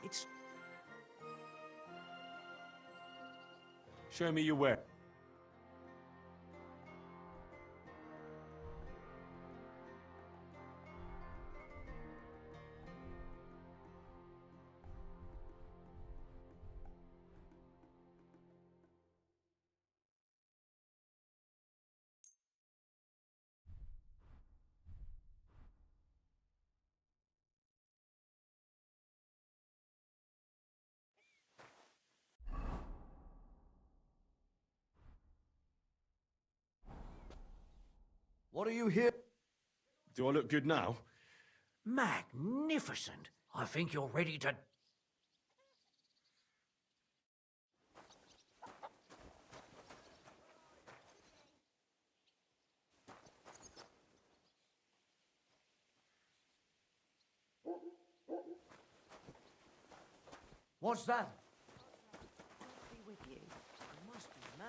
it's... Show me your where. What are you here? Do I look good now? magnificent. I think you're ready to... What's that? Be with you. I must be mad.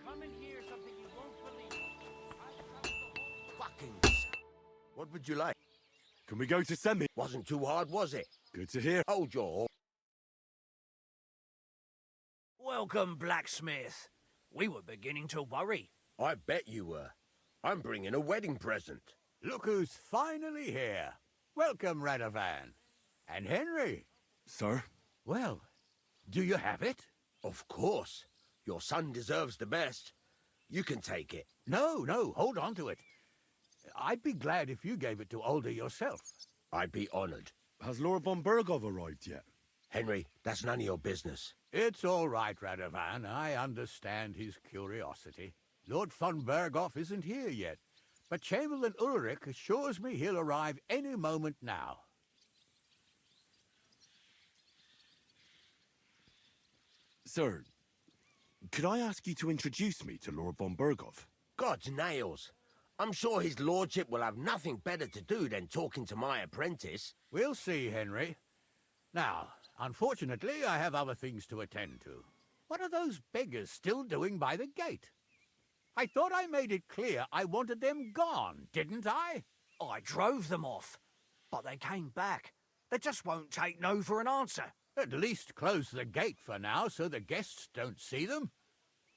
Come and hear something you won't believe. Fucking... What would you like? Can we go to Semi? Wasn't too hard, was it? Good to hear. Hold your... Welcome, blacksmith. We were beginning to worry. I bet you were. I'm bringing a wedding present. Look who's finally here. Welcome, Radovan. And Henry. Sir? Well, do you have it? Of course. Your son deserves the best. You can take it. No, hold on to it. I'd be glad if you gave it to Older yourself. I'd be honored. Has Lord von Bergov arrived yet? Henry, that's none of your business. It's all right, Radovan. I understand his curiosity. Lord von Berghoff isn't here yet, but Chamberlain Ulrich assures me he'll arrive any moment now. Sir, could I ask you to introduce me to Lord von Berghoff? God's nails. I'm sure his lordship will have nothing better to do than talking to my apprentice. We'll see, Henry. Now, unfortunately, I have other things to attend to. What are those beggars still doing by the gate? I thought I made it clear I wanted them gone, didn't I? I drove them off, but they came back. They just won't take no for an answer. At least close the gate for now so the guests don't see them.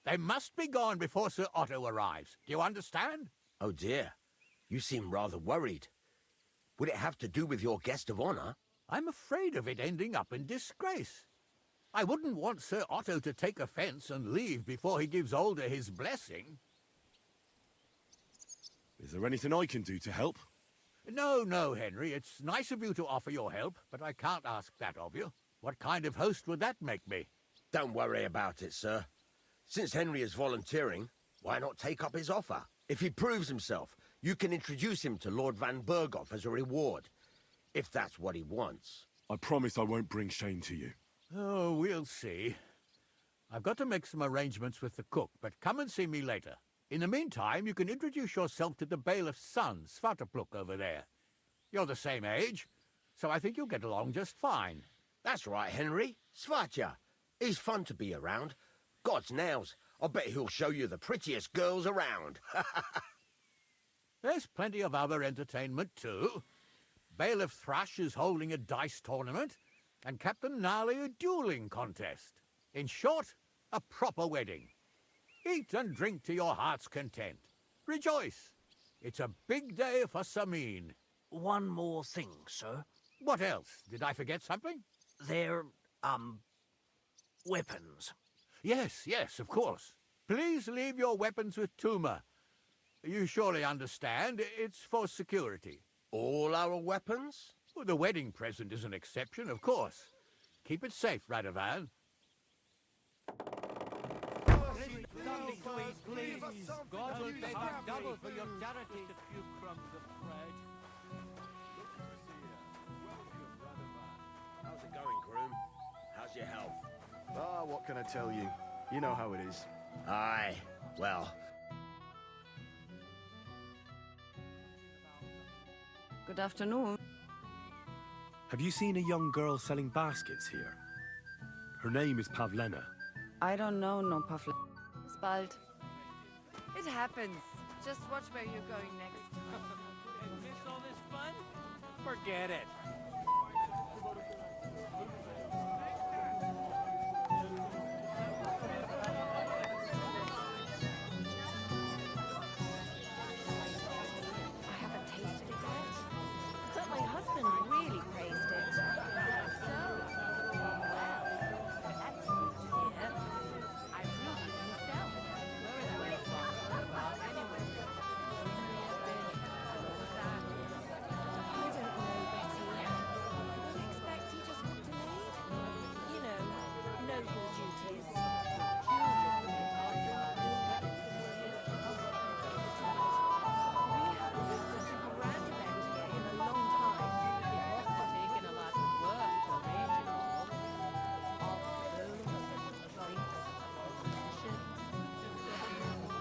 They must be gone before Sir Otto arrives. Do you understand? Oh dear, you seem rather worried. Would it have to do with your guest of honor? I'm afraid of it ending up in disgrace. I wouldn't want Sir Otto to take offense and leave before he gives Older his blessing. Is there anything I can do to help? No, Henry. It's nice of you to offer your help, but I can't ask that of you. What kind of host would that make me? Don't worry about it, sir. Since Henry is volunteering, why not take up his offer? If he proves himself, you can introduce him to Lord Van Berghoff as a reward. If that's what he wants. I promise I won't bring shame to you. Oh, we'll see. I've got to make some arrangements with the cook, but come and see me later. In the meantime, you can introduce yourself to the bailiff's son, Svatopluk, over there. You're the same age, so I think you'll get along just fine. That's right, Henry. Svatja. He's fun to be around. God's nails, I bet he'll show you the prettiest girls around. There's plenty of other entertainment, too. Bailiff Thrush is holding a dice tournament, and Captain Gnarly a dueling contest. In short, a proper wedding. Eat and drink to your heart's content. Rejoice. It's a big day for Samin. One more thing, sir. What else? Did I forget something? They're, weapons. Yes, of course. Please leave your weapons with Tuma. You surely understand, it's for security. All our weapons? Well, the wedding present is an exception, of course. Keep it safe, Radovan. Please. God will pay back double for your charity. A few crumbs of bread. How's it going, groom? How's your health? Ah, what can I tell you? You know how it is. Aye, well... Good afternoon. Have you seen a young girl selling baskets here? Her name is Pavlena. I don't know no Pavlena. Spalt. It happens. Just watch where you're going next. Miss all this fun? Forget it. I haven't tasted it yet. But my husband really praised it. So, well, that's good to hear. I brewed it myself. Where is it made from? Anyway, I don't know, Betty. I expect he just got delayed. You know, noble duties.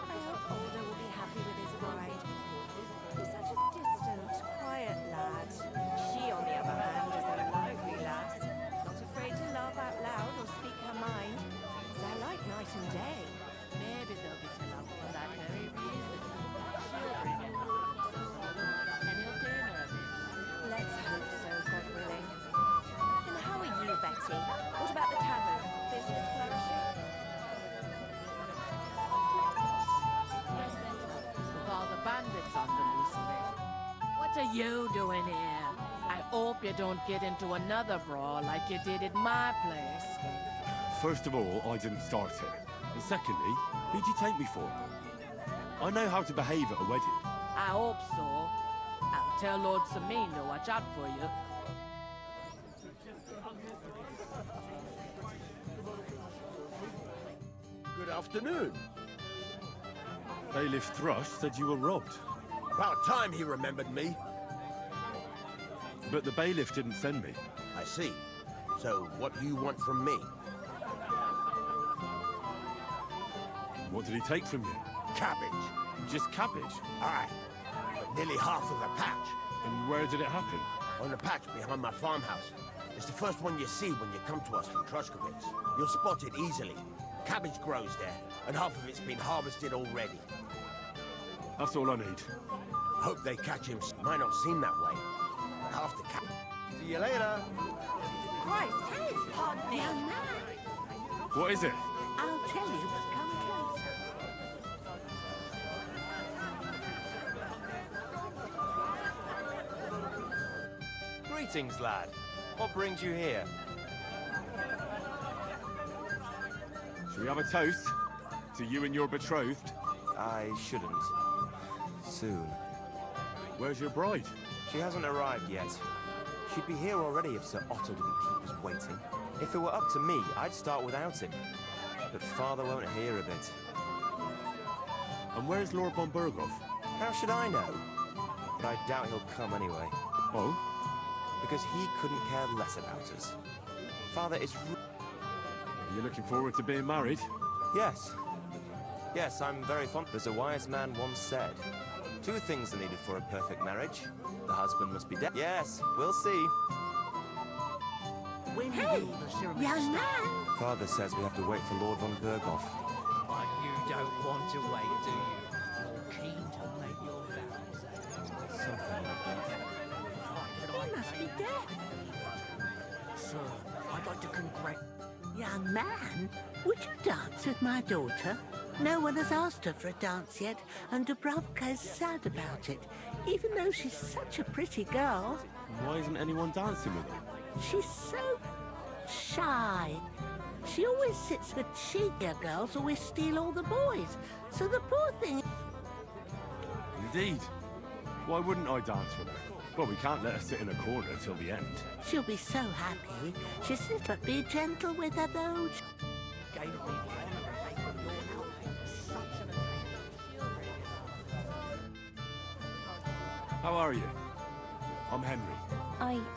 I hope Alder will be happy with his bride. He's such a distant, quiet lad. She, on the other hand, is a lively lass. Not afraid to laugh out loud or speak her mind. They're like night and day. Maybe they'll be to love for that very reason. She'll bring it up and he'll turn her a bit. Let's hope so, God willing. And how are you, Betty? What about the tavern? Business flourishing? With all the bandits on the loose of it. What are you doing here? I hope you don't get into another brawl like you did at my place. First of all, I didn't start it. And secondly, who'd you take me for? I know how to behave at a wedding. I hope so. I'll tell Lord Samine to watch out for you. Good afternoon. Bailiff Thrush said you were robbed. About time he remembered me. But the bailiff didn't send me. I see. So what do you want from me? What did he take from you? Cabbage. Just cabbage? Aye. But nearly half of the patch. And where did it happen? On the patch behind my farmhouse. It's the first one you see when you come to us from Truskowitz. You'll spot it easily. Cabbage grows there, and half of it's been harvested already. That's all I need. Hope they catch him. Might not seem that way, but half the cabbage. See you later. Christ, pardon me. What is it? I'll tell you, but come closer. Greetings, lad. What brings you here? Shall we have a toast? To you and your betrothed? I shouldn't. Soon. Where's your bride? She hasn't arrived yet. She'd be here already if Sir Otto didn't keep us waiting. If it were up to me, I'd start without him. But Father won't hear of it. And where's Lord von Berghoff? How should I know? But I doubt he'll come anyway. Oh? Because he couldn't care less about us. Father is... Are you looking forward to being married? Yes. Yes, I'm very fond. As a wise man once said, 2 things are needed for a perfect marriage. The husband must be dead. Yes, we'll see. When will the ceremony start? Father says we have to wait for Lord von Berghoff. But you don't want to wait, do you? You're keen to make your vows, eh? Something like that. He must be deaf. Sir, I'd like to congratulate... Young man, would you dance with my daughter? No one has asked her for a dance yet, and Dubravka is sad about it, even though she's such a pretty girl. Why isn't anyone dancing with her? She's so shy. She always sits with cheekier girls, always steal all the boys. So the poor thing... Indeed. Why wouldn't I dance with her? Well, we can't let her sit in a corner till the end. She'll be so happy. She's little, but be gentle with her, though. Gave me the honour of making your outfit for such an occasion. How are you? I'm Henry.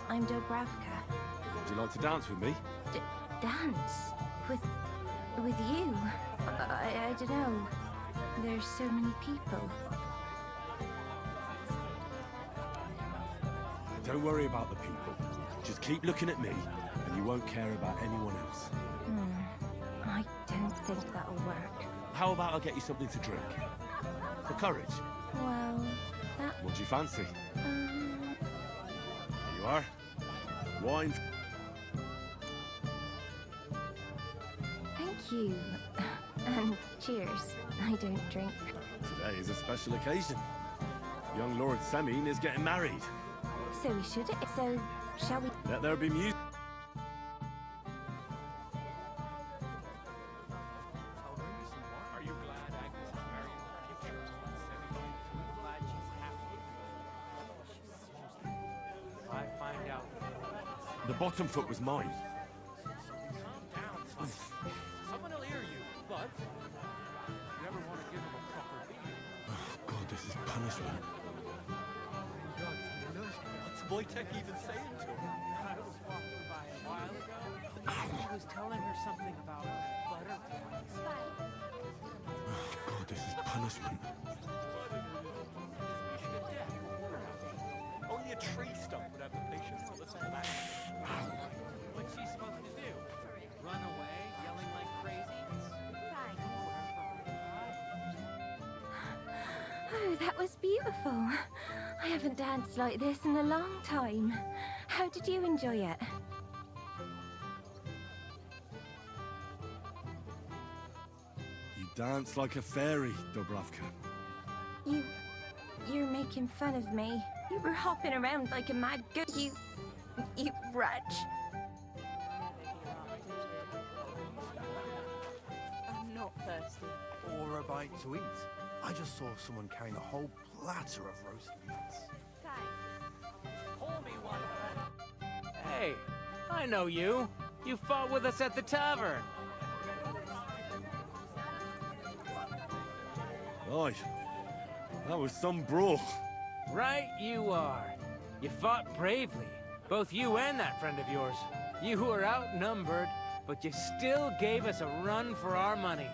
I'm Dubravka. Would you like to dance with me? Dance? With you? I don't know. There's so many people. Don't worry about the people. Just keep looking at me, and you won't care about anyone else. I don't think that'll work. How about I get you something to drink? For courage? Well, that... What do you fancy? Here you are. Wine. Thank you. And cheers. I don't drink. Today is a special occasion. Young Lord Semine is getting married. So we should... So, shall we... Let there be music. The bottom foot was mine. Someone will hear you, but you never want to give him a proper beating. Oh, God, this is punishment. What's Wojtek even saying to him? I was walking by a while ago. He was telling her something about butterflies. Oh, God, this is punishment. Only a tree stump would have the patience to listen to that. What's she supposed to do? Run away, yelling like crazy? Oh, that was beautiful. I haven't danced like this in a long time. How did you enjoy it? You dance like a fairy, Dubravka. You're making fun of me. You were hopping around like a mad goat. You wretch. I'm not thirsty. Or a bite to eat. I just saw someone carrying a whole platter of roast meats. Call me one. Hey, I know you. You fought with us at the tavern. Aye, that was some brawl. Right you are. You fought bravely. Both you and that friend of yours. You were outnumbered, but you still gave us a run for our money.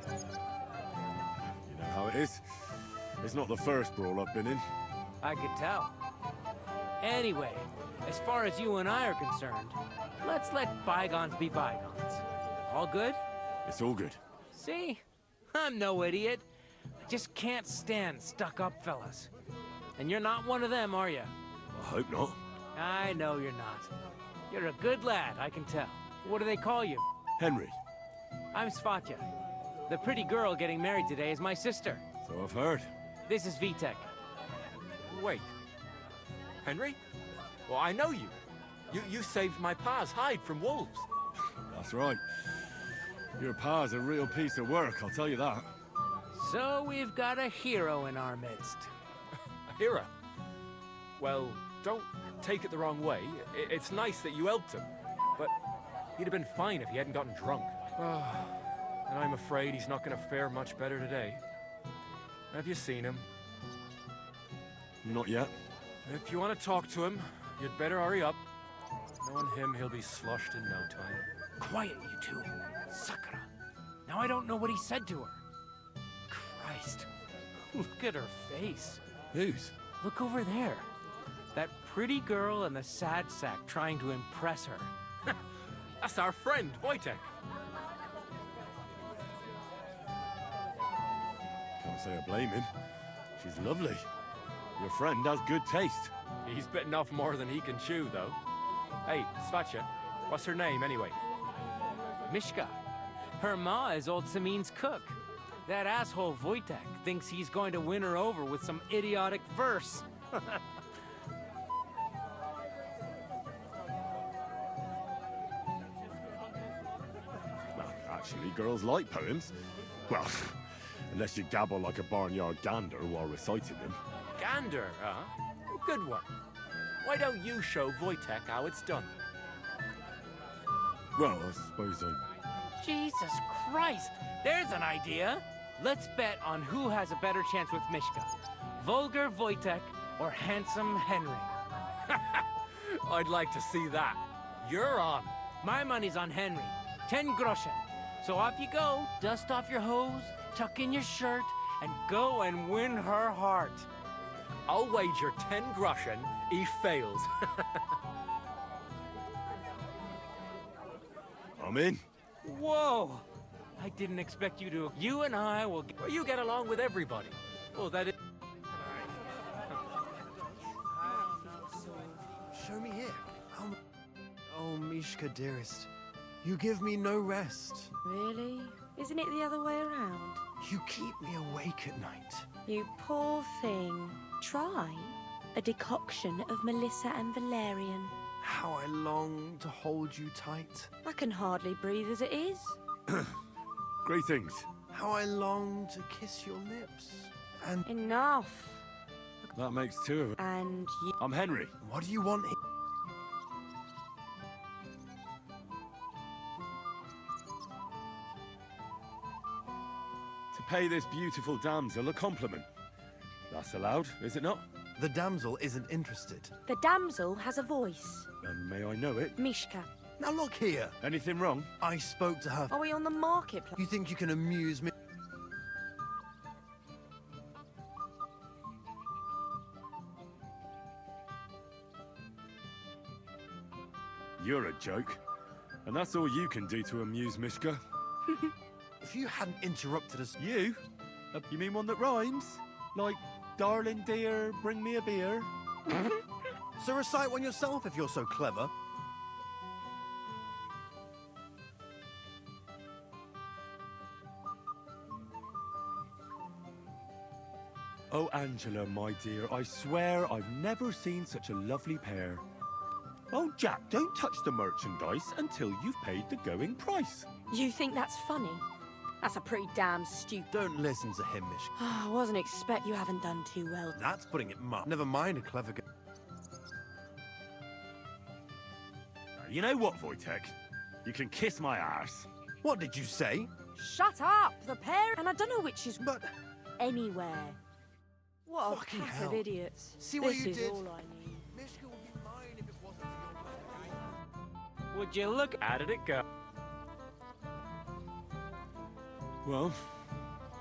You know how it is. It's not the first brawl I've been in. I could tell. Anyway, as far as you and I are concerned, let's let bygones be bygones. All good? It's all good. See? I'm no idiot. I just can't stand stuck-up fellas. And you're not one of them, are you? I hope not. I know you're not. You're a good lad, I can tell. What do they call you? Henry. I'm Svatya. The pretty girl getting married today is my sister. So I've heard. This is Vitek. Wait. Henry? Well, I know you. You saved my pa's hide from wolves. That's right. Your pa's a real piece of work, I'll tell you that. So we've got a hero in our midst. A hero? Well, don't take it the wrong way. It's nice that you helped him. But he'd have been fine if he hadn't gotten drunk. And I'm afraid he's not going to fare much better today. Have you seen him? Not yet. If you want to talk to him, you'd better hurry up. Knowing him, he'll be sloshed in no time. Quiet, you two. Sakura. Now I don't know what he said to her. Christ. Look at her face. Whose? Look over there. That pretty girl and the sad sack trying to impress her. That's our friend, Wojtek. Can't say I blame him. She's lovely. Your friend has good taste. He's bitten off more than he can chew, though. Hey, Svatya, what's her name, anyway? Mishka. Her ma is old Semine's cook. That asshole Wojtek thinks he's going to win her over with some idiotic verse. Well, actually, girls like poems. Well, unless you gabble like a barnyard gander while reciting them. Gander, huh? Good one. Why don't you show Wojtek how it's done? Well, I suppose I... Jesus Christ! There's an idea! Let's bet on who has a better chance with Mishka. Vulgar Wojtek or handsome Henry. I'd like to see that. You're on. My money's on Henry. 10 groschen. So off you go, dust off your hose, tuck in your shirt, and go and win her heart. I'll wager 10 groschen he fails. I'm in. Whoa! I didn't expect you to. You and I will. Well, you get along with everybody. Well, that is. Show me here. Oh, Mishka, dearest. You give me no rest. Really? Isn't it the other way around? You keep me awake at night. You poor thing. Try a decoction of Melissa and Valerian. How I long to hold you tight. I can hardly breathe as it is. Greetings. How I long to kiss your lips. And enough. That makes two of us. And you. I'm Henry. What do you want? To pay this beautiful damsel a compliment. That's allowed, is it not? The damsel isn't interested. The damsel has a voice. And may I know it? Mishka. Now look here. Anything wrong? I spoke to her. Are we on the marketplace? You think you can amuse me? You're a joke. And that's all you can do to amuse Mishka. If you hadn't interrupted us... You? You mean one that rhymes? Like, darling dear, bring me a beer? So recite one yourself if you're so clever. Oh, Angela, my dear, I swear I've never seen such a lovely pair. Oh, Jack, don't touch the merchandise until you've paid the going price. You think that's funny? That's a pretty damn stupid... Don't listen to him, Mishka. I wasn't expect you haven't done too well. That's putting it much. Never mind a clever guy. You know what, Wojtek? You can kiss my ass. What did you say? Shut up! The pair... And I don't know which is... But... Anywhere. What a Fucking pack hell. of idiots. See what this you is did? all I need. Mishka would be mine if it wasn't for your... Would you look? How did it go? Well,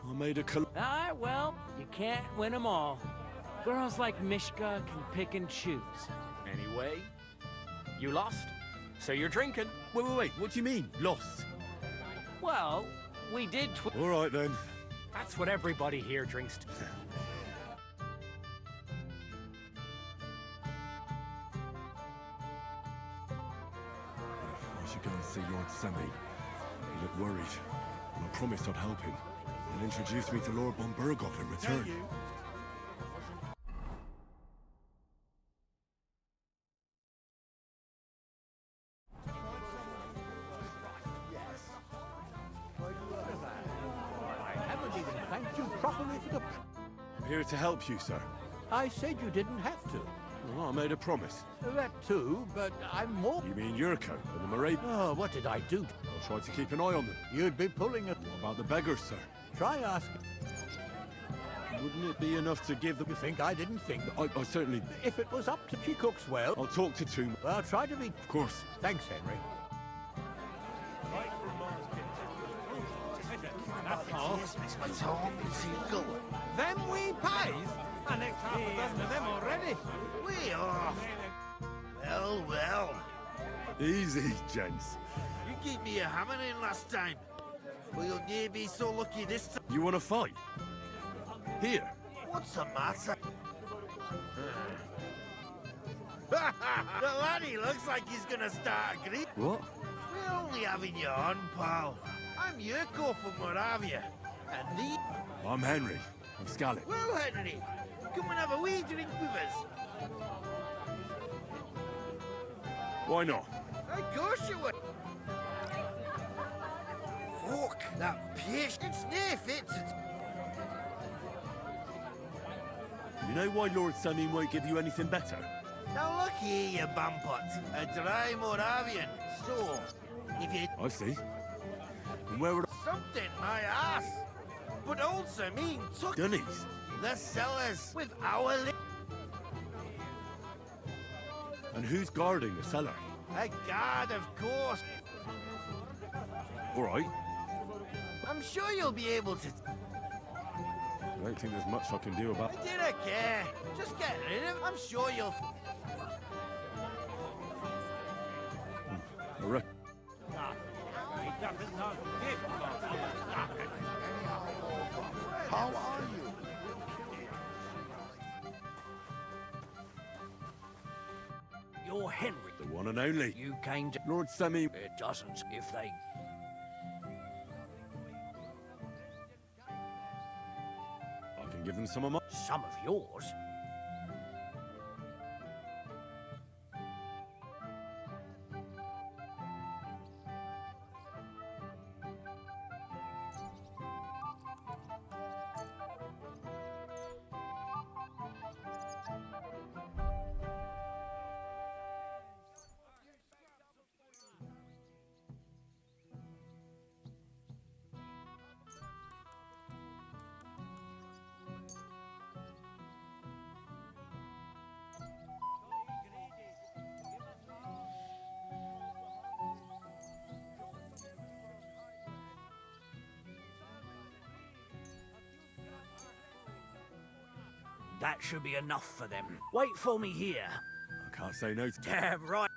I made a Alright, well, you can't win them all. Girls like Mishka can pick and choose. Anyway, you lost. So you're drinking. Wait, what do you mean, lost? Well, we did All right, then. That's what everybody here drinks to. I should go and see Lord Semi. He looked worried, and I promised I'd help him. He'll introduce me to Lord von Burghoff in return. I haven't even thanked you properly for the... I'm here to help you, sir. I said you didn't have to. Well, I made a promise. That too, but I'm more... You mean Yurko and the Moravian? Oh, what did I do? I'll try to keep an eye on them. You'd be pulling a... What about the beggars, sir? Try asking. Wouldn't it be enough to give them... You think I didn't think? I certainly... If it was up to... She cooks well. I'll talk to Toom. Well, try to be... Of course. Thanks, Henry. Them wee pies? I nicked half a dozen of them already. Way off. Well. Easy, gents. You gave me a hammering last time. Well, you'll near be so lucky this time. You want to fight? Here. What's the matter? The laddie looks like he's gonna start a grief. What? We're only having you on, pal. I'm Yurko from Moravia. And the... I'm Henry. I'm Scarlet. Well, Henry, come and have a wee drink with us. Why not? Of course you would. Fuck, that pish. It's near fits. You know why Lord Semi won't give you anything better? Now look here, you bampot. A dry Moravian. So, if you... I see. And where would Something my ass. But also mean took... Dunnies? The cellars with our... And who's guarding the cellar? A guard, of course. All right. I'm sure you'll be able to... don't think there's much I can do about... I didn't care. Just get rid of him. I'm sure you'll... I reckon... How are you? You're Henry. The one and only. You came to... Lord Semi... It doesn't. If they... I can give them some of my... Some of yours? That should be enough for them. Wait for me here. I can't say no to... Damn right.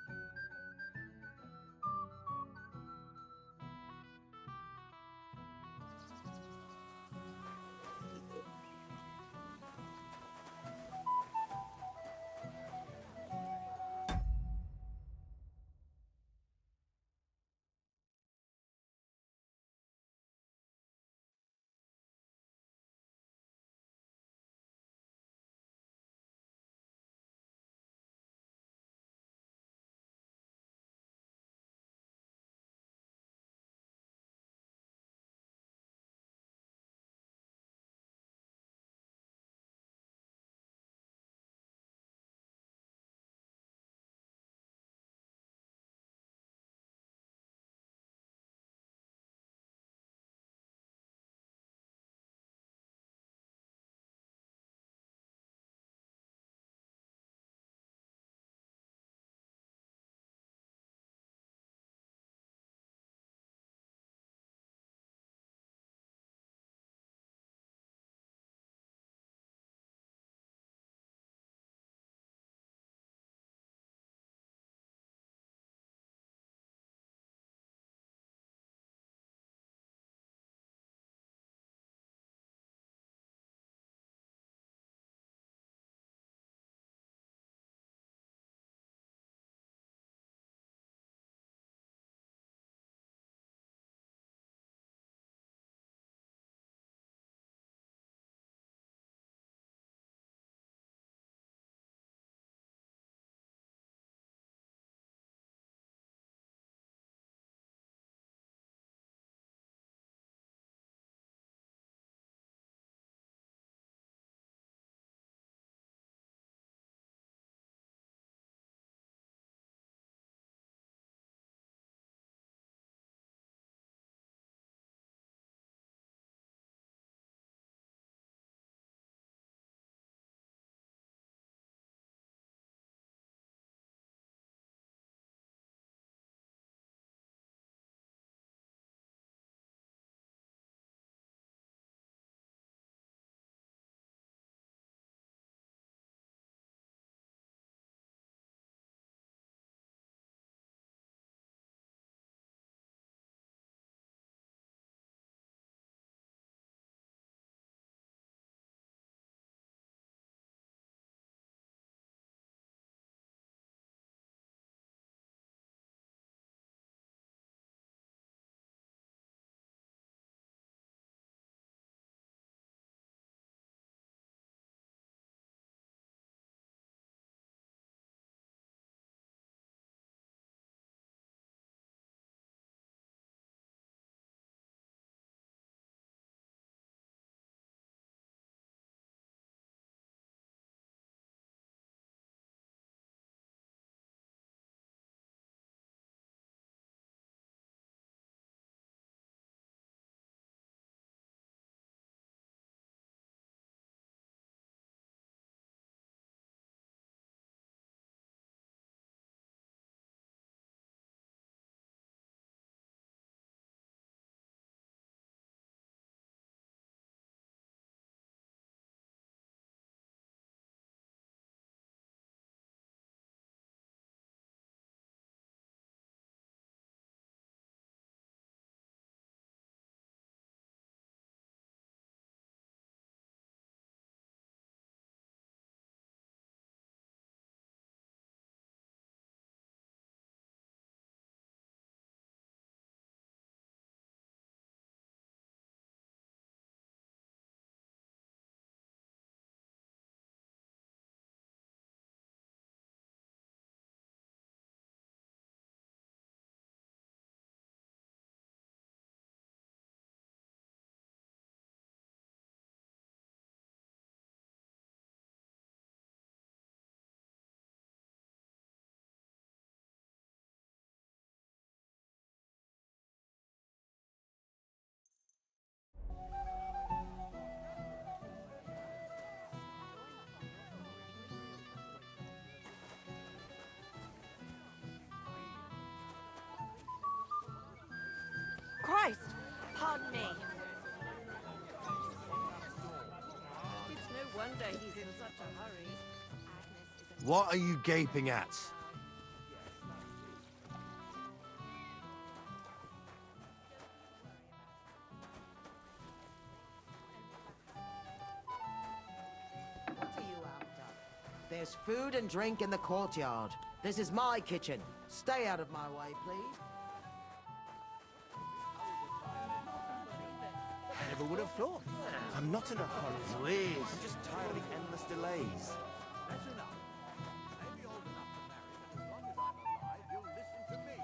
Pardon me. It's no wonder he's in such a hurry. What are you gaping at? What are you after? There's food and drink in the courtyard. This is my kitchen. Stay out of my way, please. I never would have thought. I'm not in a hurry. Louise, I'm just tired of the endless delays. That's enough. Maybe old enough to marry, but as long as I'm alive, you'll listen to me.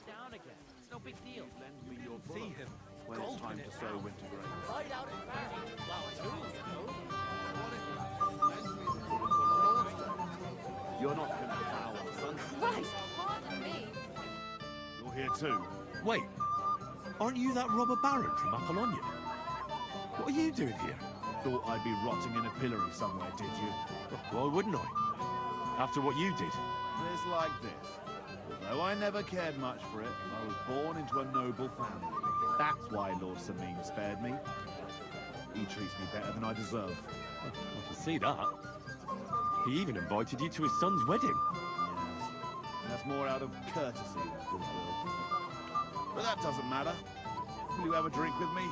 Down again. It's no big deal. Lend me your book See him. when it's time to sow winter grains. Right out in back. Well, two, You're not going to plow on Sunday. Christ, pardon me. You're here too. Wait, aren't you that robber baron from Apollonia? What are you doing here? Thought I'd be rotting in a pillory somewhere, did you? Why wouldn't I? After what you did. It's like this. Although I never cared much for it, I was born into a noble family. That's why Lord Sameen spared me. He treats me better than I deserve. I can see that. He even invited you to his son's wedding. Yes. That's more out of courtesy than goodwill. But that doesn't matter. Will you have a drink with me?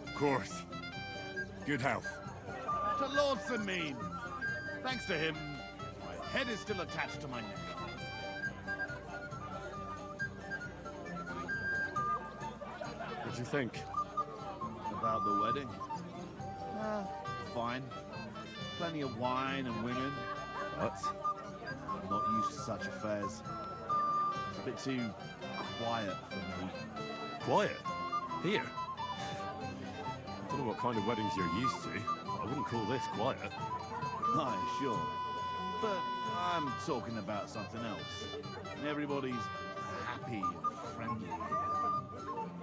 Of course. Good health. To Lord Sameen! Thanks to him, my head is still attached to my neck. What do you think? About the wedding? Fine. Plenty of wine and women. But I'm not used to such affairs. It's a bit too quiet for me. quiet. Here. I don't know what kind of weddings you're used to. I wouldn't call this quiet. Aye, sure. But I'm talking about something else. Everybody's happy and friendly.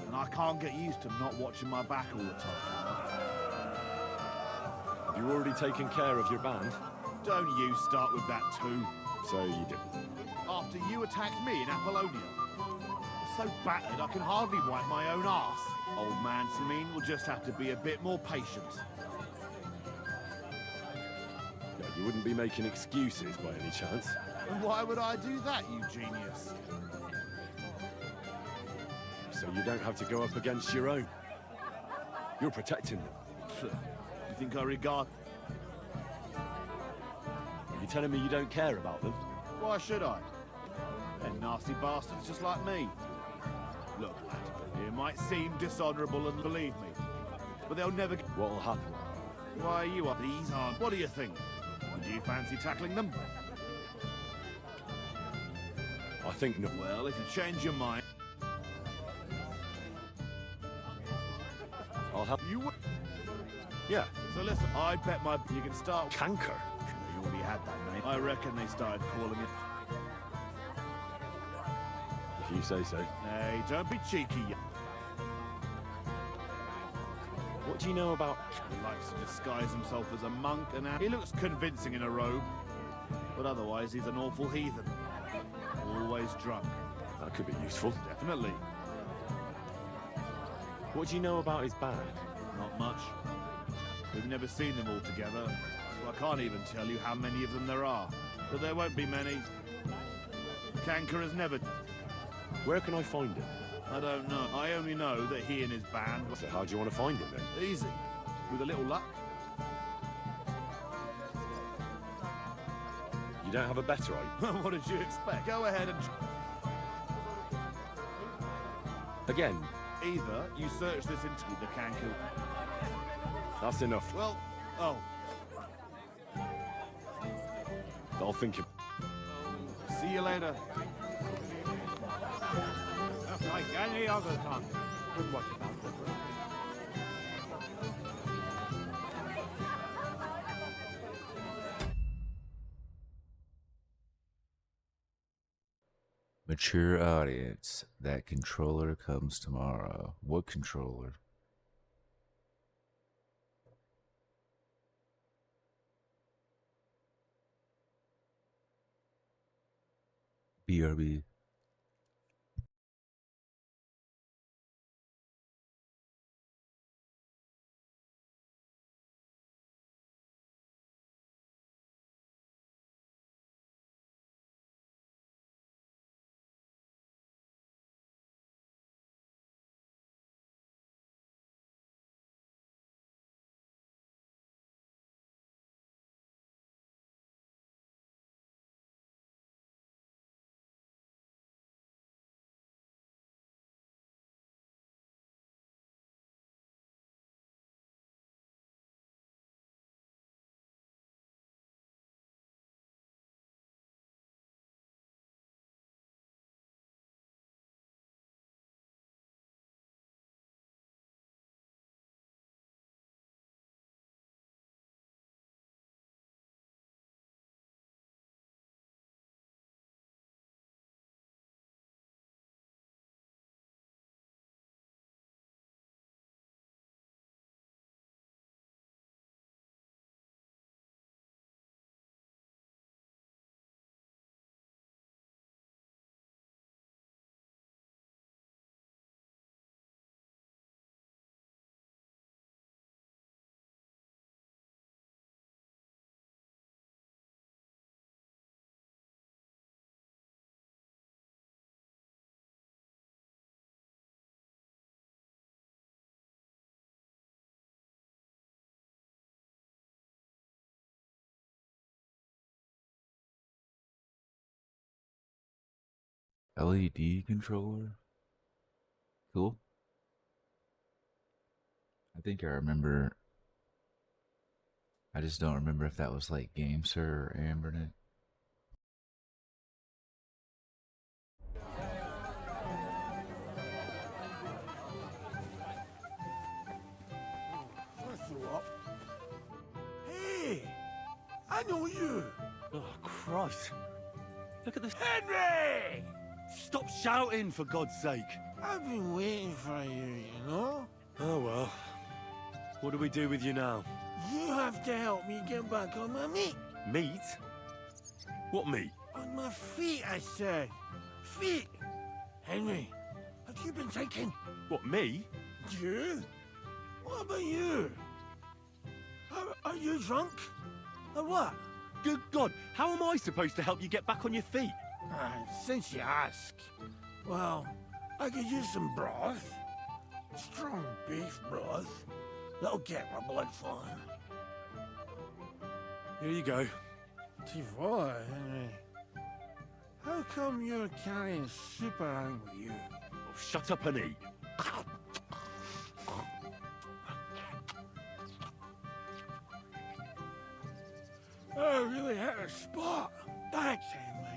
And I can't get used to not watching my back all the time. Have you already taken care of your band? Don't you start with that too. So you didn't. After you attacked me in Apollonia. I'm so battered I can hardly wipe my own arse. Old man Sameen will just have to be a bit more patient. No, you wouldn't be making excuses by any chance. And why would I do that, you genius? So you don't have to go up against your own. You're protecting them. You think I regard... Are you telling me you don't care about them? Why should I? They're nasty bastards just like me. Look, lad, it might seem dishonorable, and believe me, but they'll never... What'll happen? Why, you are... These aren't... What do you think? Do you fancy tackling them? I think not. Well, if you change your mind... I'll help you. Yeah. So listen, I'd bet my... You can start... Canker. You already had that name. I reckon they started calling it... If you say so. Hey, don't be cheeky. What do you know about... He likes to disguise himself as a monk, and he looks convincing in a robe. But otherwise, he's an awful heathen. Always drunk. That could be useful. Definitely. What do you know about his band? Not much. We've never seen them all together, so I can't even tell you how many of them there are. But there won't be many. Canker has never... Where can I find him? I don't know. I only know that he and his band... So how do you want to find him then? Easy. With a little luck. You don't have a better idea? What did you expect? Go ahead and... Again? Either you search this into the Cancun. That's enough. Well, oh. I'll think of... See you later. Like any other time. What about the Mature audience. That controller comes tomorrow. What controller? BRB. LED controller? Cool. I think I remember. I just don't remember if that was like GameSir or Ambernet. Hey! I know you! Oh, Christ. Look at this. Henry! Stop shouting, for God's sake. I've been waiting for you, you know? Oh, well. What do we do with you now? You have to help me get back on my meat. Meat? What meat? On my feet, I said. Feet! Henry, have you been taken? What, me? You? What about you? Are you drunk? Or what? Good God, how am I supposed to help you get back on your feet? Since you ask. Well, I could use some broth. Strong beef broth. That'll get my blood flowing. Here you go. Tivor, Henry. How come you're carrying soup around with you? Oh, shut up and eat. I really had a spot. Thanks, Henry.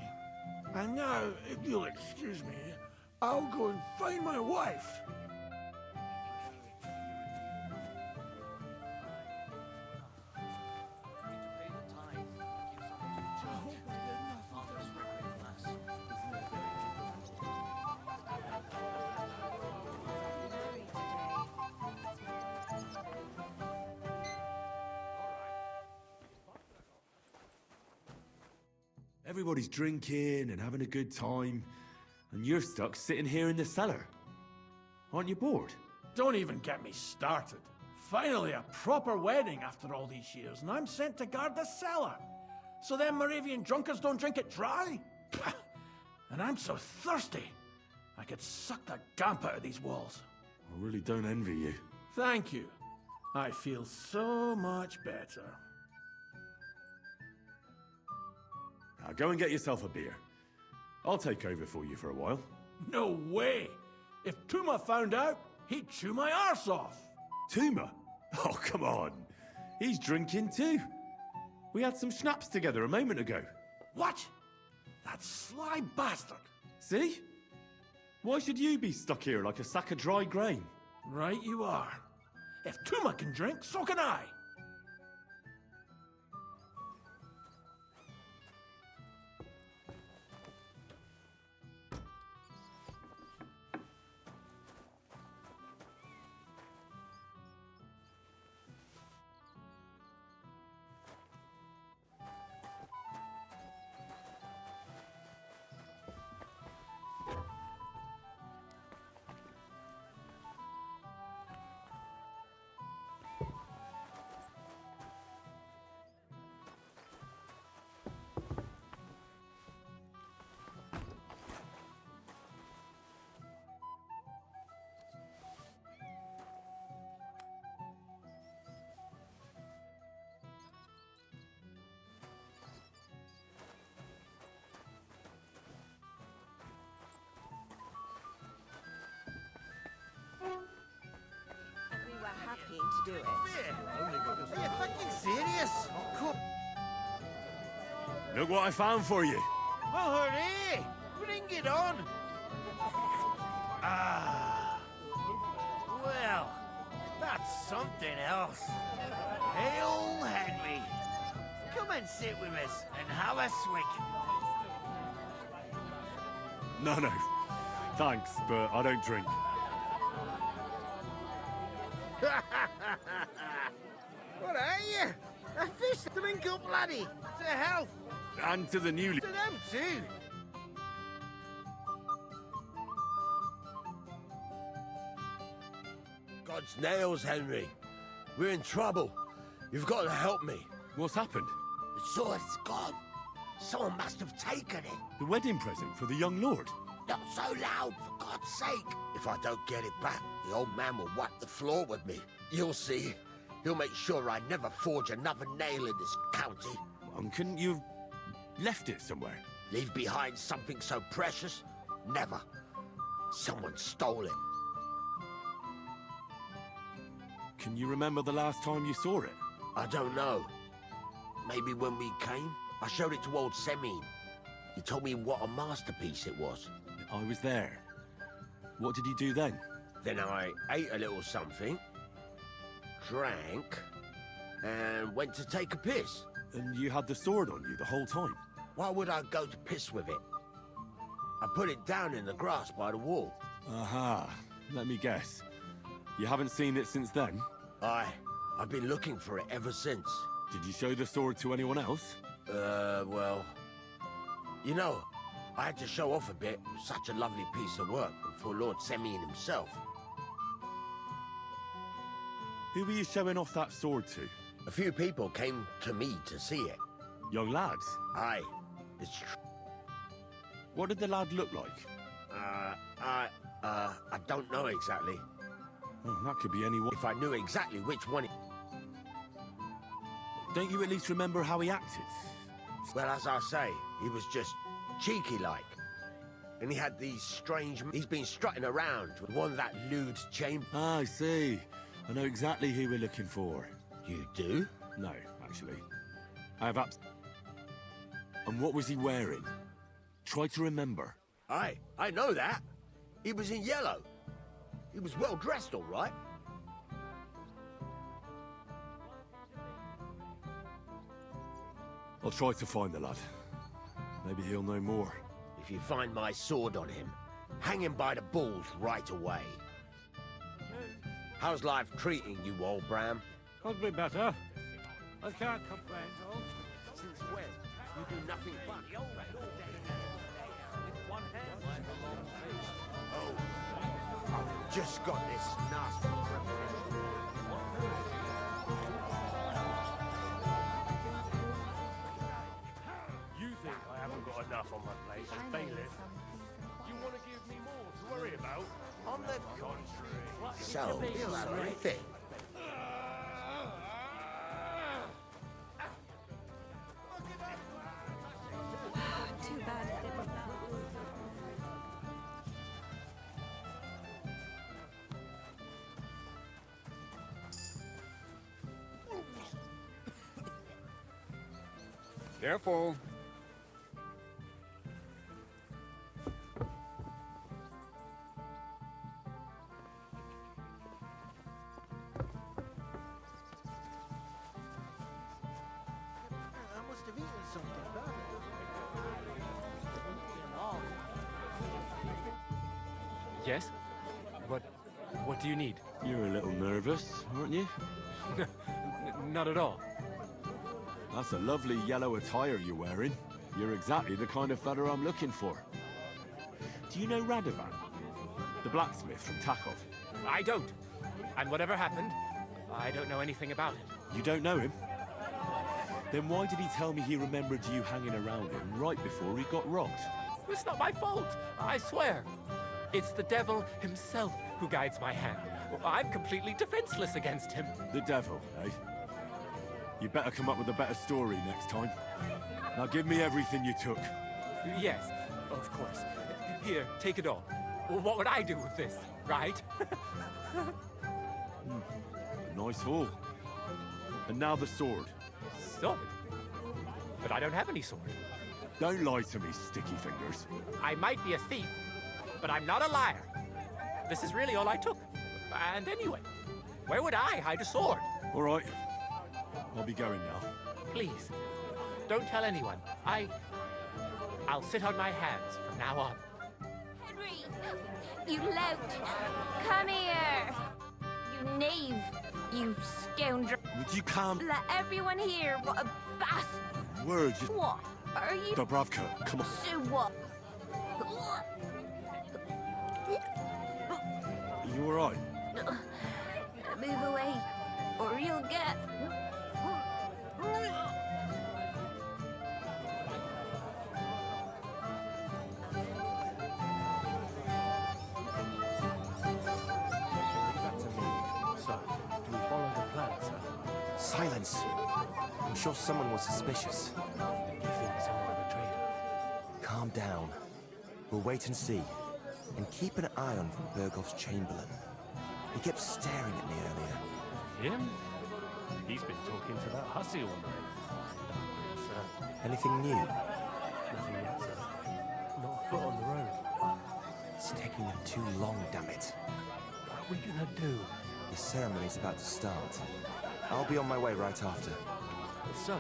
And now, if you'll excuse me, I'll go and find my wife. Everybody's drinking and having a good time, and you're stuck sitting here in the cellar. Aren't you bored? Don't even get me started. Finally, a proper wedding after all these years, and I'm sent to guard the cellar. So them Moravian drunkards don't drink it dry? And I'm so thirsty, I could suck the damp out of these walls. I really don't envy you. Thank you. I feel so much better. Now go and get yourself a beer. I'll take over for you for a while. No way! If Tuma found out, he'd chew my arse off. Tuma? Oh, come on. He's drinking too. We had some schnapps together a moment ago. What? That sly bastard. See? Why should you be stuck here like a sack of dry grain? Right you are. If Tuma can drink, so can I. We were happy to do it. Are you fucking serious? Look what I found for you. Oh, hooray! Bring it on! Ah. Well, that's something else. Hail, Henry. Come and sit with us and have a swig. No. Thanks, but I don't drink. What are you? A fist to link up, laddie. To health. And to the newly... To them too. God's nails, Henry. We're in trouble. You've got to help me. What's happened? The sword's gone. Someone must have taken it. The wedding present for the young lord? Not so loud, for God's sake. If I don't get it back, the old man will wipe the floor with me. You'll see. He'll make sure I never forge another nail in this county. Couldn't you have left it somewhere? Leave behind something so precious? Never. Someone stole it. Can you remember the last time you saw it? I don't know. Maybe when we came? I showed it to old Semin. He told me what a masterpiece it was. I was there. What did he do then? Then I ate a little something, drank, and went to take a piss. And you had the sword on you the whole time? Why would I go to piss with it? I put it down in the grass by the wall. Aha. Let me guess. You haven't seen it since then? I've been looking for it ever since. Did you show the sword to anyone else? Well... You know, I had to show off a bit. It was such a lovely piece of work for Lord Semin himself. Who were you showing off that sword to? A few people came to me to see it. Young lads? Aye, it's true. What did the lad look like? I don't know exactly. Oh, that could be anyone. If I knew exactly which one it... Don't you at least remember how he acted? Well, as I say, he was just cheeky-like. And he had these strange... He's been strutting around with one of that lewd chamber... Ah, I see. I know exactly who we're looking for. You do? No, actually. I have And what was he wearing? Try to remember. Aye, I know that. He was in yellow. He was well dressed, all right. I'll try to find the lad. Maybe he'll know more. If you find my sword on him, hang him by the balls right away. How's life treating you, old Bram? Could be better. I can't complain, though. Since when? You do nothing but... Oh, I've just got this nasty premonition. You think I haven't got enough on my plate as bailiff? You want to give me more to worry about? On the contrary. So, you'll have anything. Careful. I must have eaten something bad. Yes? What do you need? You're a little nervous, aren't you? Not at all. That's a lovely yellow attire you're wearing. You're exactly the kind of fella I'm looking for. Do you know Radovan? The blacksmith from Takov? I don't. And whatever happened, I don't know anything about it. You don't know him? Then why did he tell me he remembered you hanging around him right before he got robbed? It's not my fault, I swear. It's the devil himself who guides my hand. I'm completely defenseless against him. The devil, eh? You better come up with a better story next time. Now give me everything you took. Yes, of course. Here, take it all. What would I do with this, right? A nice haul. And now the sword. Sword? But I don't have any sword. Don't lie to me, sticky fingers. I might be a thief, but I'm not a liar. This is really all I took. And anyway, where would I hide a sword? All right. I'll be going now. Please, don't tell anyone. I'll sit on my hands from now on. Henry! You lout! Come here! You knave! You scoundrel! Would you calm... Let everyone hear what a bastard... Words. What? Are you... Dubravka, come on. So what? Are you all right? Move away, or you'll get... So, do we follow the plan, sir? Silence! I'm sure someone was suspicious. You think someone betrayed us? Calm down. We'll wait and see. And keep an eye on Von Bergoff's Chamberlain. He kept staring at me earlier. Him? He's been talking to that hussy all night. Sir, Anything new? nothing yet, sir. Not a foot on the road. It's taking them too long, damn it. What are we gonna do? The ceremony's about to start. I'll be on my way right after. Sir,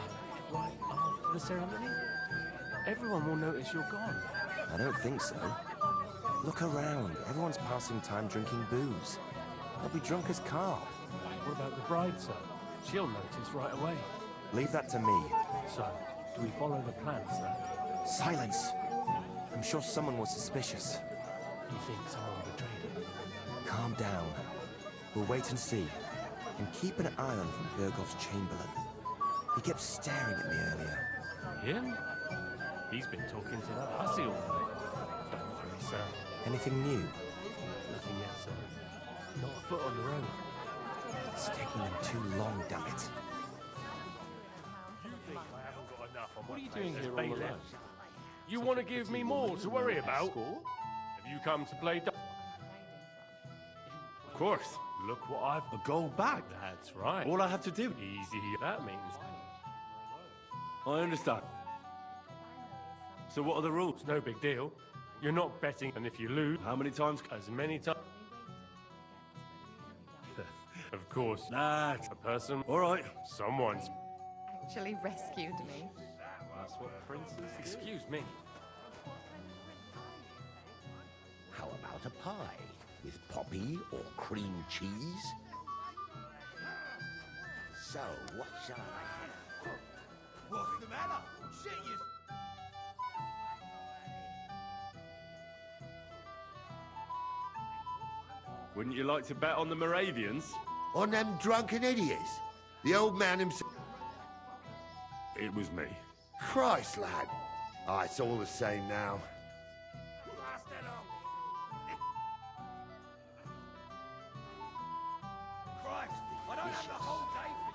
right after the ceremony? Everyone will notice you're gone. I don't think so. Look around. Everyone's passing time drinking booze. They'll be drunk as carp. What about the bride, sir? She'll notice right away. Leave that to me. So, do we follow the plan, sir? Silence! I'm sure someone was suspicious. You think someone betrayed us? Calm down. We'll wait and see. And keep an eye on Von Bergoff's Chamberlain. He kept staring at me earlier. Him? He's been talking to that hussy all night. Don't worry, sir. Anything new? Nothing yet, sir. Not a foot on the road. It's taking them too long, damn it. What are you doing here all alone? You want to give me more to worry about? Have you come to play? Of course. Look what I've... A gold bag. That's right. All I have to do. Easy. That means... I understand. So what are the rules? It's no big deal. You're not betting, and if you lose... How many times? As many times... Of course. That. A person... All right. Someone's... Actually rescued me. That's what princes do. Excuse me. How about a pie? With poppy or cream cheese? So, what shall I have? What's the matter? Shit, you... Wouldn't you like to bet on the Moravians? On them drunken idiots? The old man himself... It was me. Christ, lad. Ah, it's all the same now. Christ, I don't have the whole day for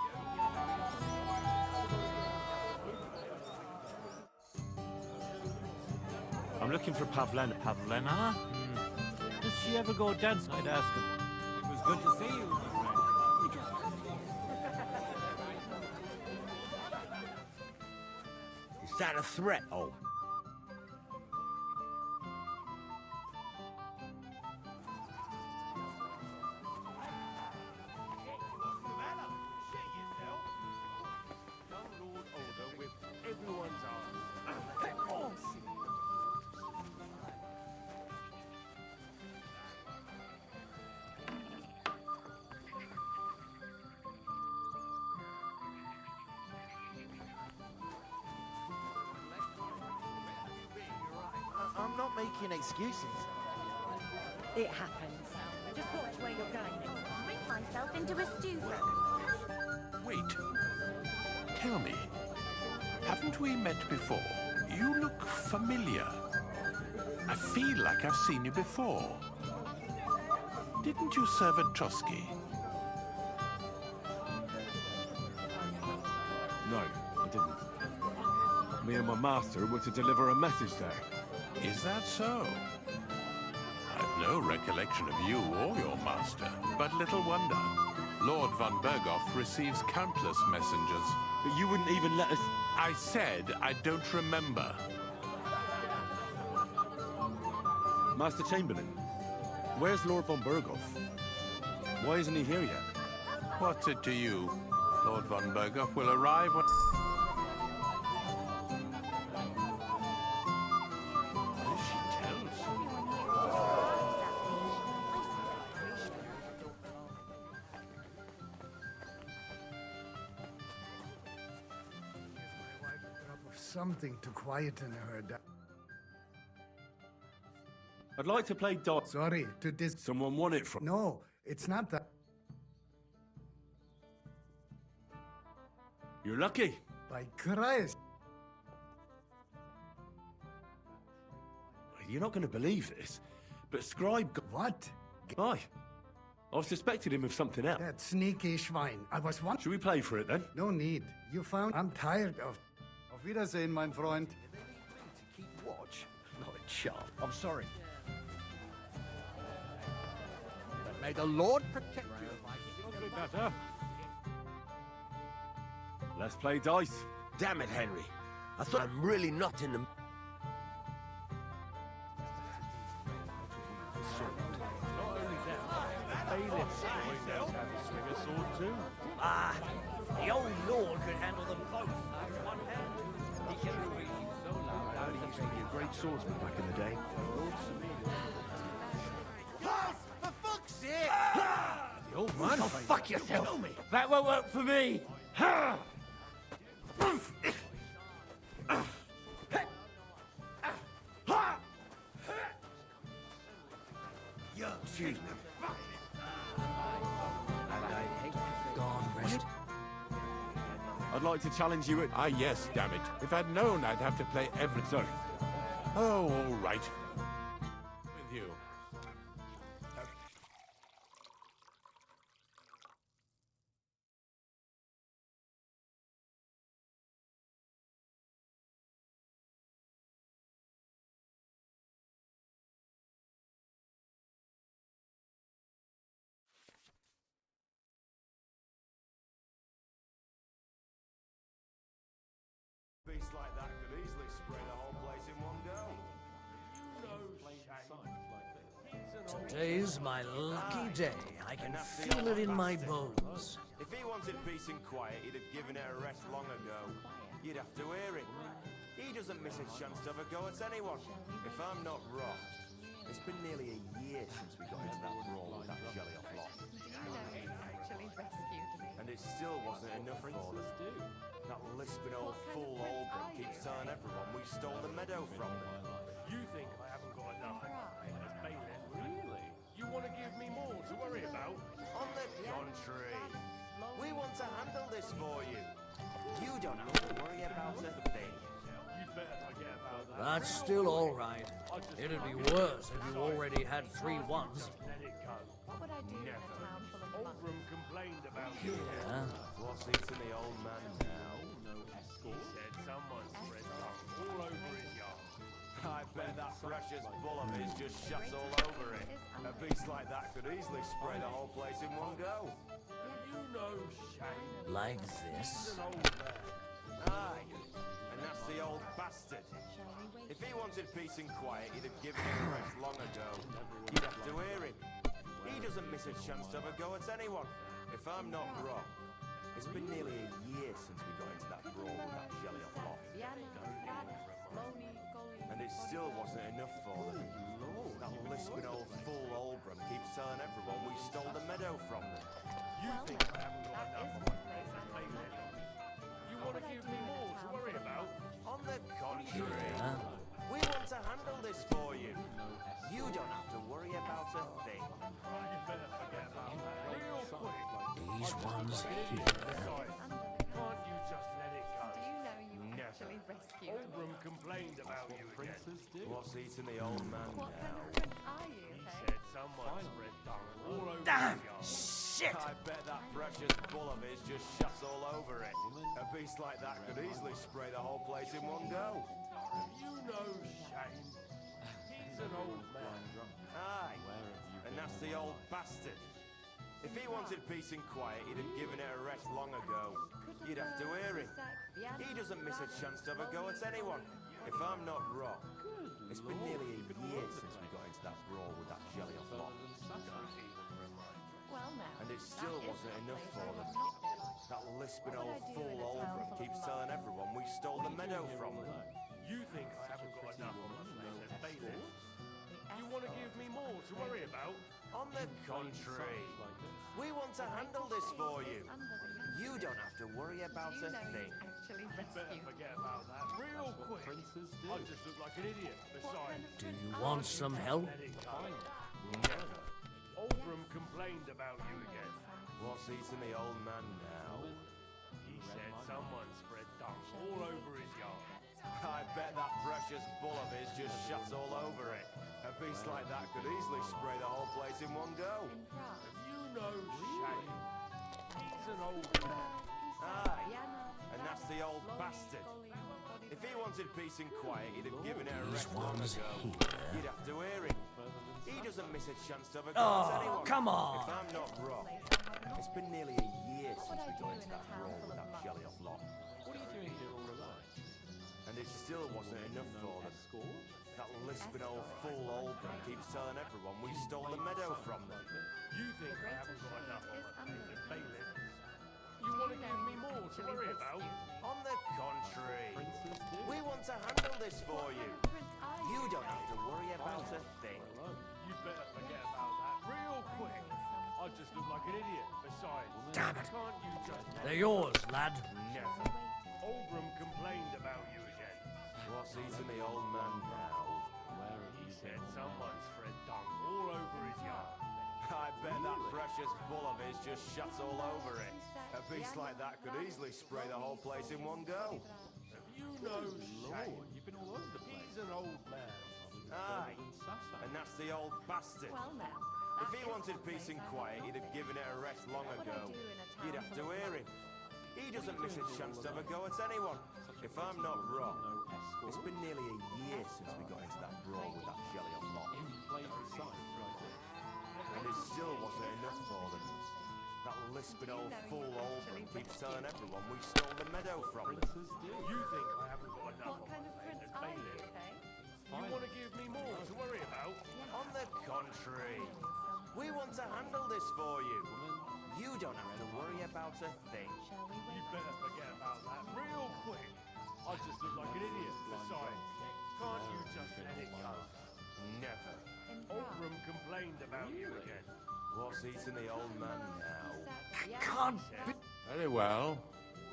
you. I'm looking for Pavlena. Pavlena? Does she ever go dancing? I'd ask her. It was good to see you, my friend. Is that a threat, oh? I'm not making excuses. It happens. Just watch where you're going. Bring myself into a stupor. Wait. Tell me, haven't we met before? You look familiar. I feel like I've seen you before. Didn't you serve at Trotsky? No, I didn't. Me and my master were to deliver a message there. Is that so? I've no recollection of you or your master, but little wonder. Lord von Berghoff receives countless messengers. But you wouldn't even let us... I said I don't remember. Master Chamberlain, where's Lord von Berghoff? Why isn't he here yet? What's it to you? Lord von Berghoff will arrive when... Something to quieten her down. I'd like to play dot. Sorry, to Someone won it from... No, it's not that. You're lucky. By Christ. You're not going to believe this, but Scribe got... What? Aye. I've suspected him of something else. That sneaky schwein. I was one. Should we play for it then? No need. You found... I'm tired of... Auf Wiedersehen, mein Freund. To keep watch? Not a chance. I'm sorry. But may the Lord protect you. Let's play dice. Damn it, Henry. I thought I'm really not in the... Ah, the old lord could handle them both with one hand. He can be so loud. Daddy used to be a great swordsman back in the day. For fuck's sake! The old man. Oh, fuck yourself. That won't work for me. Excuse me. Gone, rest. I'd like to challenge you at... Ah, yes, damn it. If I'd known I'd have to play every... So, Oh, all right. With you. Beast like that could easily spray the whole place in one go. Today's my lucky day. I can feel it in my bones. If he wanted peace and quiet, he'd have given it a rest long ago. You'd have to hear it. He doesn't miss a chance to have a go at anyone. If I'm not wrong, it's been nearly a year since we got into that brawl with that jelly-off lot. Actually rescued me. And it still wasn't enough for them. That lisping old fool Aldrin keeps telling everyone we stole the meadow from them. You think I haven't got enough as bailiff? Really? You want to give me more to worry about? On the contrary, we want to handle this for you. You don't have to worry about a thing. You'd better forget about that. That's still all right. It'd be worse if you already had 3 ones. Let it go. What would I do in a town full of Oldham complained about you. Yeah. What's eating the old man now? He said someone spread tongues all over his yard. I bet that precious bull of his just shuts all over it. A beast like that could easily spray the whole place in one go. You know Shane. Like this. He's an old man. Aye. And nasty old bastard. If he wanted peace and quiet, he'd have given it a rest long ago. You'd have to hear him. He doesn't miss a chance to have a go at anyone. If I'm not wrong, it's been nearly a year since we got into that brawl with that jelly off lot. And it still wasn't enough for them. That lisping old fool Olbram keeps telling everyone we stole the meadow from them. You think I haven't got enough on my plate as bailiff? You want to give me more to worry about? On the contrary, we want to handle this for you. You don't have to worry about a thing. You better forget about that real quick. These ones here. Can't you just let it go? Do you know you actually rescued me? Olbram complained about you again. What's eating the old man What kind now? of prince are you, He hey? said someone spread dung all over Damn! his yard. Shit! I bet that precious bull of his just shuts all over it. A beast like that could easily spray the whole place in one go. You know Shane. He's an old man. Aye, a nasty old bastard. If he wanted peace and quiet, he'd have given it a rest long ago. You'd have to hear him. He doesn't miss a chance to have a go at anyone. If I'm not wrong, it's been nearly a year since we got into that brawl with that jelly off lot. Well, now. And it still that is wasn't the enough place for I them. would not go. That lisping What would old I do fool in a town Olbram full of keeps monkeys? telling everyone we stole the meadow from them. You think I haven't got enough on my plate as bailiff? You want to give me more to worry about? On the contrary, we want to handle this for you. You don't have to worry about Do you a know thing. you actually You better rescued forget about that real quick. I just look like an idiot. Besides, Do you want some help? let it go. Never. Olbram complained about you again. What's eating the old man now? He said someone spread dung all over his yard. I bet that precious bull of his just shuts all over it. A beast like that could easily spray the whole place in one go. You know Shane. He's an old man. Aye, a nasty old bastard. If he wanted peace and quiet, he'd have given it a rest long ago. You'd have to hear him. He doesn't miss a chance to have a go at anyone. Come on! If I'm not wrong, it's been nearly a year since we got into that brawl with that jelly off lot. What are you doing here all alone? And it still wasn't enough for them. That lisping old fool Olbram keeps telling everyone we stole the meadow from them. You think I haven't got enough on my plate as bailiff? You want to give me more to worry about? On the contrary, we want to handle this for you. You don't have to worry about a thing. You better forget about that real quick. I just look like an idiot. Besides, Damn it. can't you just They're yours, lad. Never. Olbram complained about you again. What's eating the old man now? He said someone spread dung all over his yard. I bet that precious bull of his just shuts all over it. A beast like that could easily spray the whole place in one go. You know Shane. You've been all over the place. He's an old man. Aye, a nasty old bastard. Well, now. If he wanted peace and quiet, he'd have given it a rest long ago. You'd have to hear him. He doesn't miss a chance to have a go at anyone. If I'm not wrong, it's been nearly a year since we got into that brawl with that jelly off lot. And it still wasn't enough for them. That lisping old fool Olbram keeps telling everyone we stole the meadow from them. You think I haven't got enough What on kind my of plate prince as are you, bailiff? hey? You want to give me more to worry about? On the contrary, we want to handle this for you. You don't have to worry about a thing. You better forget about that real quick. I just look like an idiot. Besides, can't you just let it go? Never. Olbram complained about you again. What's eating the old man now? Can't be. Very well.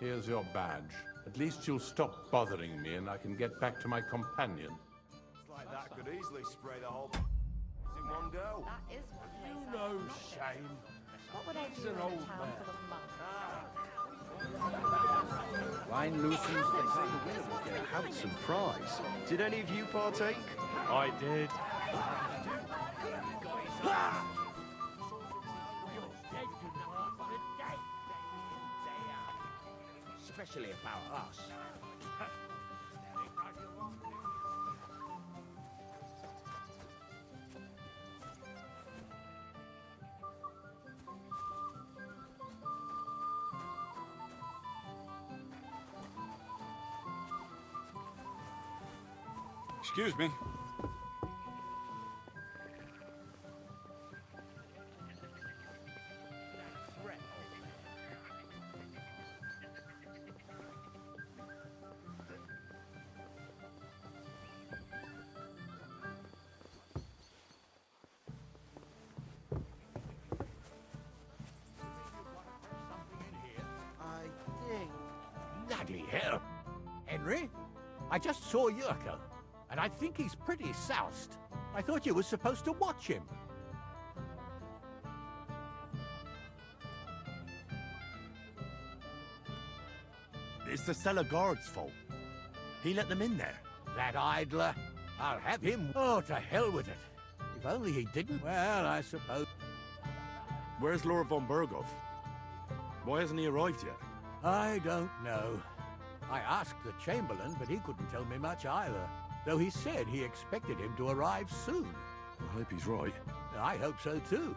Here's your badge. At least you'll stop bothering me and I can get back to my companion. It's like that could easily spray the whole in one go. That is one place You I know would not go. Shane. What would I He's do an in a old town man. full of monkeys? Wine loosens the tongue. A handsome prize. Did any of you partake? I did. Especially about us. Excuse me. Bloody hell. Henry, I just saw Yurko, and I think he's pretty soused. I thought you were supposed to watch him. It's the cellar guard's fault. He let them in there. That idler. I'll have him. Oh, to hell with it. If only he didn't. Well, I suppose. Where's Lord von Berghoff? Why hasn't he arrived yet? I don't know. I asked the Chamberlain, but he couldn't tell me much either. Though he said he expected him to arrive soon. I hope he's right. I hope so too.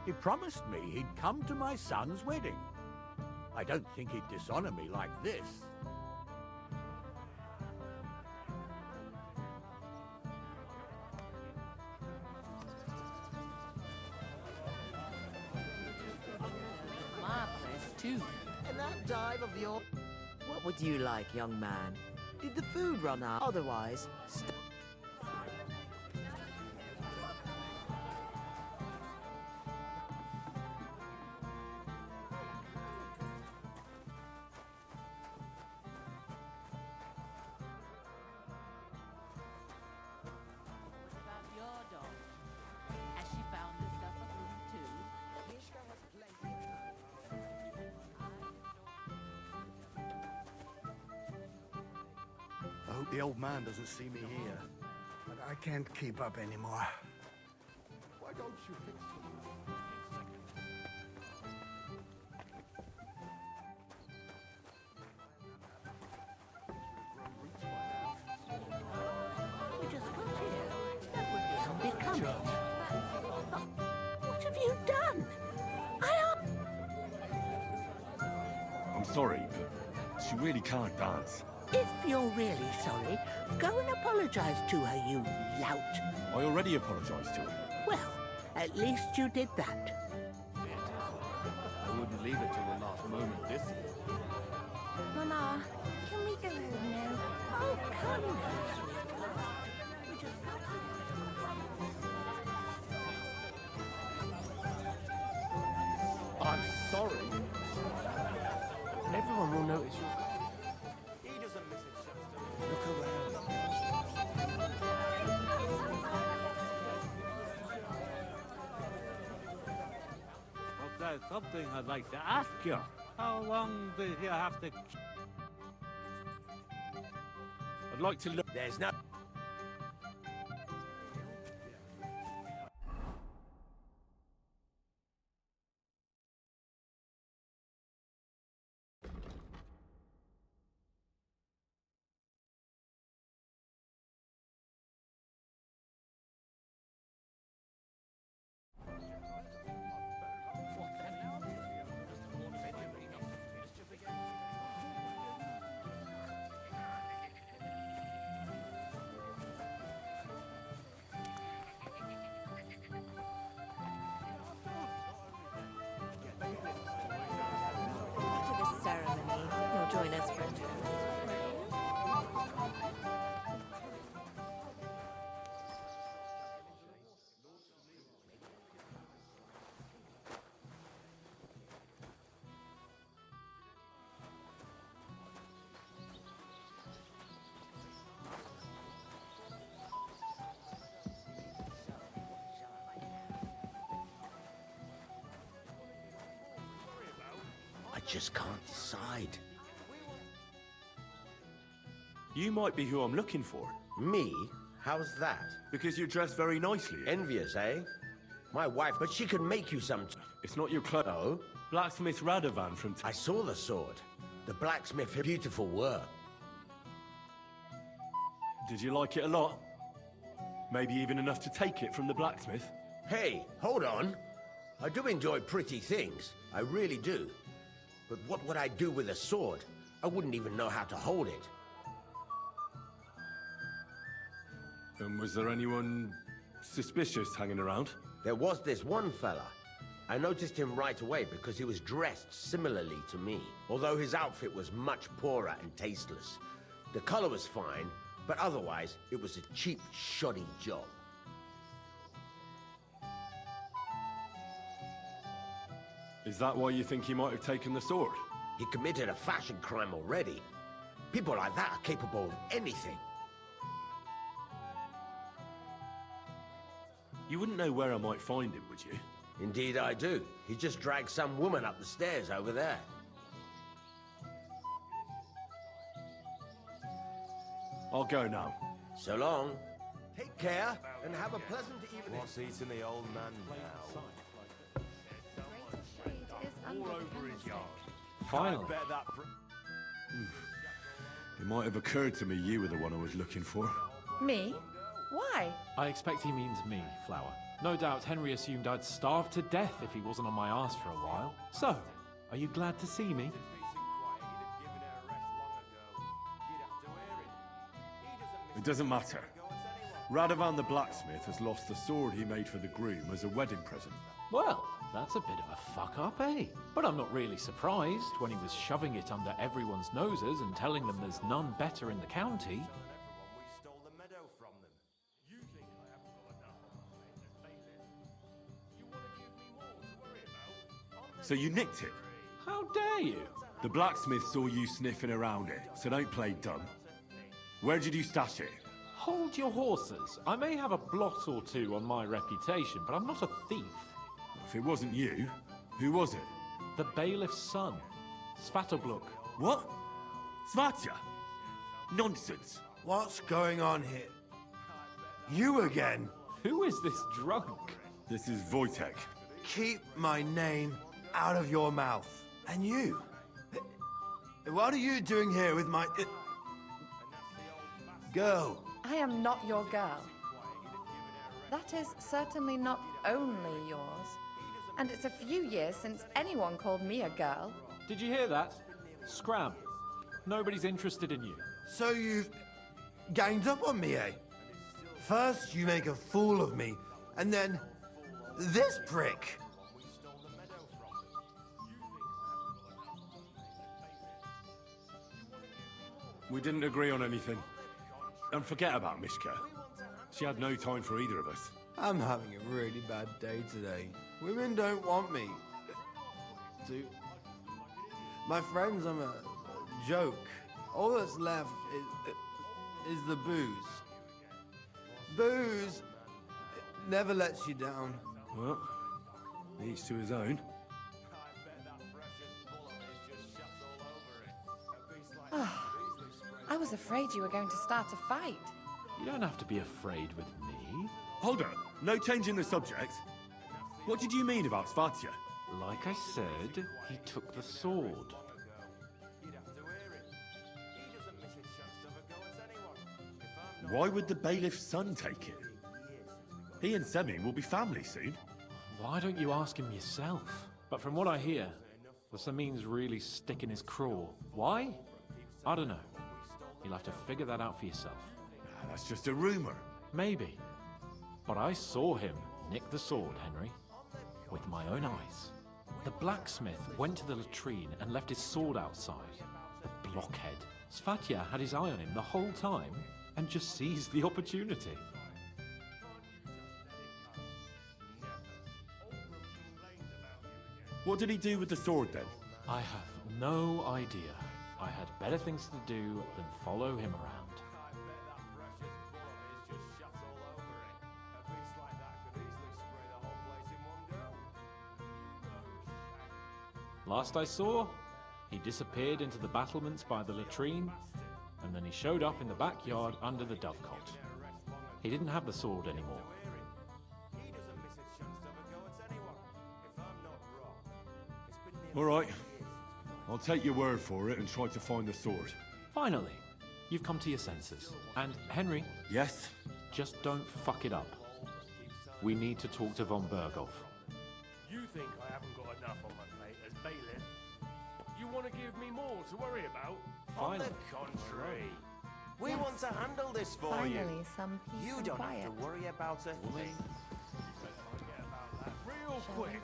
He promised me he'd come to my son's wedding. I don't think he'd dishonor me like this. My place, too. And that dive of your... What would you like, young man? Did the food run out? Otherwise, About your daughter. Has she found herself a room, too? I hope the old man doesn't see me here. But I can't keep up anymore. Why don't you fix We just got here. That would be unbecoming. What have you done? I'm sorry, but she really can't dance. If you're really sorry, go and apologize to her, you lout. I already apologized to her. Well, at least you did that. I wouldn't leave it till the last moment this year. Mama, can we go home now? Oh, come now, sweetheart. We just got I'm sorry. Everyone will notice you. He doesn't miss it, Chester. Look around. But there's something I'd like to ask you. How long did you have to... I'd like to look. There's no... After this ceremony, you'll join us for a toast. I just can't decide. You might be who I'm looking for. Me? How's that? Because you're dressed very nicely. Envious, eh? My wife, but she could make you some... It's not your clothes. Oh? Blacksmith Radovan from... I saw the sword. The blacksmith had beautiful work. Did you like it a lot? Maybe even enough to take it from the blacksmith? Hey, hold on. I do enjoy pretty things. I really do. But what would I do with a sword? I wouldn't even know how to hold it. And was there anyone suspicious hanging around? There was this one fella. I noticed him right away because he was dressed similarly to me, although his outfit was much poorer and tasteless. The color was fine, but otherwise, it was a cheap, shoddy job. Is that why you think he might have taken the sword? He committed a fashion crime already. People like that are capable of anything. You wouldn't know where I might find him, would you? Indeed I do. He just dragged some woman up the stairs over there. I'll go now. So long. Take care, and have a pleasant evening. What's eating the old man now? All over his yard. Finally. It might have occurred to me you were the one I was looking for. Me? Why? I expect he means me, Flower. No doubt Henry assumed I'd starve to death if he wasn't on my ass for a while. So, are you glad to see me? It doesn't matter. Radovan the blacksmith has lost the sword he made for the groom as a wedding present. Well, that's a bit of a fuck-up, eh? But I'm not really surprised when he was shoving it under everyone's noses and telling them there's none better in the county. So you nicked it? How dare you? The blacksmith saw you sniffing around it, so don't play dumb. Where did you stash it? Hold your horses. I may have a blot or two on my reputation, but I'm not a thief. If it wasn't you, who was it? The bailiff's son, Svatobluk. What? Svatya? Nonsense. What's going on here? You again? Who is this drunk? This is Wojtek. Keep my name out of your mouth. And you? What are you doing here with my... girl? I am not your girl. That is certainly not only yours. And it's a few years since anyone called me a girl. Did you hear that? Scram. Nobody's interested in you. So you've ganged up on me, eh? First you make a fool of me, and then this prick. We didn't agree on anything. And forget about Mishka. She had no time for either of us. I'm having a really bad day today. Women don't want me. My friends, I'm a joke. All that's left is the booze. Booze never lets you down. Well, each to his own. I was afraid you were going to start a fight. You don't have to be afraid with me. Hold on. No changing the subject. What did you mean about Svatya? Like I said, he took the sword. Why would the bailiff's son take it? He and Semyon will be family soon. Why don't you ask him yourself? But from what I hear, the Semion's really sticking his craw. Why? I don't know. You'll have to figure that out for yourself. That's just a rumor. Maybe. But I saw him nick the sword, Henry. With my own eyes. The blacksmith went to the latrine and left his sword outside. The blockhead. Svatya had his eye on him the whole time and just seized the opportunity. What did he do with the sword then? I have no idea. I had better things to do than follow him around. Last I saw, he disappeared into the battlements by the latrine, and then he showed up in the backyard under the dovecot. He didn't have the sword anymore. All right. I'll take your word for it and try to find the sword. Finally, you've come to your senses. And Henry... Yes? Just don't fuck it up. We need to talk to von Berghoff. You think I haven't got enough on my plate as bailiff? You want to give me more to worry about? Finally. On the contrary. We want to handle this for Finally, you. some peace You and don't quiet. have to worry about a thing. Real quick.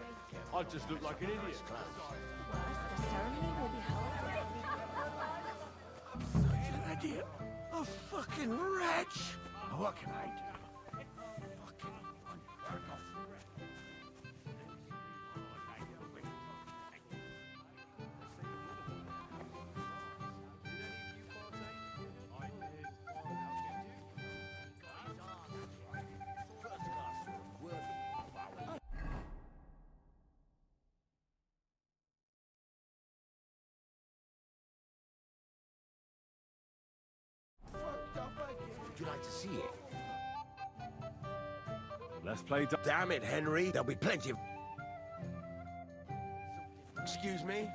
I just look like an idiot. The ceremony will be held. Such an idiot. A fucking wretch. What can I do? Would you like to see it? Let's play. Damn it, Henry. There'll be plenty of... Excuse me?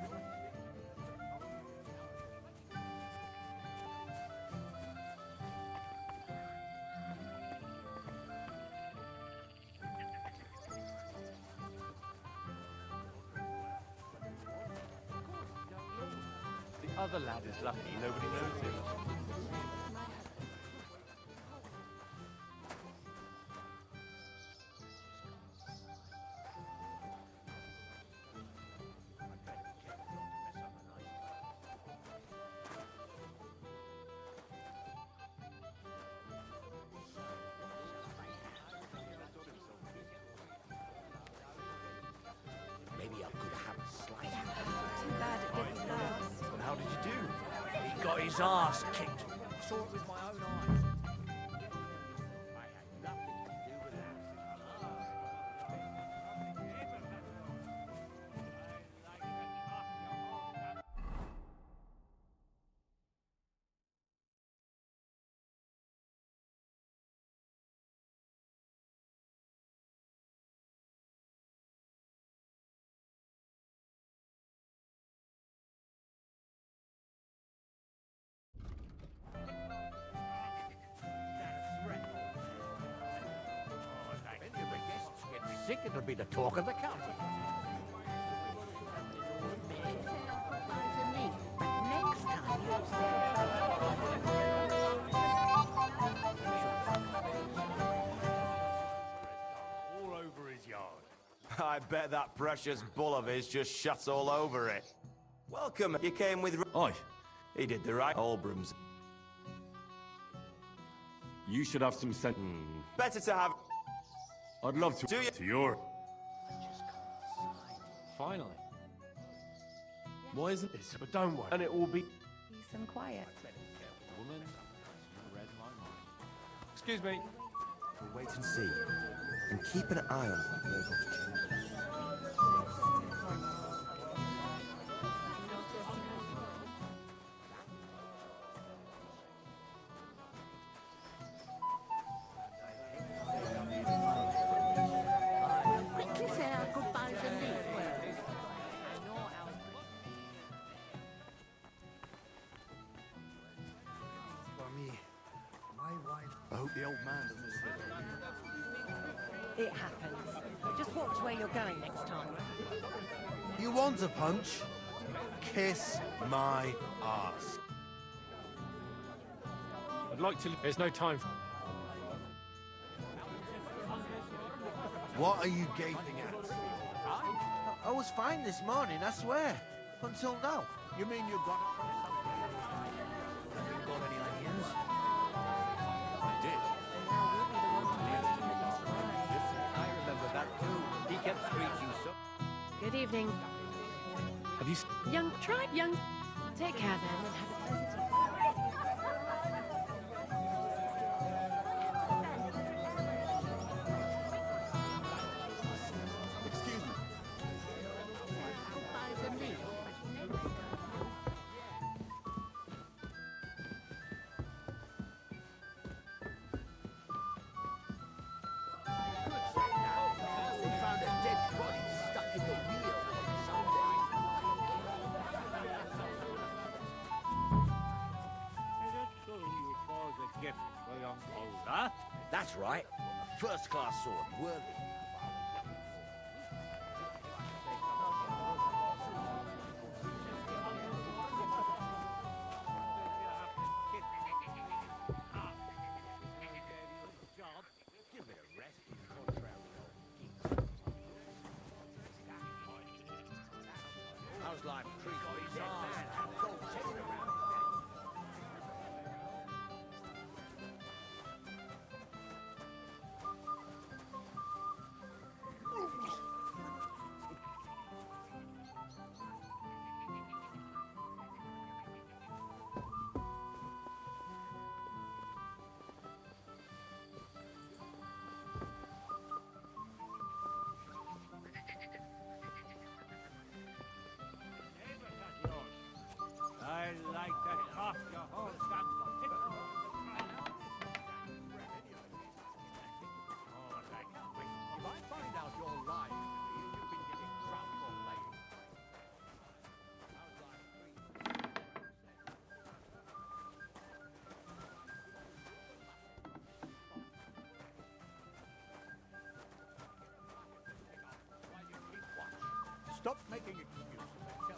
The other lad is lucky nobody knows him. Maybe I could have a slice. Too bad it didn't last. But how did you do? He got his ass kicked. I saw it with my own eyes. I had nothing to do with that. Any of the guests get sick, it'll be the talk of the county. Next time All over his yard. I bet that precious bull of his just shuts all over it. Welcome. You came with... Aye. He did the right. Olbrums. You should have some sense. Better to have... I'd love to. Do you? To your. Finally. Why isn't It's, but don't worry. And it will be... Peace and quiet. Woman read my mind. Excuse me. We'll wait and see. And keep an eye on that Burgoff's chamber. quickly say our goodbyes and leave. For me, my wife. I hope the old man doesn't see It happens. Just watch where you're going next time. You want a punch? Kiss my ass. I'd like to. There's no time for. What are you gaping at? I was fine this morning, I swear. Until now. You mean you got it from somewhere? Have you got any onions? I did. I remember that too. He kept screeching so. Good evening. Have you? Young, try young. Take care then and have a pleasant evening. Excuse me. Goodbyes and leave. They found a dead body stuck in the wheel on Sunday. Is it so you chose a gift for young Olga? That's right. A first-class sword, worthy. stop making excuses. I tell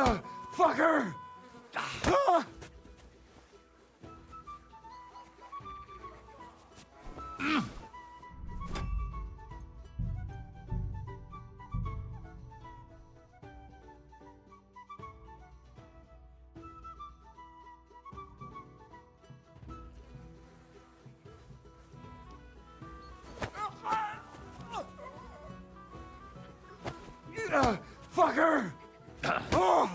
you. Fucker! Fucker! Oh!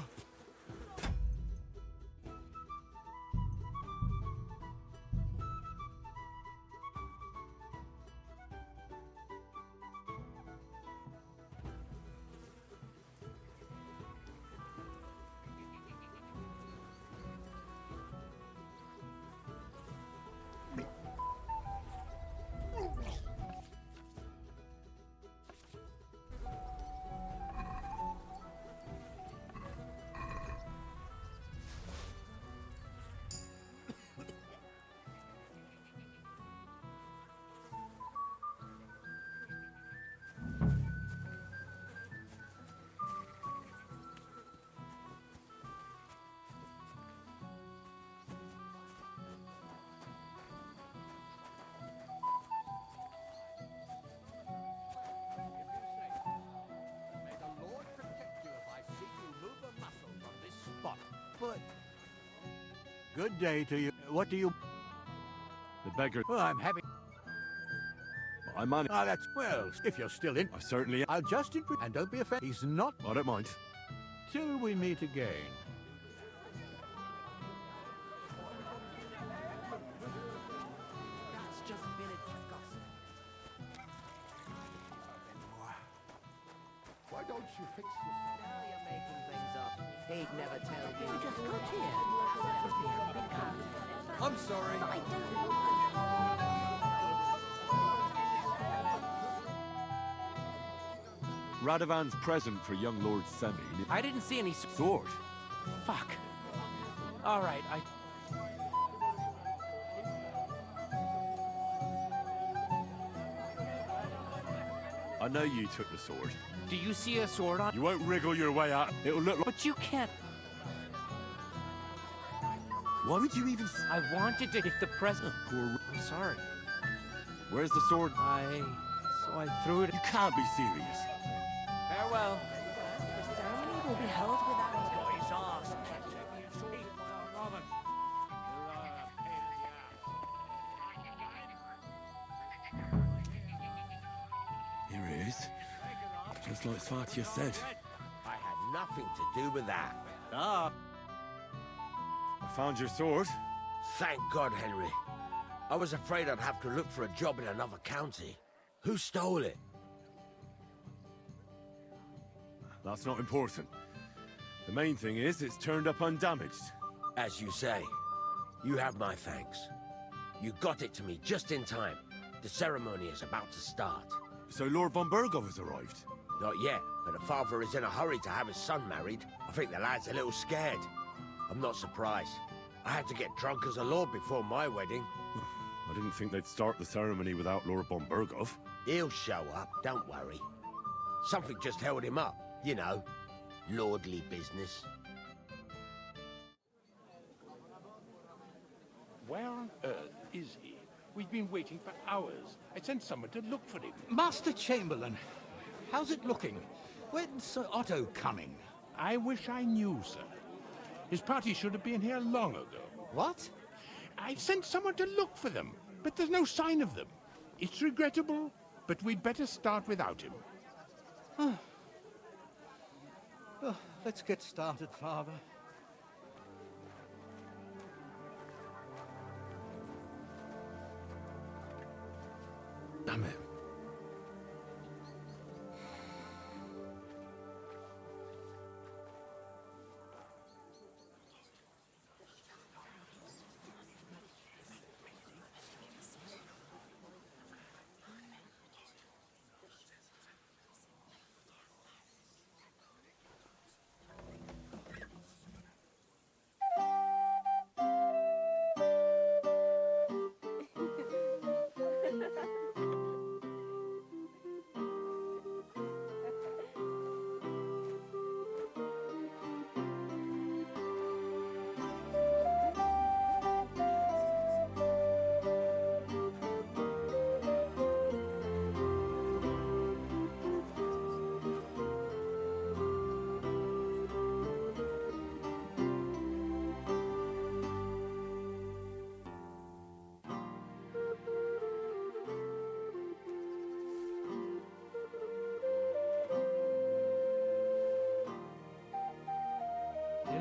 May the Lord protect you if I see you move a muscle from this spot. But... Good day to you. What do you... The beggar... Well, I'm happy. I manage... Ah, that's... Well, if you're still in... I certainly am. I'll just... And don't be offended. He's not... I don't mind. Till we meet again. That's just village gossip. Why don't you fix yourself? Now you're making things up. He'd never tell you. You just got here. I'm sorry. Radovan's present for young Lord Semi. I didn't see any Sword. Fuck. All right, I know you took the sword. Do you see a sword on? You won't wriggle your way out. It'll look like... But you can't. Why would you even... I wanted to if the president... Poor... I'm sorry. Where's the sword? So I threw it... You can't be serious. Farewell. The ceremony will be held without... Here it is. Just like Svatya said. I had nothing to do with that. I found your sword. Thank God, Henry. I was afraid I'd have to look for a job in another county. Who stole it? That's not important. The main thing is it's turned up undamaged. As you say, you have my thanks. You got it to me just in time. The ceremony is about to start. So Lord von Burgov has arrived? Not yet, but the father is in a hurry to have his son married. I think the lad's a little scared. I'm not surprised. I had to get drunk as a lord before my wedding. I didn't think they'd start the ceremony without Lord von Burgov. He'll show up, don't worry. Something just held him up, you know. Lordly business. Where on earth is he? We've been waiting for hours. I sent someone to look for him. Master Chamberlain, how's it looking? When's Sir Otto coming? I wish I knew, sir. His party should have been here long ago. What? I've sent someone to look for them, but there's no sign of them. It's regrettable, but we'd better start without him. Oh, let's get started, Father. Damn it.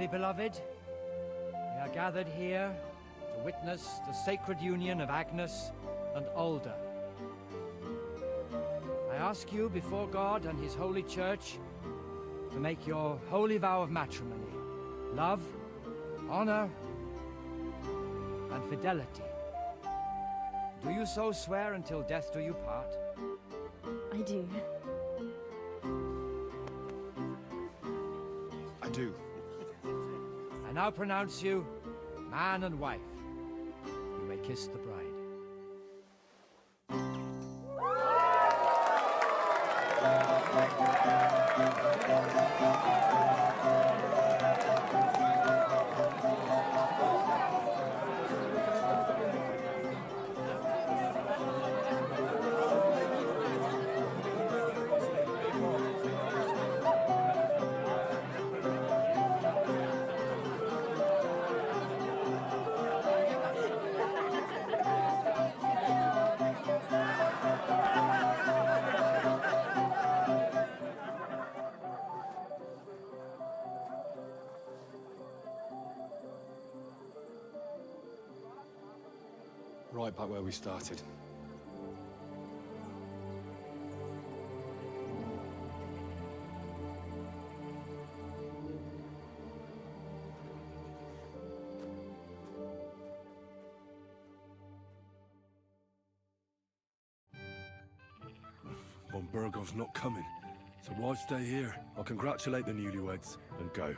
Dearly beloved, we are gathered here to witness the sacred union of Agnes and Alda. I ask you before God and his holy church to make your holy vow of matrimony, love, honor, and fidelity. Do you so swear until death do you part? I do. I do. I now pronounce you man and wife. You may kiss the bride. Right back where we started. Von Burgov's not coming, so why stay here? I'll congratulate the newlyweds and go.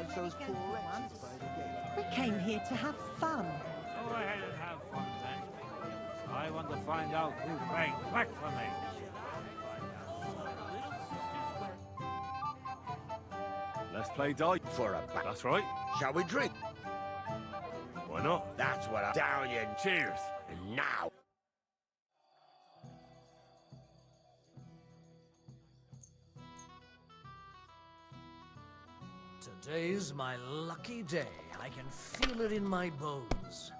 watch those poor wretches by the gate. We came here to have fun. Go ahead and have fun then. I want to find out who's playing black for me. Let's play dice. For a bat. That's right. Shall we drink? Why not? That's what I'm down you. Cheers. And now. Today's my lucky day. I can feel it in my bones.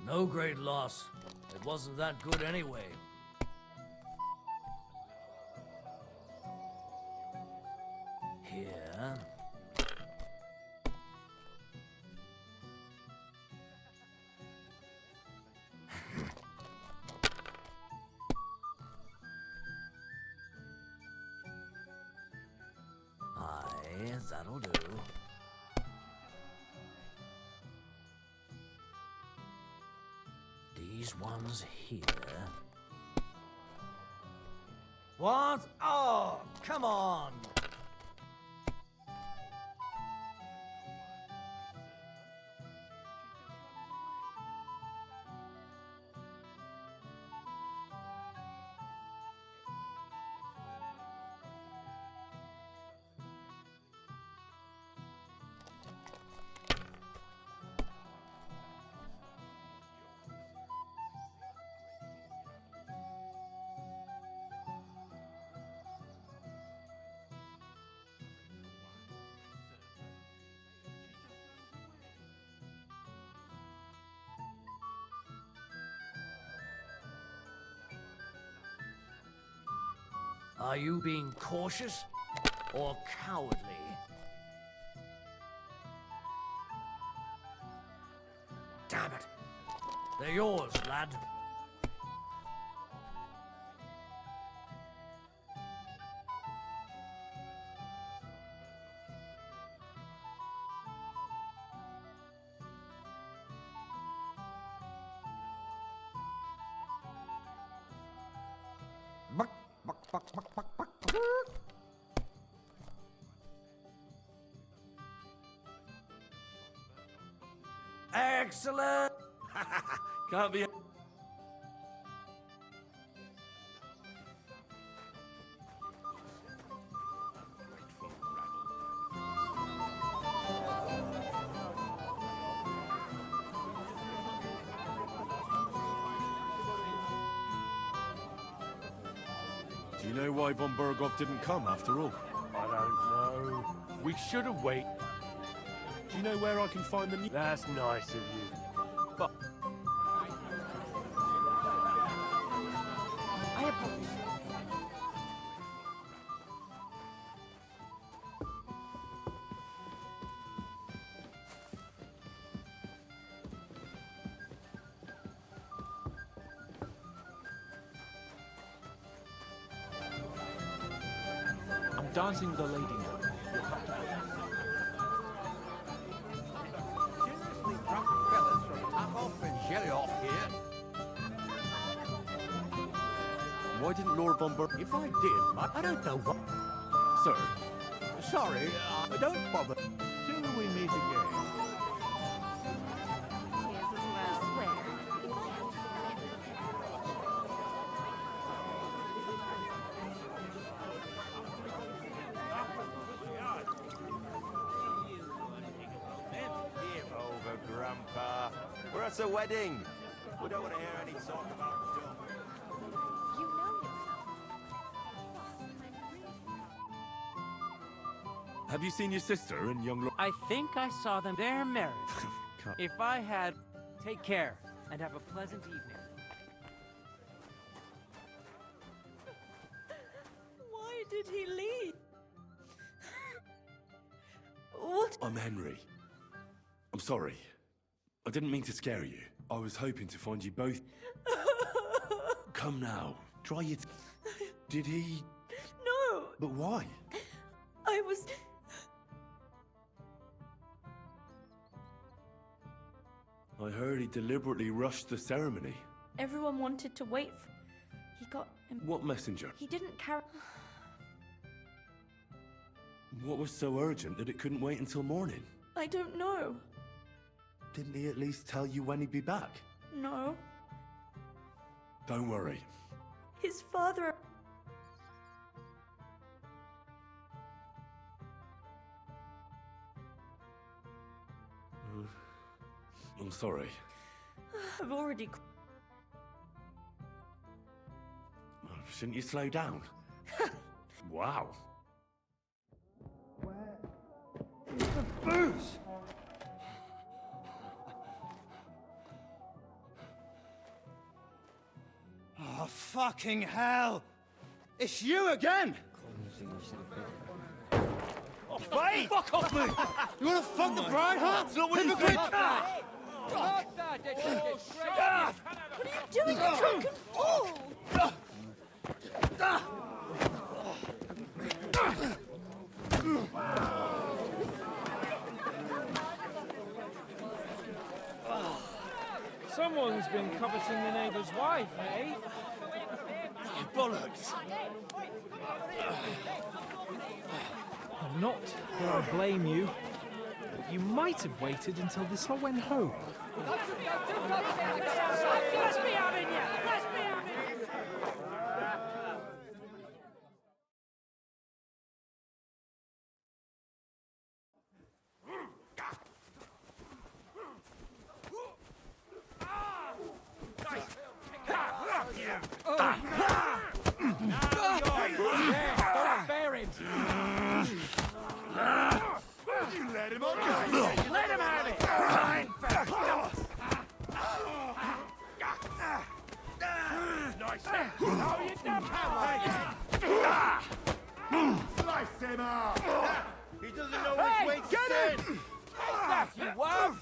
No great loss. It wasn't that good anyway. Here. Aye, that'll do. These ones here. What? Oh, come on! Are you being cautious or cowardly? Damn it! They're yours, lad. Excellent! Can't be. Do you know why von Berghoff didn't come after all? I don't know. We should have waited. Do you know where I can find the new... That's nice of you. But I apologize. I'm dancing with a lady now. Seriously drunk fellas from Tuck-Off and Jelly-Off here. Why didn't Lord von Berghoff... If I did, I don't know what... Sir, Sorry, don't bother. Till we meet again. Give over, Grandpa. We're at a wedding. We don't want to hear any talk about dumb. You know yourself. have you seen your sister and young Lord... I think I saw them. They're married. Can't- If I had... Take care, and have a pleasant evening. Why did he leave? What? I'm Henry. I'm sorry. I didn't mean to scare you. I was hoping to find you both... come now. Dry it. Did he... No! But why? I was... I heard he deliberately rushed the ceremony. Everyone wanted to wait for... He got... What messenger? He didn't carry... What was so urgent that it couldn't wait until morning? I don't know. Didn't he at least tell you when he'd be back? No. Don't worry. His father... I'm sorry. I've already... Shouldn't you slow down? Wow. The booze! Oh, fucking hell! It's you again! Oh, fight! Fuck off me! You wanna fuck the bride, huh? That's not what you think! What are you doing, you drunken fool? Someone's been coveting the neighbour's wife, eh? Bollocks! I'm not going to blame you. You might have waited until this lot went home. Let's be having you! Let's be having you! Let him on! Let him have it! Nice! How you done, Slice him up! He doesn't know which way to get stand! Take that, you wav!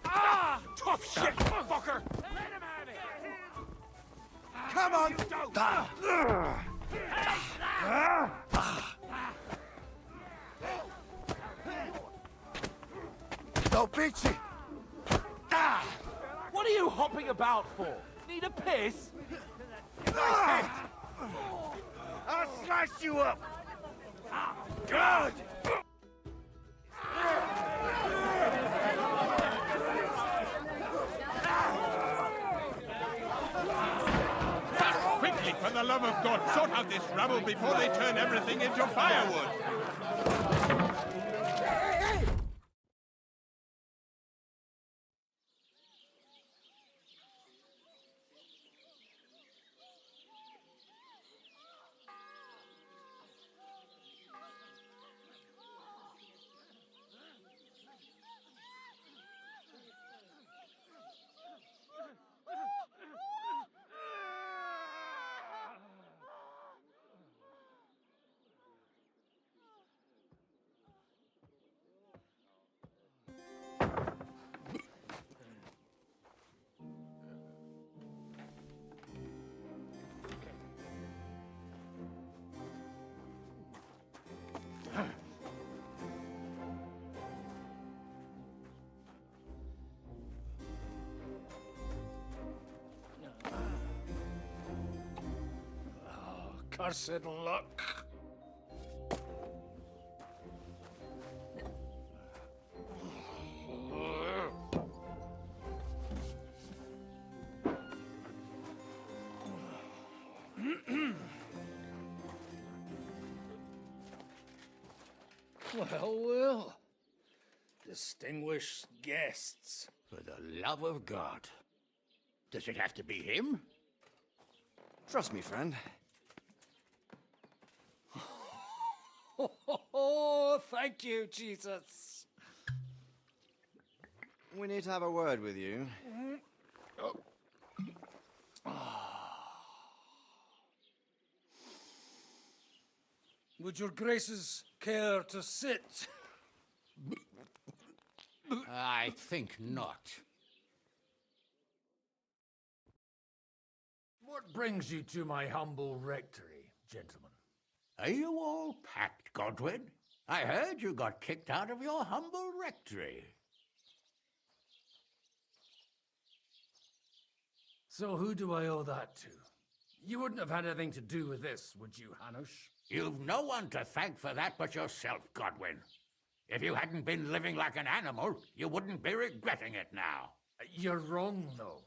Ah! Tough shit, fucker! Let him have it! Come on! Don't beat you! What are you hopping about for? Need a piss? I'll slice you up! Good! Quickly, for the love of God, sort out this rabble before they turn everything into firewood! Cursed luck. Well. Distinguished guests. For the love of God. Does it have to be him? Trust me, friend. Oh, thank you, Jesus. We need to have a word with you. Would your graces care to sit? I think not. What What brings you to my humble rectory, gentlemen? Are you all packed, Godwin? I heard you got kicked out of your humble rectory. So who do I owe that to? You wouldn't have had anything to do with this, would you, Hanush? You've no one to thank for that but yourself, Godwin. If you hadn't been living like an animal, you wouldn't be regretting it now. You're wrong, though.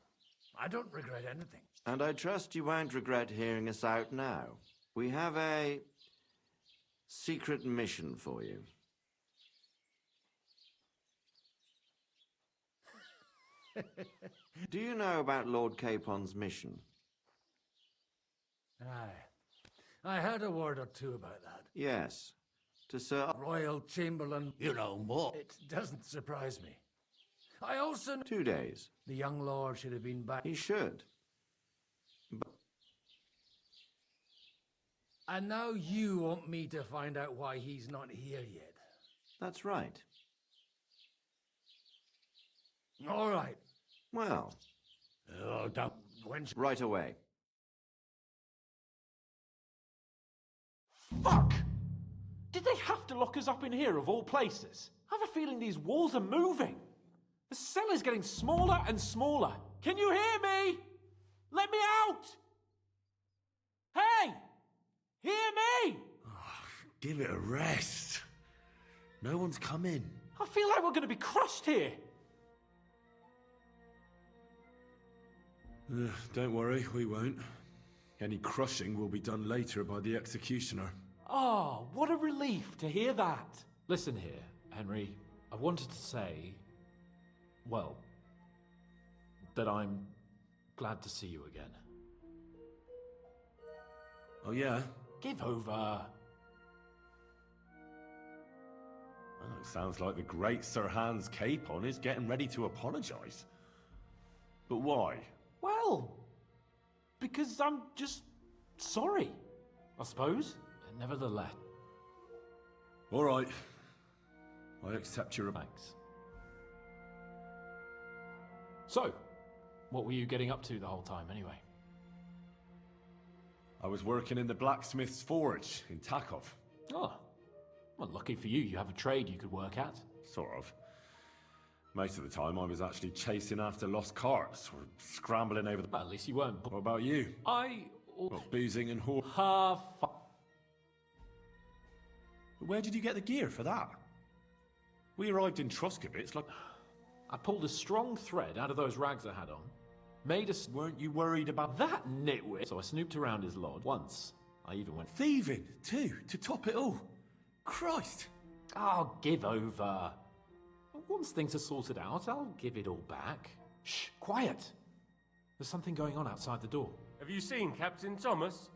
I don't regret anything. And I trust you won't regret hearing us out now. We have a secret mission for you. Do you know about Lord Capon's mission? Aye. I heard a word or two about that. Yes. To Sir... Royal Chamberlain. You know more. It doesn't surprise me. I also... 2 days. The young lord should have been back. He should. But... And now you want me to find out why he's not here yet. That's right. All right. Well... Oh, don't... Right away. Fuck! Did they have to lock us up in here of all places? I have a feeling these walls are moving. The cell is getting smaller and smaller. Can you hear me? Let me out! Hey! Hear me! Give it a rest. No one's come in. I feel like we're going to be crushed here. Don't worry, we won't. Any crushing will be done later by the executioner. Oh, what a relief to hear that. Listen here, Henry. I wanted to say, well, that I'm glad to see you again. Oh, yeah? Give over. Oh, it sounds like the great Sir Hans Capon is getting ready to apologise. But why? Well, because I'm just sorry, I suppose. Nevertheless. All right. I accept your thanks. So, what were you getting up to the whole time, anyway? I was working in the blacksmith's forge in Takov. Oh, well, lucky for you, you have a trade you could work at. Sort of. Most of the time, I was actually chasing after lost carts or scrambling over the... Well, at least you weren't. What about you? Well, boozing and whore... Where did you get the gear for that? We arrived in Truskovitz like... I pulled a strong thread out of those rags I had on. Made us... Weren't you worried about... That nitwit! So I snooped around his lodge. Once, I even went... Thieving, too, to top it all. Christ! Oh, give over. Once things are sorted out, I'll give it all back. Shh, quiet! There's something going on outside the door. Have you seen Captain Thomas?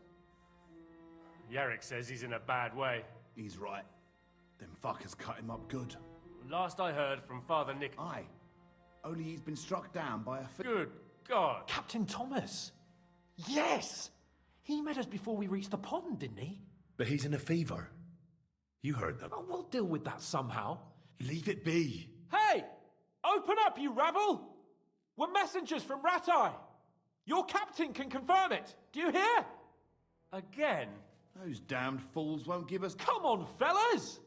Yarrick says he's in a bad way. He's right. Them fuckers cut him up good. Last I heard from Father Nick... Aye. Only he's been struck down by a... Good God! Captain Thomas! Yes! He met us before we reached the pond, didn't he? But he's in a fever. You heard them. Oh, we'll deal with that somehow. Leave it be. Hey! Open up, you rabble! We're messengers from Ratai. Your captain can confirm it. Do you hear? Again? Those damned fools won't give us... Come on, fellas!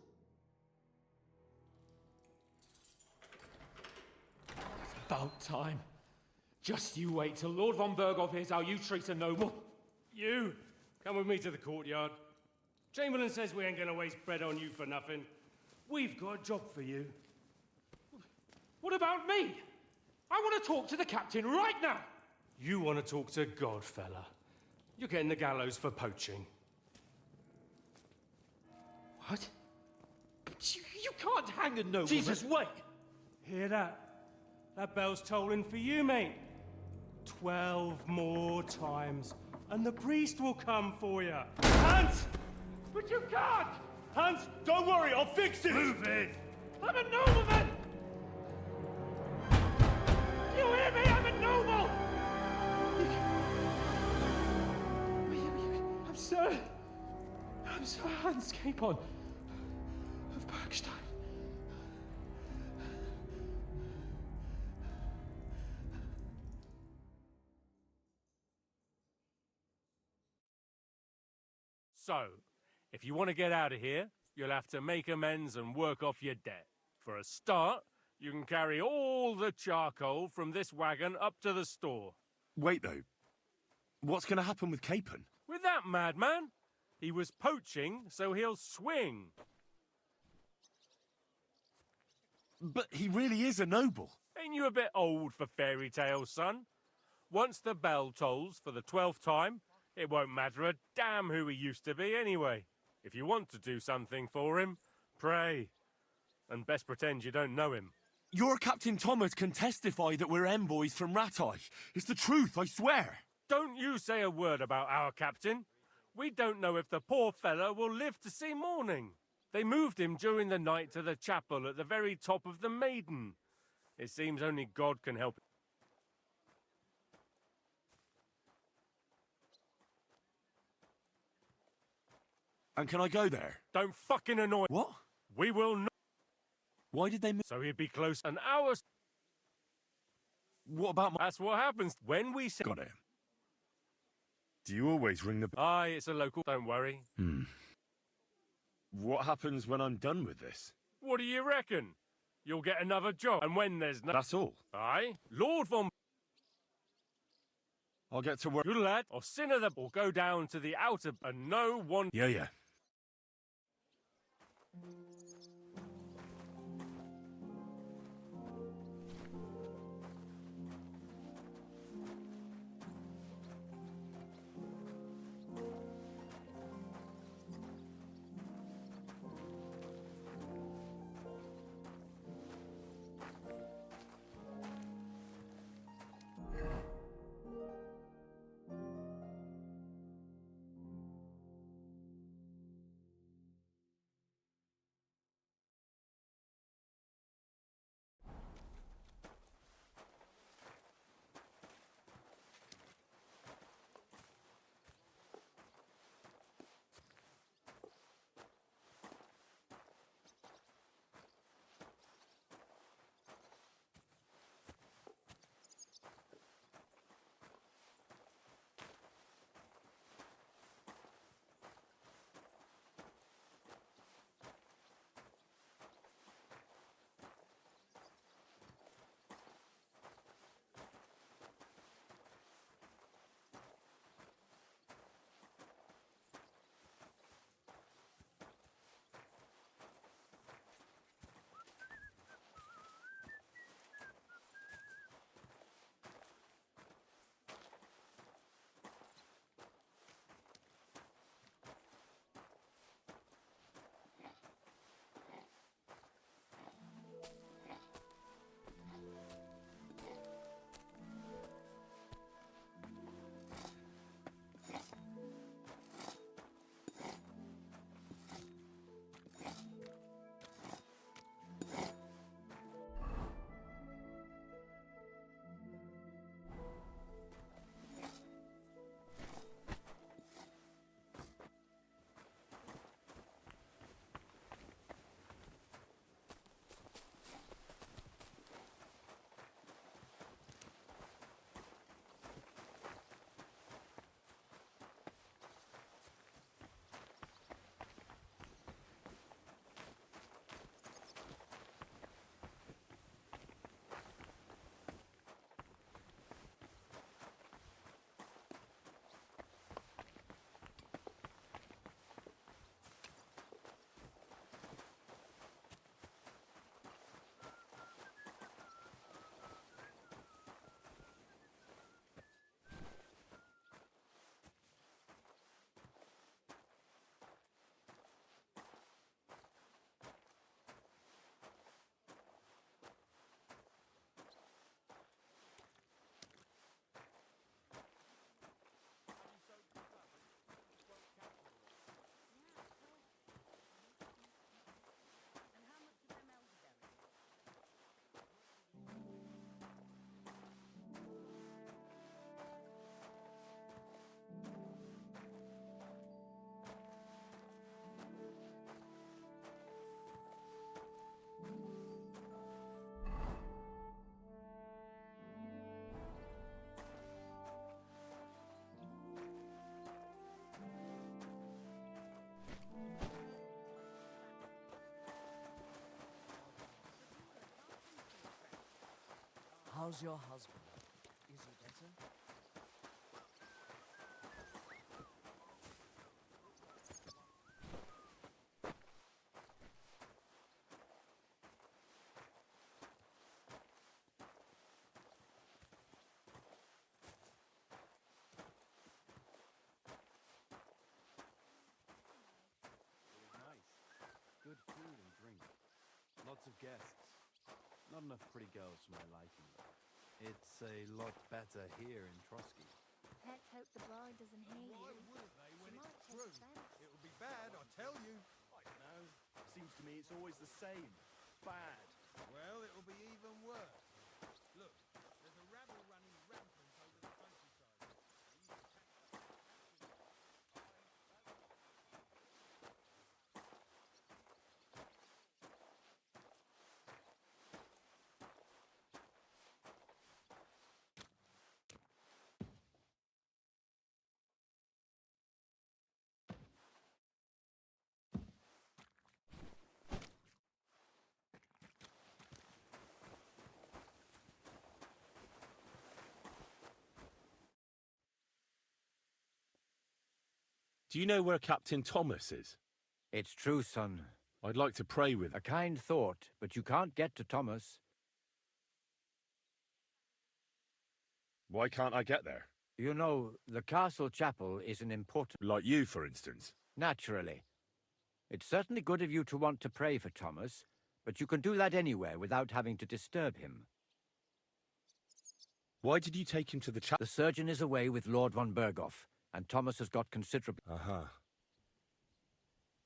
It's about time. Just you wait till Lord von Berghoff hears how you treat a noble. You, come with me to the courtyard. Chamberlain says we ain't gonna waste bread on you for nothing. We've got a job for you. What about me? I want to talk to the captain right now. You want to talk to God, fella. You're getting the gallows for poaching. What? But you can't hang a nobleman. Jesus, wait! Hear that? That bell's tolling for you, mate. 12 more times, and the priest will come for you. Hans! But you can't! Hans, don't worry, I'll fix it! Move it! I'm a nobleman! You hear me? I'm a noble! I'm Sir Hans Capon of Bergstein. So, if you want to get out of here, you'll have to make amends and work off your debt. For a start, you can carry all the charcoal from this wagon up to the store. Wait, though. What's going to happen with Capon? With that madman? He was poaching, so he'll swing. But he really is a noble. Ain't you a bit old for fairy tales, son? Once the bell tolls for the 12th time, it won't matter a damn who he used to be anyway. If you want to do something for him, pray. And best pretend you don't know him. Your Captain Thomas can testify that we're envoys from Ratai. It's the truth, I swear. Don't you say a word about our captain. We don't know if the poor fella will live to see morning. They moved him during the night to the chapel at the very top of the Maiden. It seems only God can help. And can I go there? Don't fucking annoy. What? We will not. Why did they move? So he'd be close an hour. What about my... That's what happens when we say... Got it. Do you always ring the... Aye, it's a local. Don't worry. What happens when I'm done with this? What do you reckon? You'll get another job. And when there's no... That's all. Aye. Lord von... I'll get to work. Good lad. Or sinner the... Or go down to the outer... And no one... Yeah. How's your husband? Is he better? Nice. Good food and drink. Lots of guests. Not enough pretty girls for my liking, though. It's a lot better here in Trotsky. Let's hope the bride doesn't hear you. Why wouldn't they when She it's might take true? offense. It'll be bad, I tell you. I don't know. Seems to me it's always the same. Bad. Well, it'll be even worse. Look, there's a rabble running rampant over the countryside. Do you know where Captain Thomas is? It's true, son. I'd like to pray with him. A kind thought, but you can't get to Thomas. Why can't I get there? You know, the castle chapel is an important... Like you, for instance. Naturally. It's certainly good of you to want to pray for Thomas, but you can do that anywhere without having to disturb him. Why did you take him to the chapel? The surgeon is away with Lord von Berghoff, and Thomas has got considerable...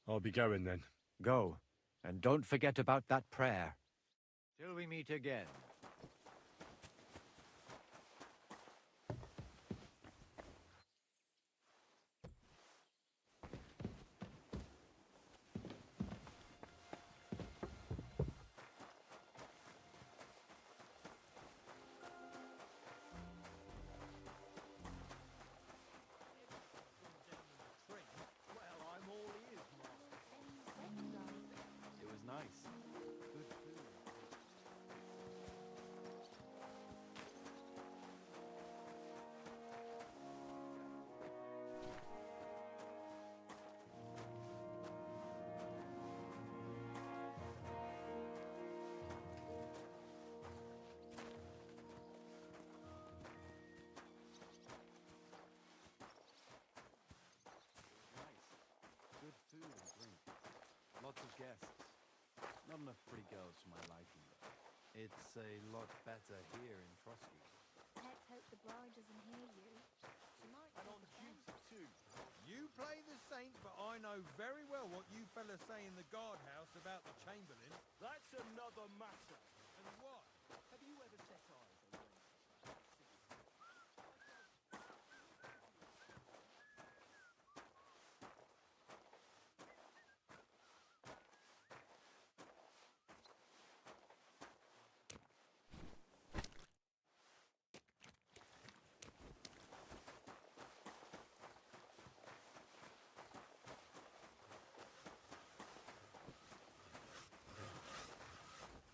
I'll be going then. Go, and don't forget about that prayer. Till we meet again. It was nice. Good food. Good food and drink. Lots of guests. Not enough pretty girls for my liking, though. It's a lot better here in Trotsky. Let's hope the bride doesn't hear you. She might take offense. Too. You play the saint, but I know very well what you fellas say in the guardhouse about the Chamberlain. That's another matter. And what? Have you ever set eyes on one?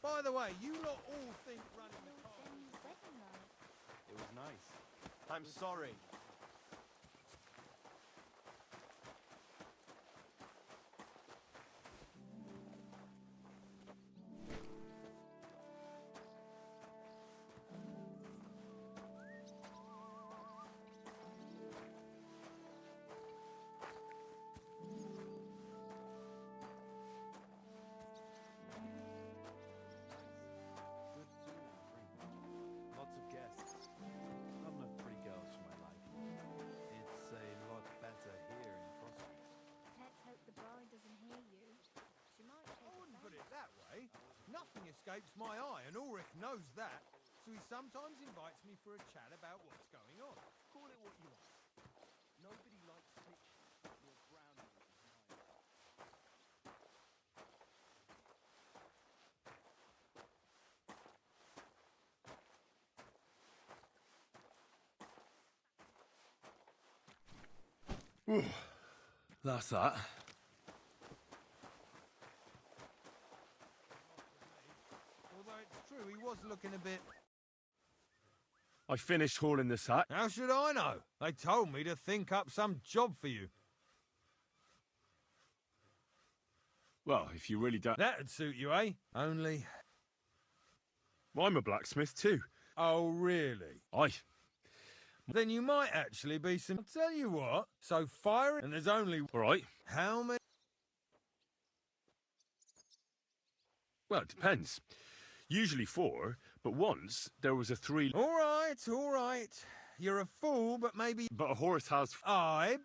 By the way, you lot all think running the car... It was nice. I'm sorry. Good food and drink. Lots of guests. Not enough pretty girls for my liking. It's a lot better here in Trotsky. Let's hope the bride doesn't hear you. She might take I wouldn't put it offense. that way. Nothing escapes my eye, and Ulrich knows that. So he sometimes invites me for a chat about what's going on. Call it what you like. Nobody likes fiction. Your Browning is mine. That's that. Although it's true, he was looking a bit... I finished hauling the sack. How should I know? They told me to think up some job for you. Well, if you really don't... That'd suit you, eh? Only... Well, I'm a blacksmith too. Oh, really? Aye. Then you might actually be some... I'll tell you what. So fire it, and there's only... All right. How many... Well, it depends. Usually 4, but once there was a 3... All right. You're a fool, but maybe... But a horse has... 1.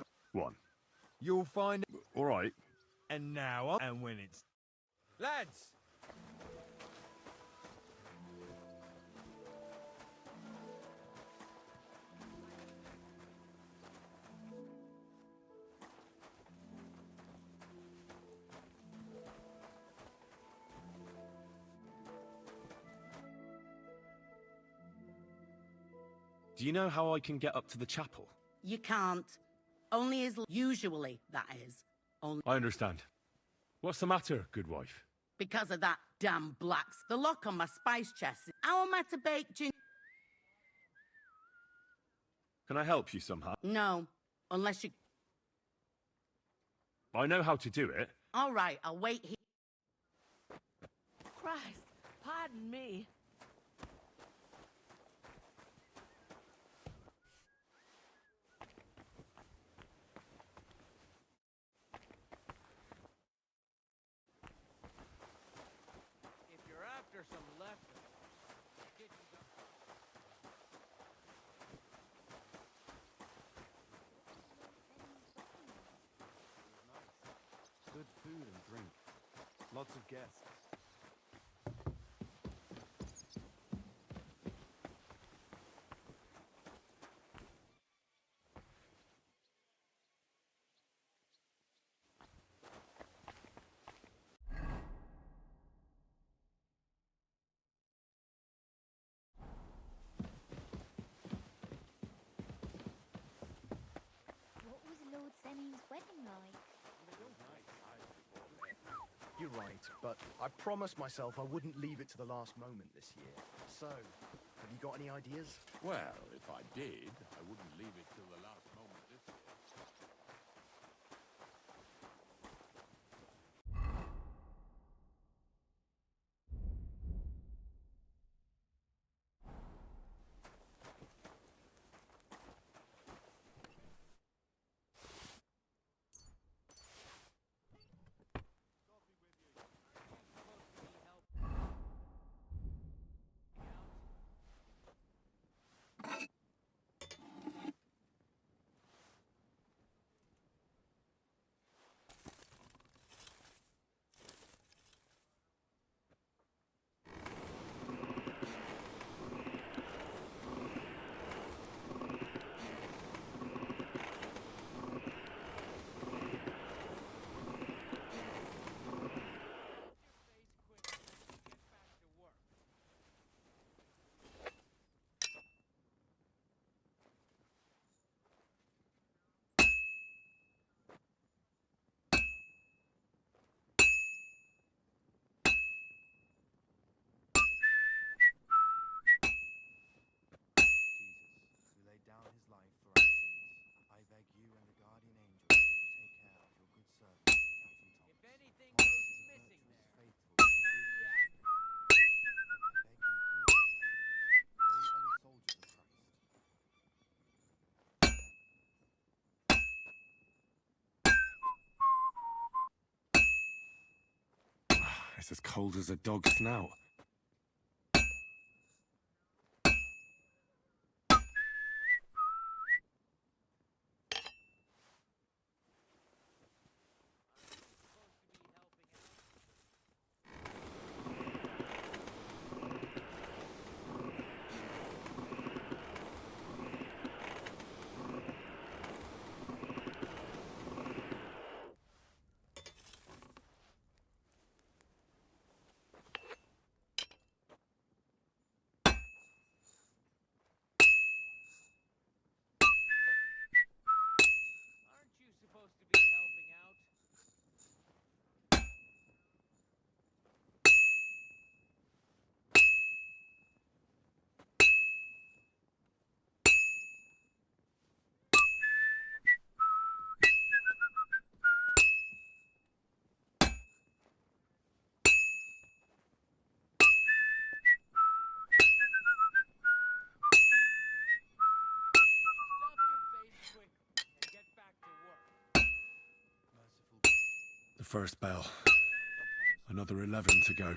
You'll find... All right. And now... And when it's... Lads! Do you know how I can get up to the chapel? You can't. Only as usually, that is. Only I understand. What's the matter, good wife? because of that damn blacks. The lock on my spice chest. How am I to bake gin? Can I help you somehow? No, unless you... I know how to do it. All right, I'll wait here. Christ, pardon me. If you're after some leftovers, Good food and drink. Lots of guests. What was Lord Semmy's wedding like? You're right, but I promised myself I wouldn't leave it to the last moment this year. So, have you got any ideas? Well, if I did, I wouldn't leave it till the last moment this year. It's as cold as a dog's snout. first bell. Another 11 to go.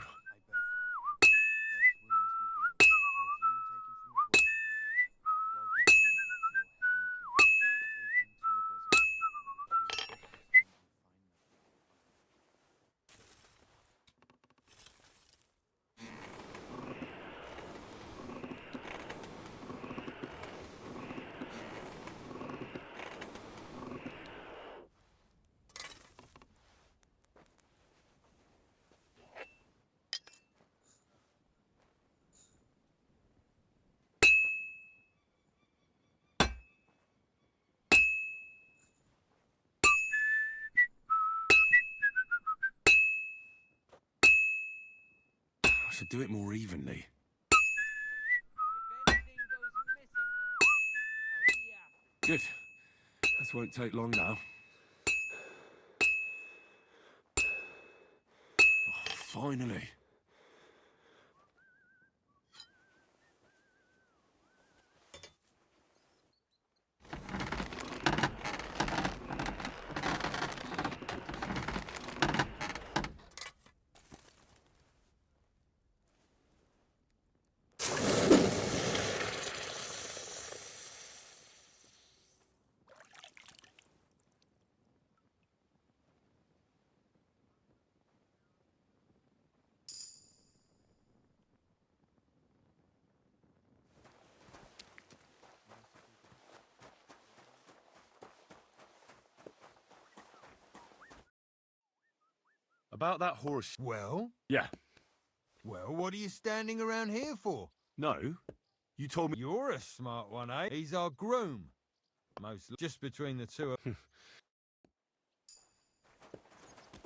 I should do it more evenly. Good. This won't take long now. Oh, finally. About that horse... Well? Yeah. Well, what are you standing around here for? No. You told me... You're a smart one, eh? He's our groom. Just between the two of...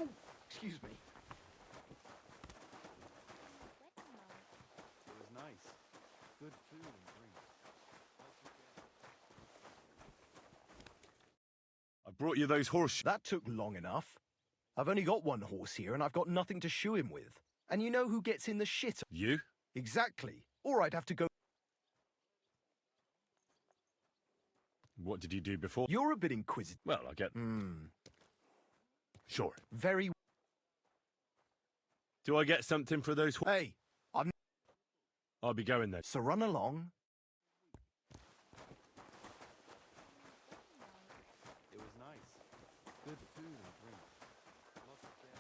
Oh, excuse me. It was nice. Good food and drink. I brought you those horse... That took long enough. I've only got one horse here and I've got nothing to shoe him with. And you know who gets in the shit? You? Exactly. Or I'd have to go... What did you do before? You're a bit inquisitive. Well, I get... Sure. Very... Do I get something for those... Hey, I'll be going then. So run along. It was nice. Good food and drink. Lots of bed.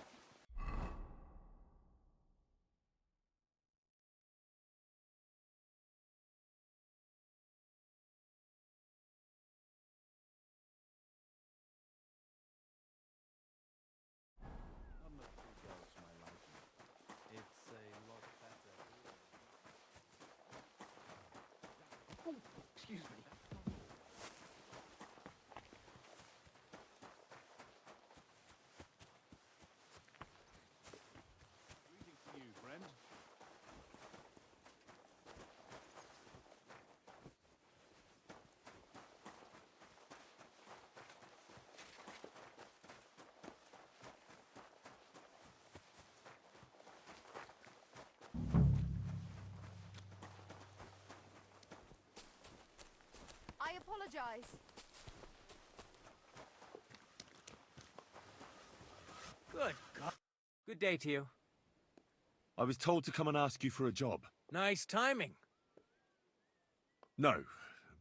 I'm not too girls to my liking. It's a lot better. Oh, excuse me. Greetings to you, friend. I apologize. Good God. Good day to you. I was told to come and ask you for a job. Nice timing. No.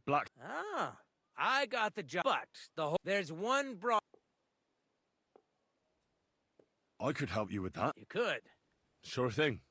Black... Ah, I got the job. But there's one I could help you with that. You could. Sure thing.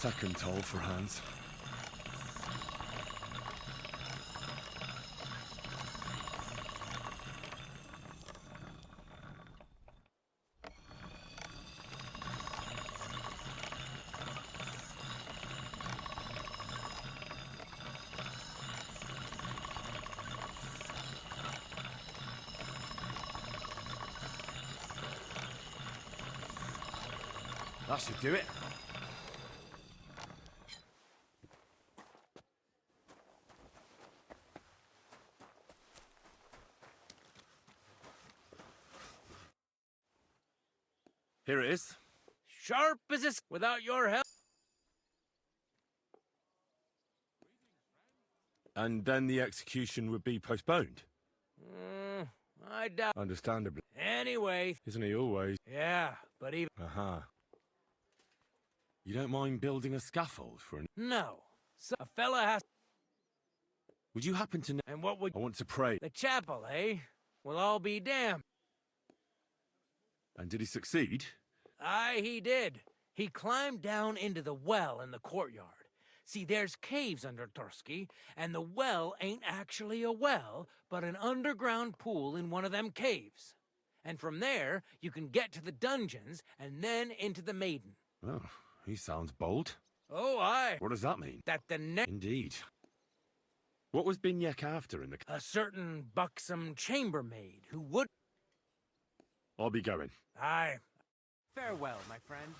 second toll for Hans. That should do it. Here it is. Sharp as a without your help. And then the execution would be postponed. I doubt. Understandably. Anyway. Isn't he always? Yeah, but even. You don't mind building a scaffold for an... No. So a fella has... Would you happen to know... And what would... I want to pray. The chapel, eh? Well, I'll be damned. And did he succeed? Aye, he did. He climbed down into the well in the courtyard. See, there's caves under Tursky, and the well ain't actually a well, but an underground pool in one of them caves. And from there, you can get to the dungeons, and then into the Maiden. Oh, he sounds bold. Oh, aye. What does that mean? That the next... Indeed. What was Binyek after in the... A certain buxom chambermaid who would... I'll be going. Aye. Farewell, my friend.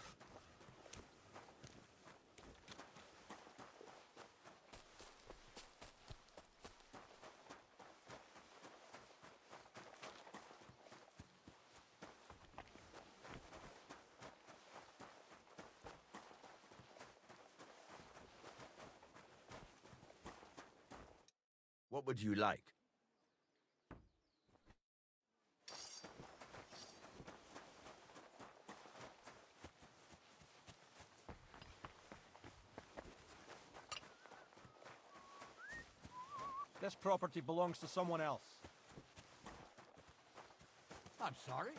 What would you like? This property belongs to someone else. I'm sorry.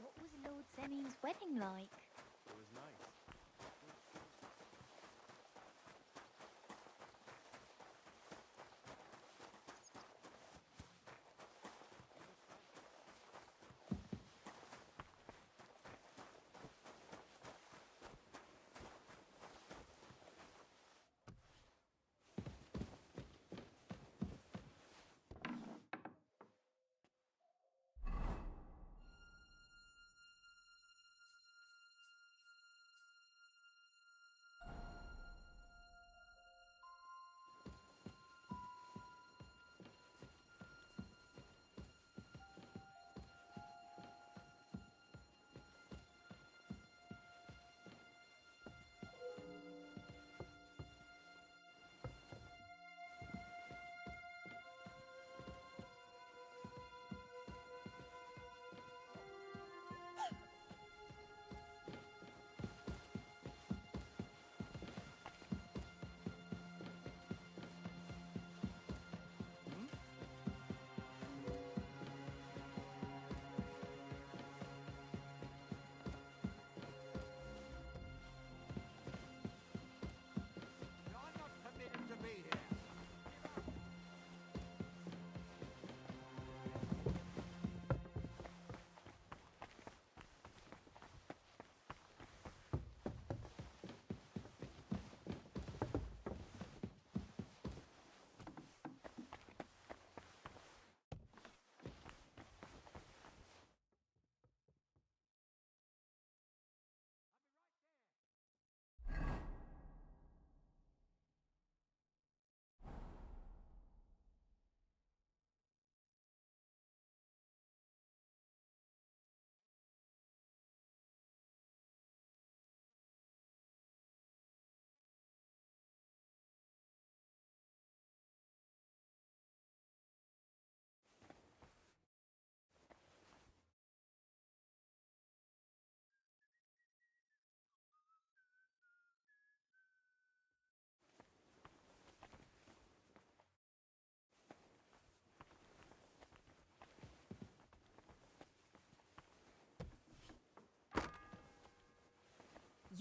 What was Lord Senin's wedding like? It was nice.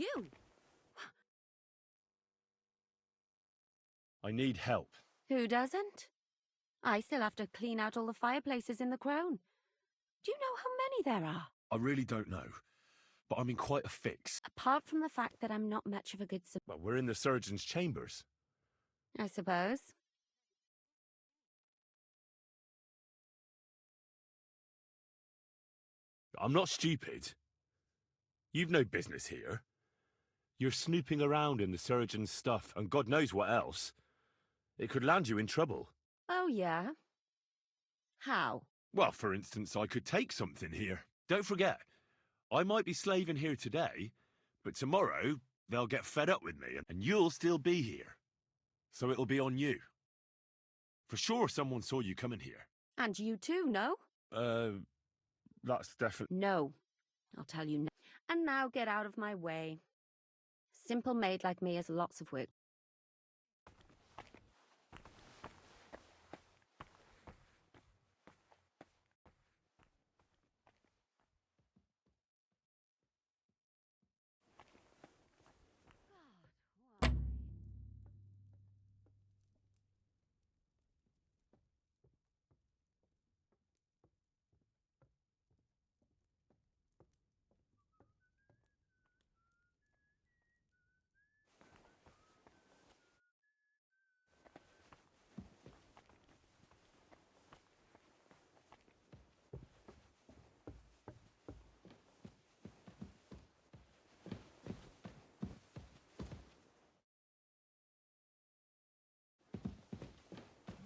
You? I need help. Who doesn't? I still have to clean out all the fireplaces in the Crown. Do you know how many there are? I really don't know, but I'm in quite a fix. Apart from the fact that I'm not much of a good Well, we're in the surgeon's chambers. I suppose. I'm not stupid. You've no business here. You're snooping around in the surgeon's stuff, and God knows what else. It could land you in trouble. Oh, yeah? How? Well, for instance, I could take something here. Don't forget, I might be slaving here today, but tomorrow they'll get fed up with me, and you'll still be here. So it'll be on you. For sure someone saw you coming here. And you too, no? That's definitely... No. I'll tell you now. And now get out of my way. Simple maid like me has lots of work.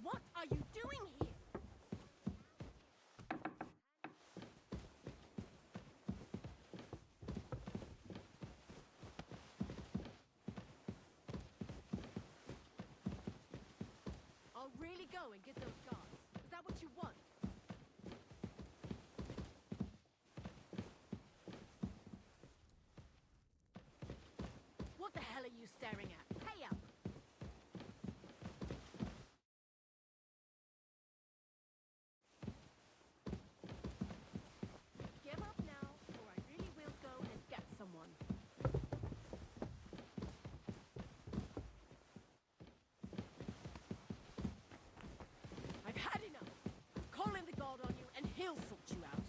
What are you doing here? I'll really go and get those guards. Is that what you want? What the hell are you staring at? Pay up! Give up now, or I really will go and get someone. I've had enough. Call in the guard on you, and he'll sort you out.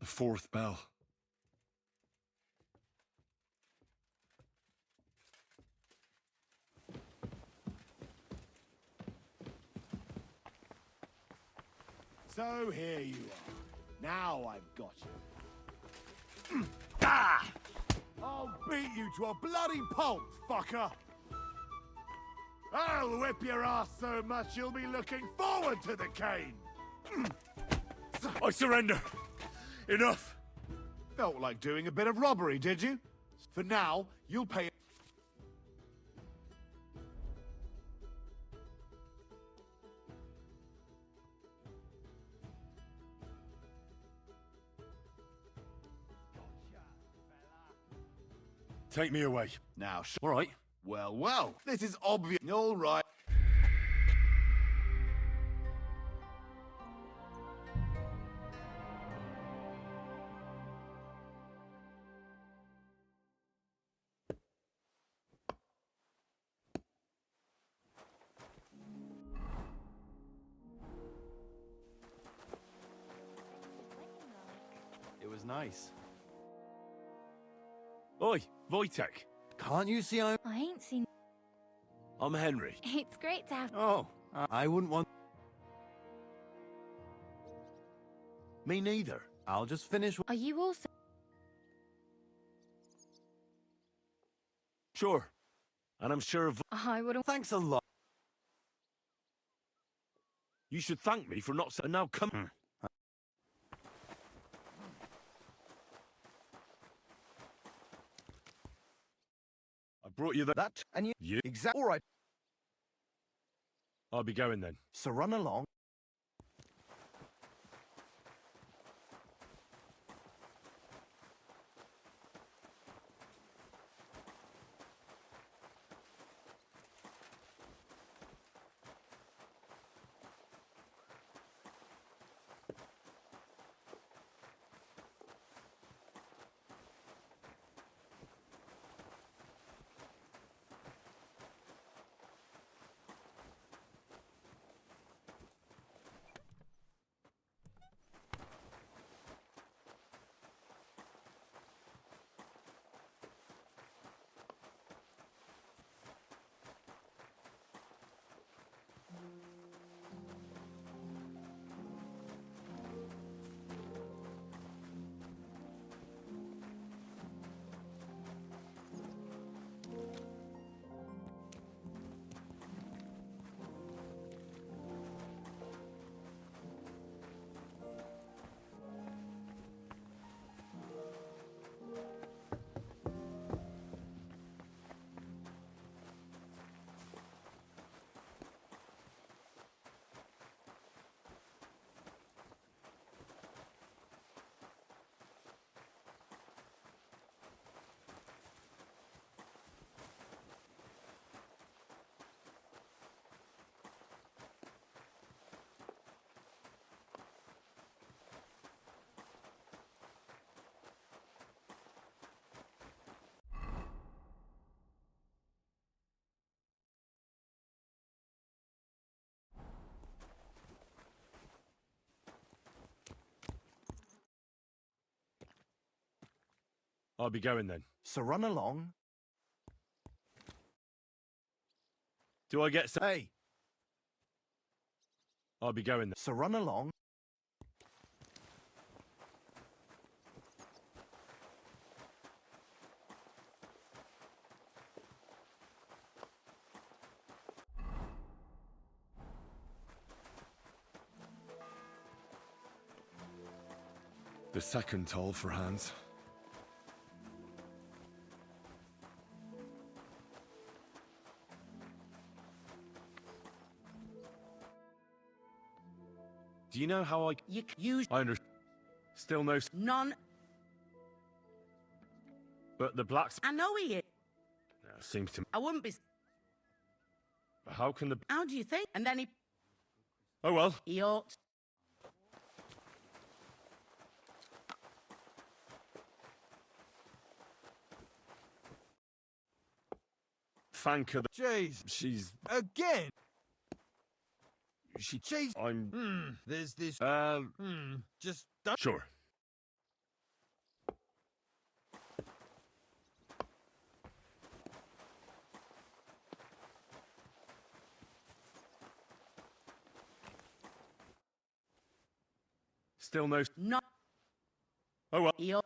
fourth bell. So here you are. Now I've got you. Ah! I'll beat you to a bloody pulp, fucker! I'll whip your ass so much you'll be looking forward to the cane! I surrender. Enough. Felt like doing a bit of robbery, did you? For now, you'll pay... Take me away. Now, all right. Well, well, this is obvious. All right. It was nice. Oi, Wojtek. Can't you see I'm... I ain't seen... I'm Henry. It's great to have... Oh, I wouldn't want... Me neither. I'll just finish... Are you also... Sure. And I'm sure I wouldn't... Thanks a lot. you should thank me for not saying now come. I brought you that and you... Exactly. All right. I'll be going then. So run along. I'll be going then. So run along. Do I get some? Hey. I'll be going then. So run along. The second toll for Hans. Do you know how I... You use... I understand. Still no... None... But the blacks... I know he is. Seems to... I wouldn't be... How can the... How do you think? And then he... Oh well. He ought... Thank her. Jeez. She's... Again? She... Jeez. I'm... There's this... Just... Just... Don't... Sure. Still no... Not... Oh well. He'll...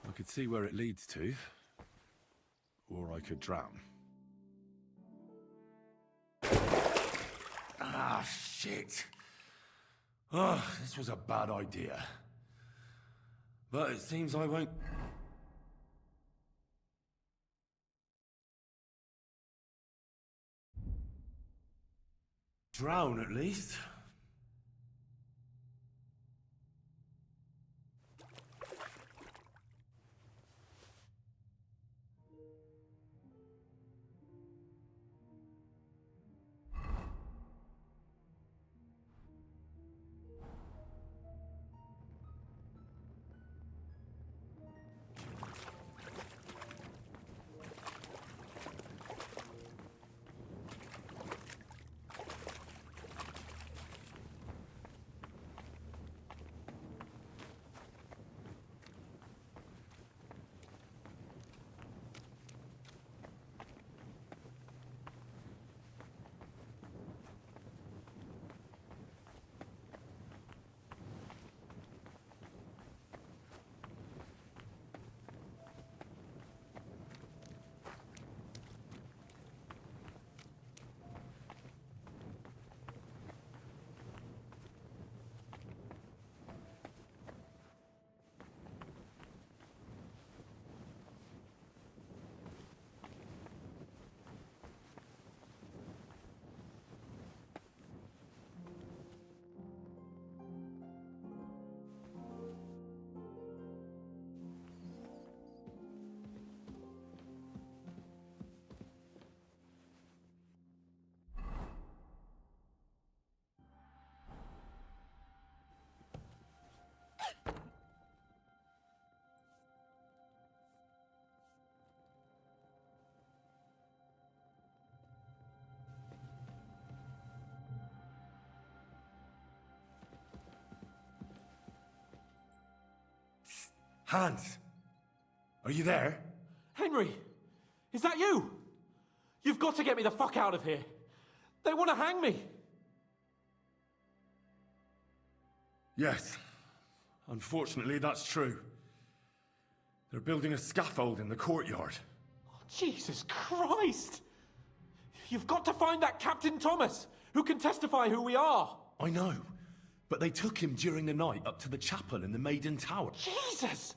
I could see where it leads to. Or I could drown. Ah, shit. Oh, this was a bad idea. But it seems I won't... drown, at least. Hans! Are you there? Henry! Is that you? You've got to get me the fuck out of here. They want to hang me. Yes. Unfortunately, that's true. They're building a scaffold in the courtyard. Oh, Jesus Christ! You've got to find that Captain Thomas, who can testify who we are. I know, but they took him during the night up to the chapel in the Maiden Tower. Jesus!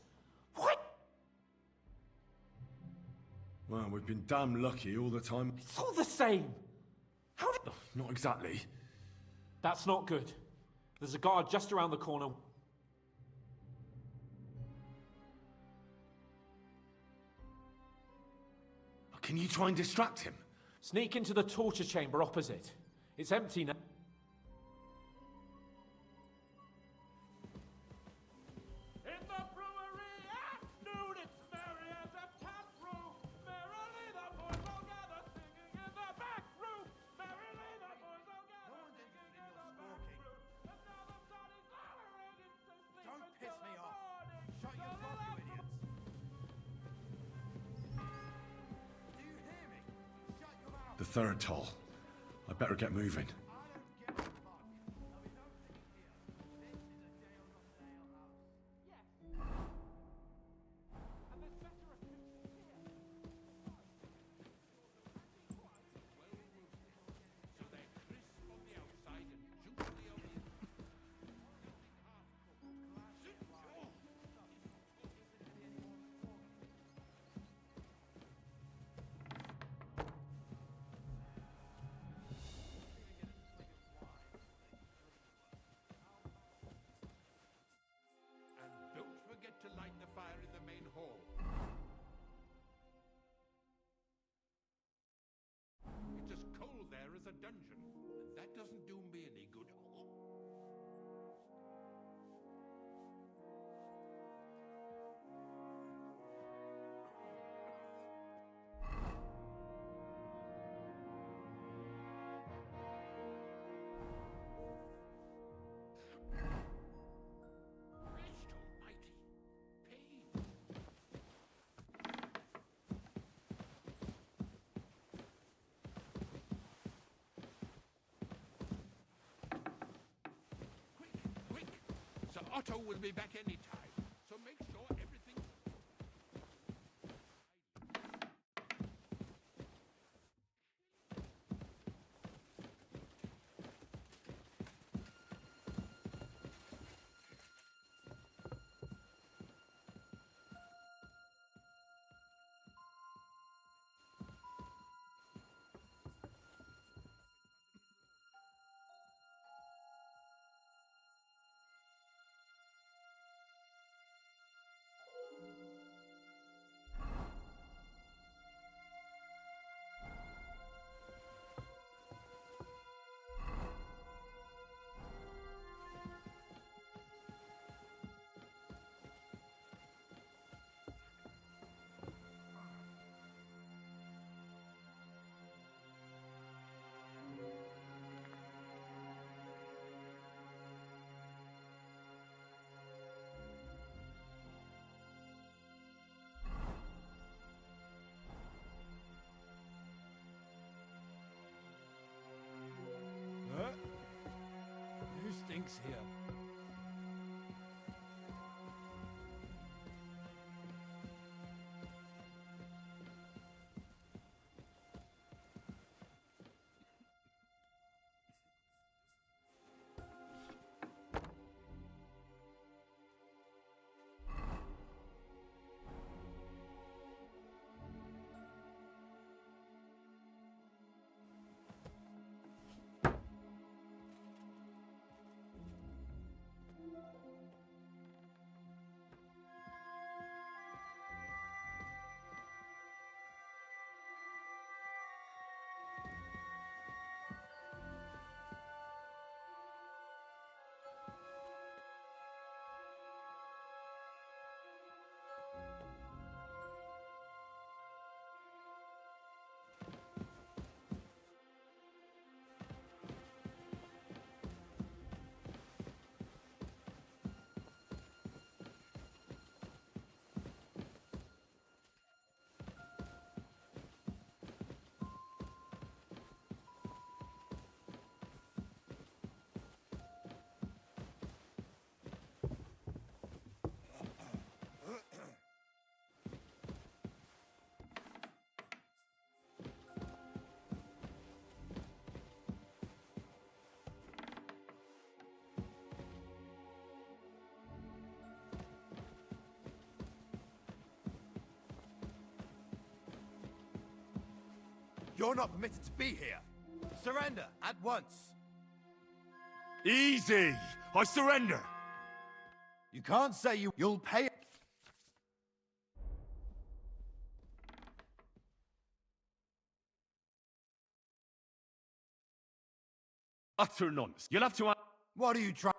What? Well, we've been damn lucky all the time. It's all the same. How did... Not exactly. That's not good. There's a guard just around the corner. Can you try and distract him? Sneak into the torture chamber opposite. It's empty now. In the brewery at noon, it's merry as a tap room. Merrily the boys all gather, singing in the back room. Merrily the boys all gather, singing in the back room. And now the sun is lowering into sleep. Don't piss until me the off. morning. Shut your So mouth, the you idiots. Do you hear me? Shut your mouth. The third toll. I better get moving. doesn't do me any good. Sir Otto will be back any time, so make sure everything... Who stinks here? You're not permitted to be here. Surrender at once. Easy! I surrender! You can't say you'll pay. Utter nonsense. You'll have to... What are you trying?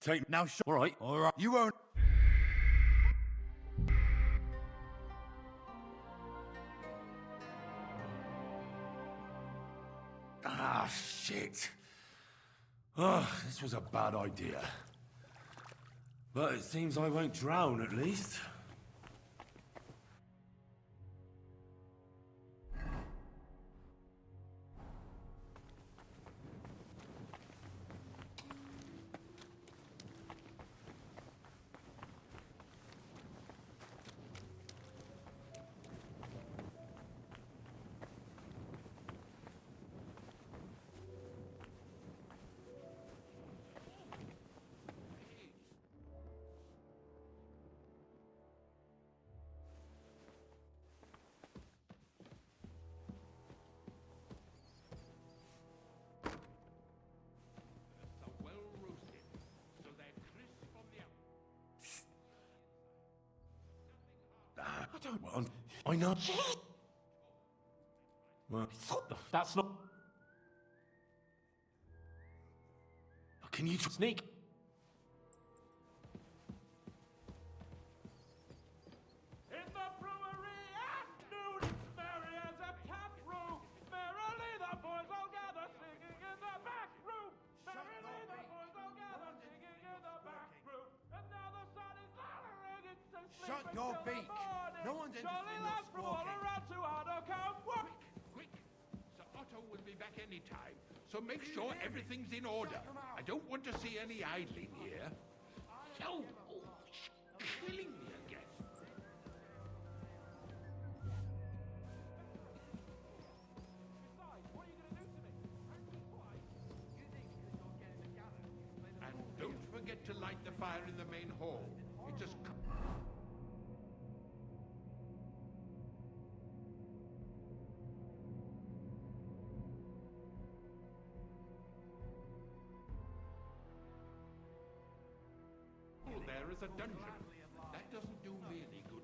Take... Now, All right. All right. You won't... Ah, shit. Oh, this was a bad idea. But it seems I won't drown, at least. I don't want... I know... Well, that's not... Can you sneak? In the brewery at noon, merry as a tap room. Merrily the boys all gather, singing in the back room. Merrily the boys all gather, singing in the back room. And now the sun is lowering, it's so Shut sleeping your till the beak. morning. No one's interested Jolly in your lads from all squawking. around to Otto come work. Quick! Sir Otto will be back any time, so make sure everything's in order. I don't want to see any idling here. Oh, killing me again. And don't forget to light the fire in the main hall. It just... There is a dungeon. That doesn't do me any good.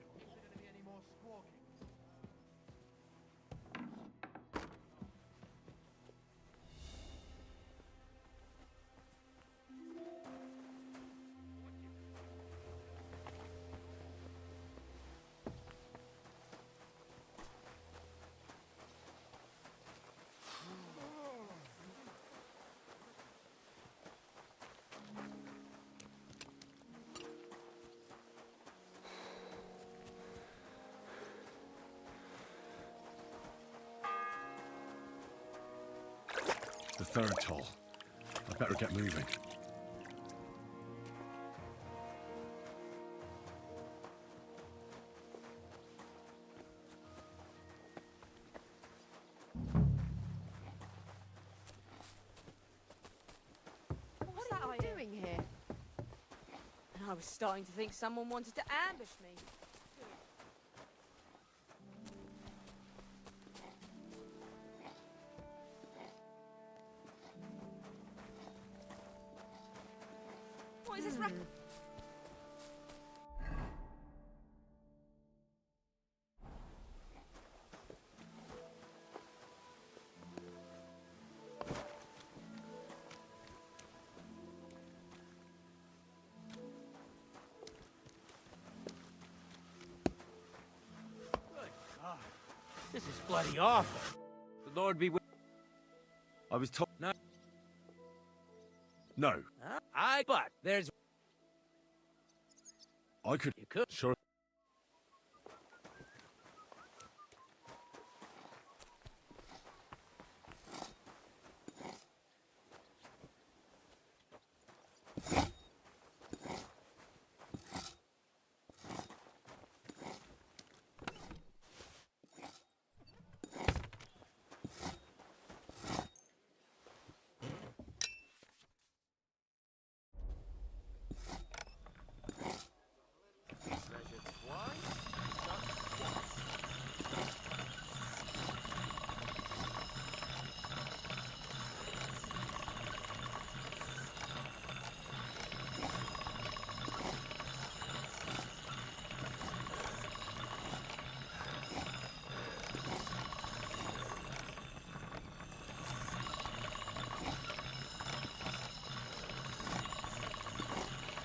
The third toll. I'd better get moving. What are you doing here? I was starting to think someone wanted to ambush me. What is this racket? This is bloody awful. The Lord be with... I was told... No. No. But there's... I could... You could. Sure.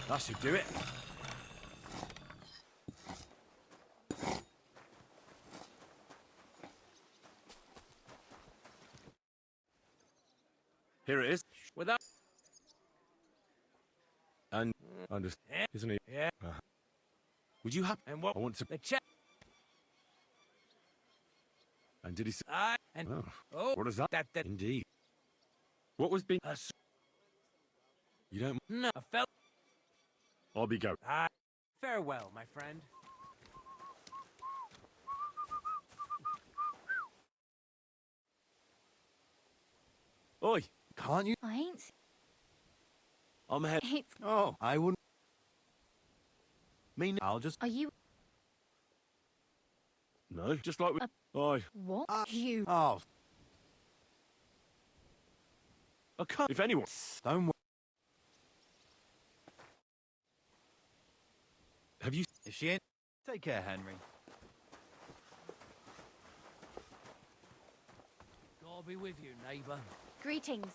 That should do it. Here it is. Without... And... Understand, isn't it? Yeah. Would you have... And what... I want to... The check... And did he say... And... Oh. Oh. What is that? That... Indeed. What was being... You don't... No. A fell... I'll be going. Farewell, my friend. Oi, can't you? I ain't. I'm ahead. It's... Oh, I wouldn't. Me, I'll just... Are you... No, just like we... Oi. What? You... Oh. I can't... If anyone... Don't worry. Have you... If she ain't... Take care, Henry. God be with you, neighbour. Greetings.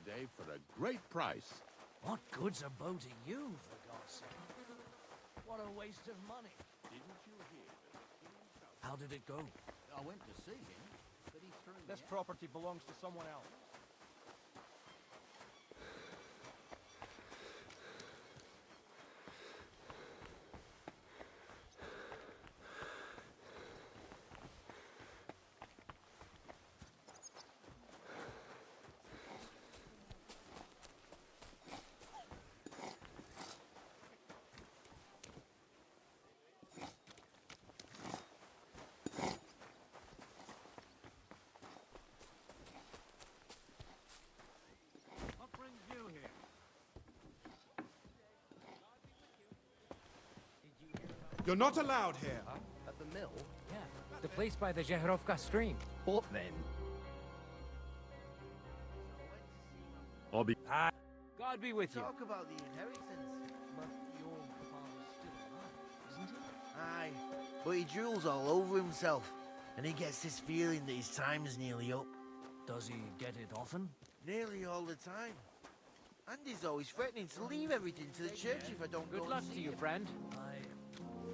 today for a great price. What good's a bow to you, for God's sake? What a waste of money. Didn't you hear that? How did it go? I went to see him, but he threw me This out. property belongs to someone else. What brings you here? You're not allowed here. At the mill? Yeah, the place by the Zhehrovka stream. What then? I'll be... God be with you. Talk about the inheritance. But your father's still alive, isn't he? Aye, but he drools all over himself. And he gets this feeling that his time's nearly up. Does he get it often? Nearly all the time. And he's always threatening to leave everything to the church if I don't go Good and luck see to you, him. friend.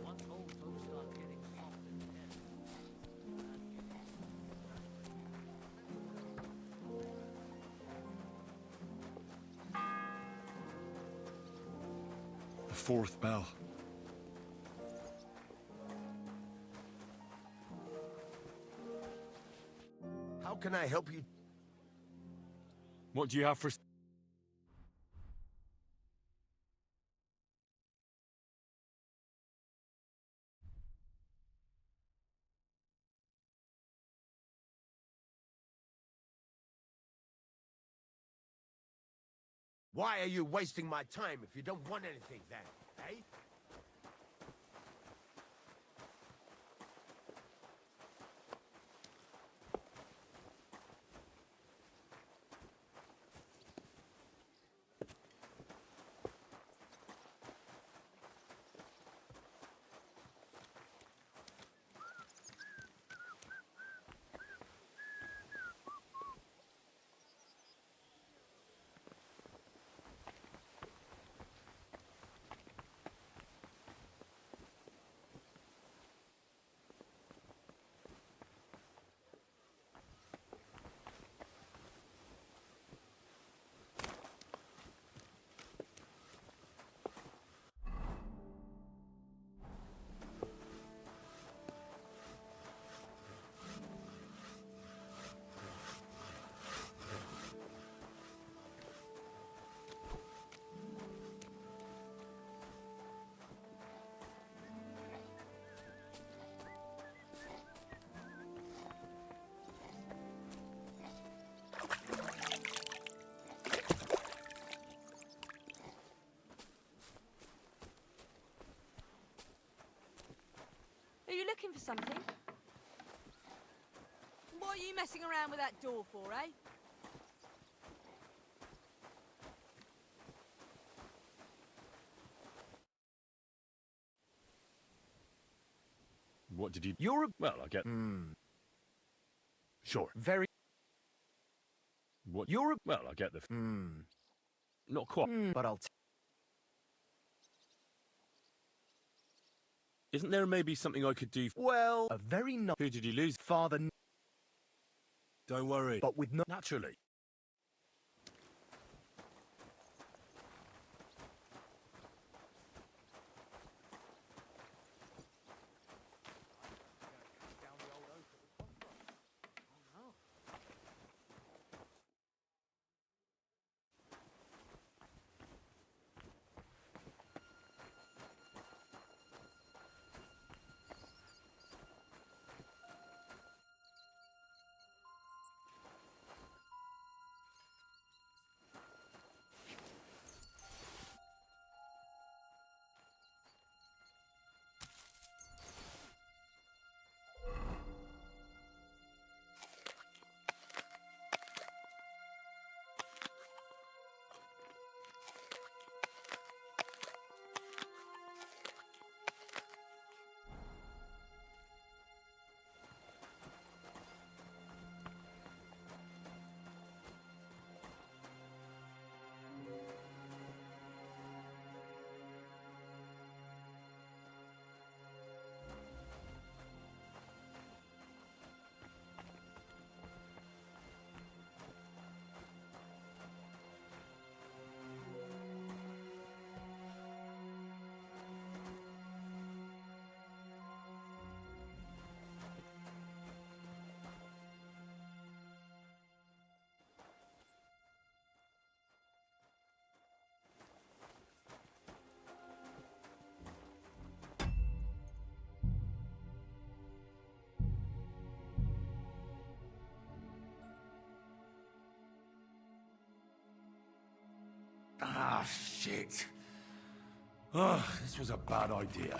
Once old folks start getting soft in the head. The fourth bell. How can I help you? What do you have for... Why are you wasting my time if you don't want anything then, eh? Are you looking for something? What are you messing around with that door for, eh? What did you... You're a... Well, I get... Sure. Very... What... You're a... Well, I get the... Not quite. But I'll... Isn't there maybe something I could do... Well, a very nice... Who did you lose? Father... Don't worry. But with no... Naturally. Shit. Ugh, this was a bad idea.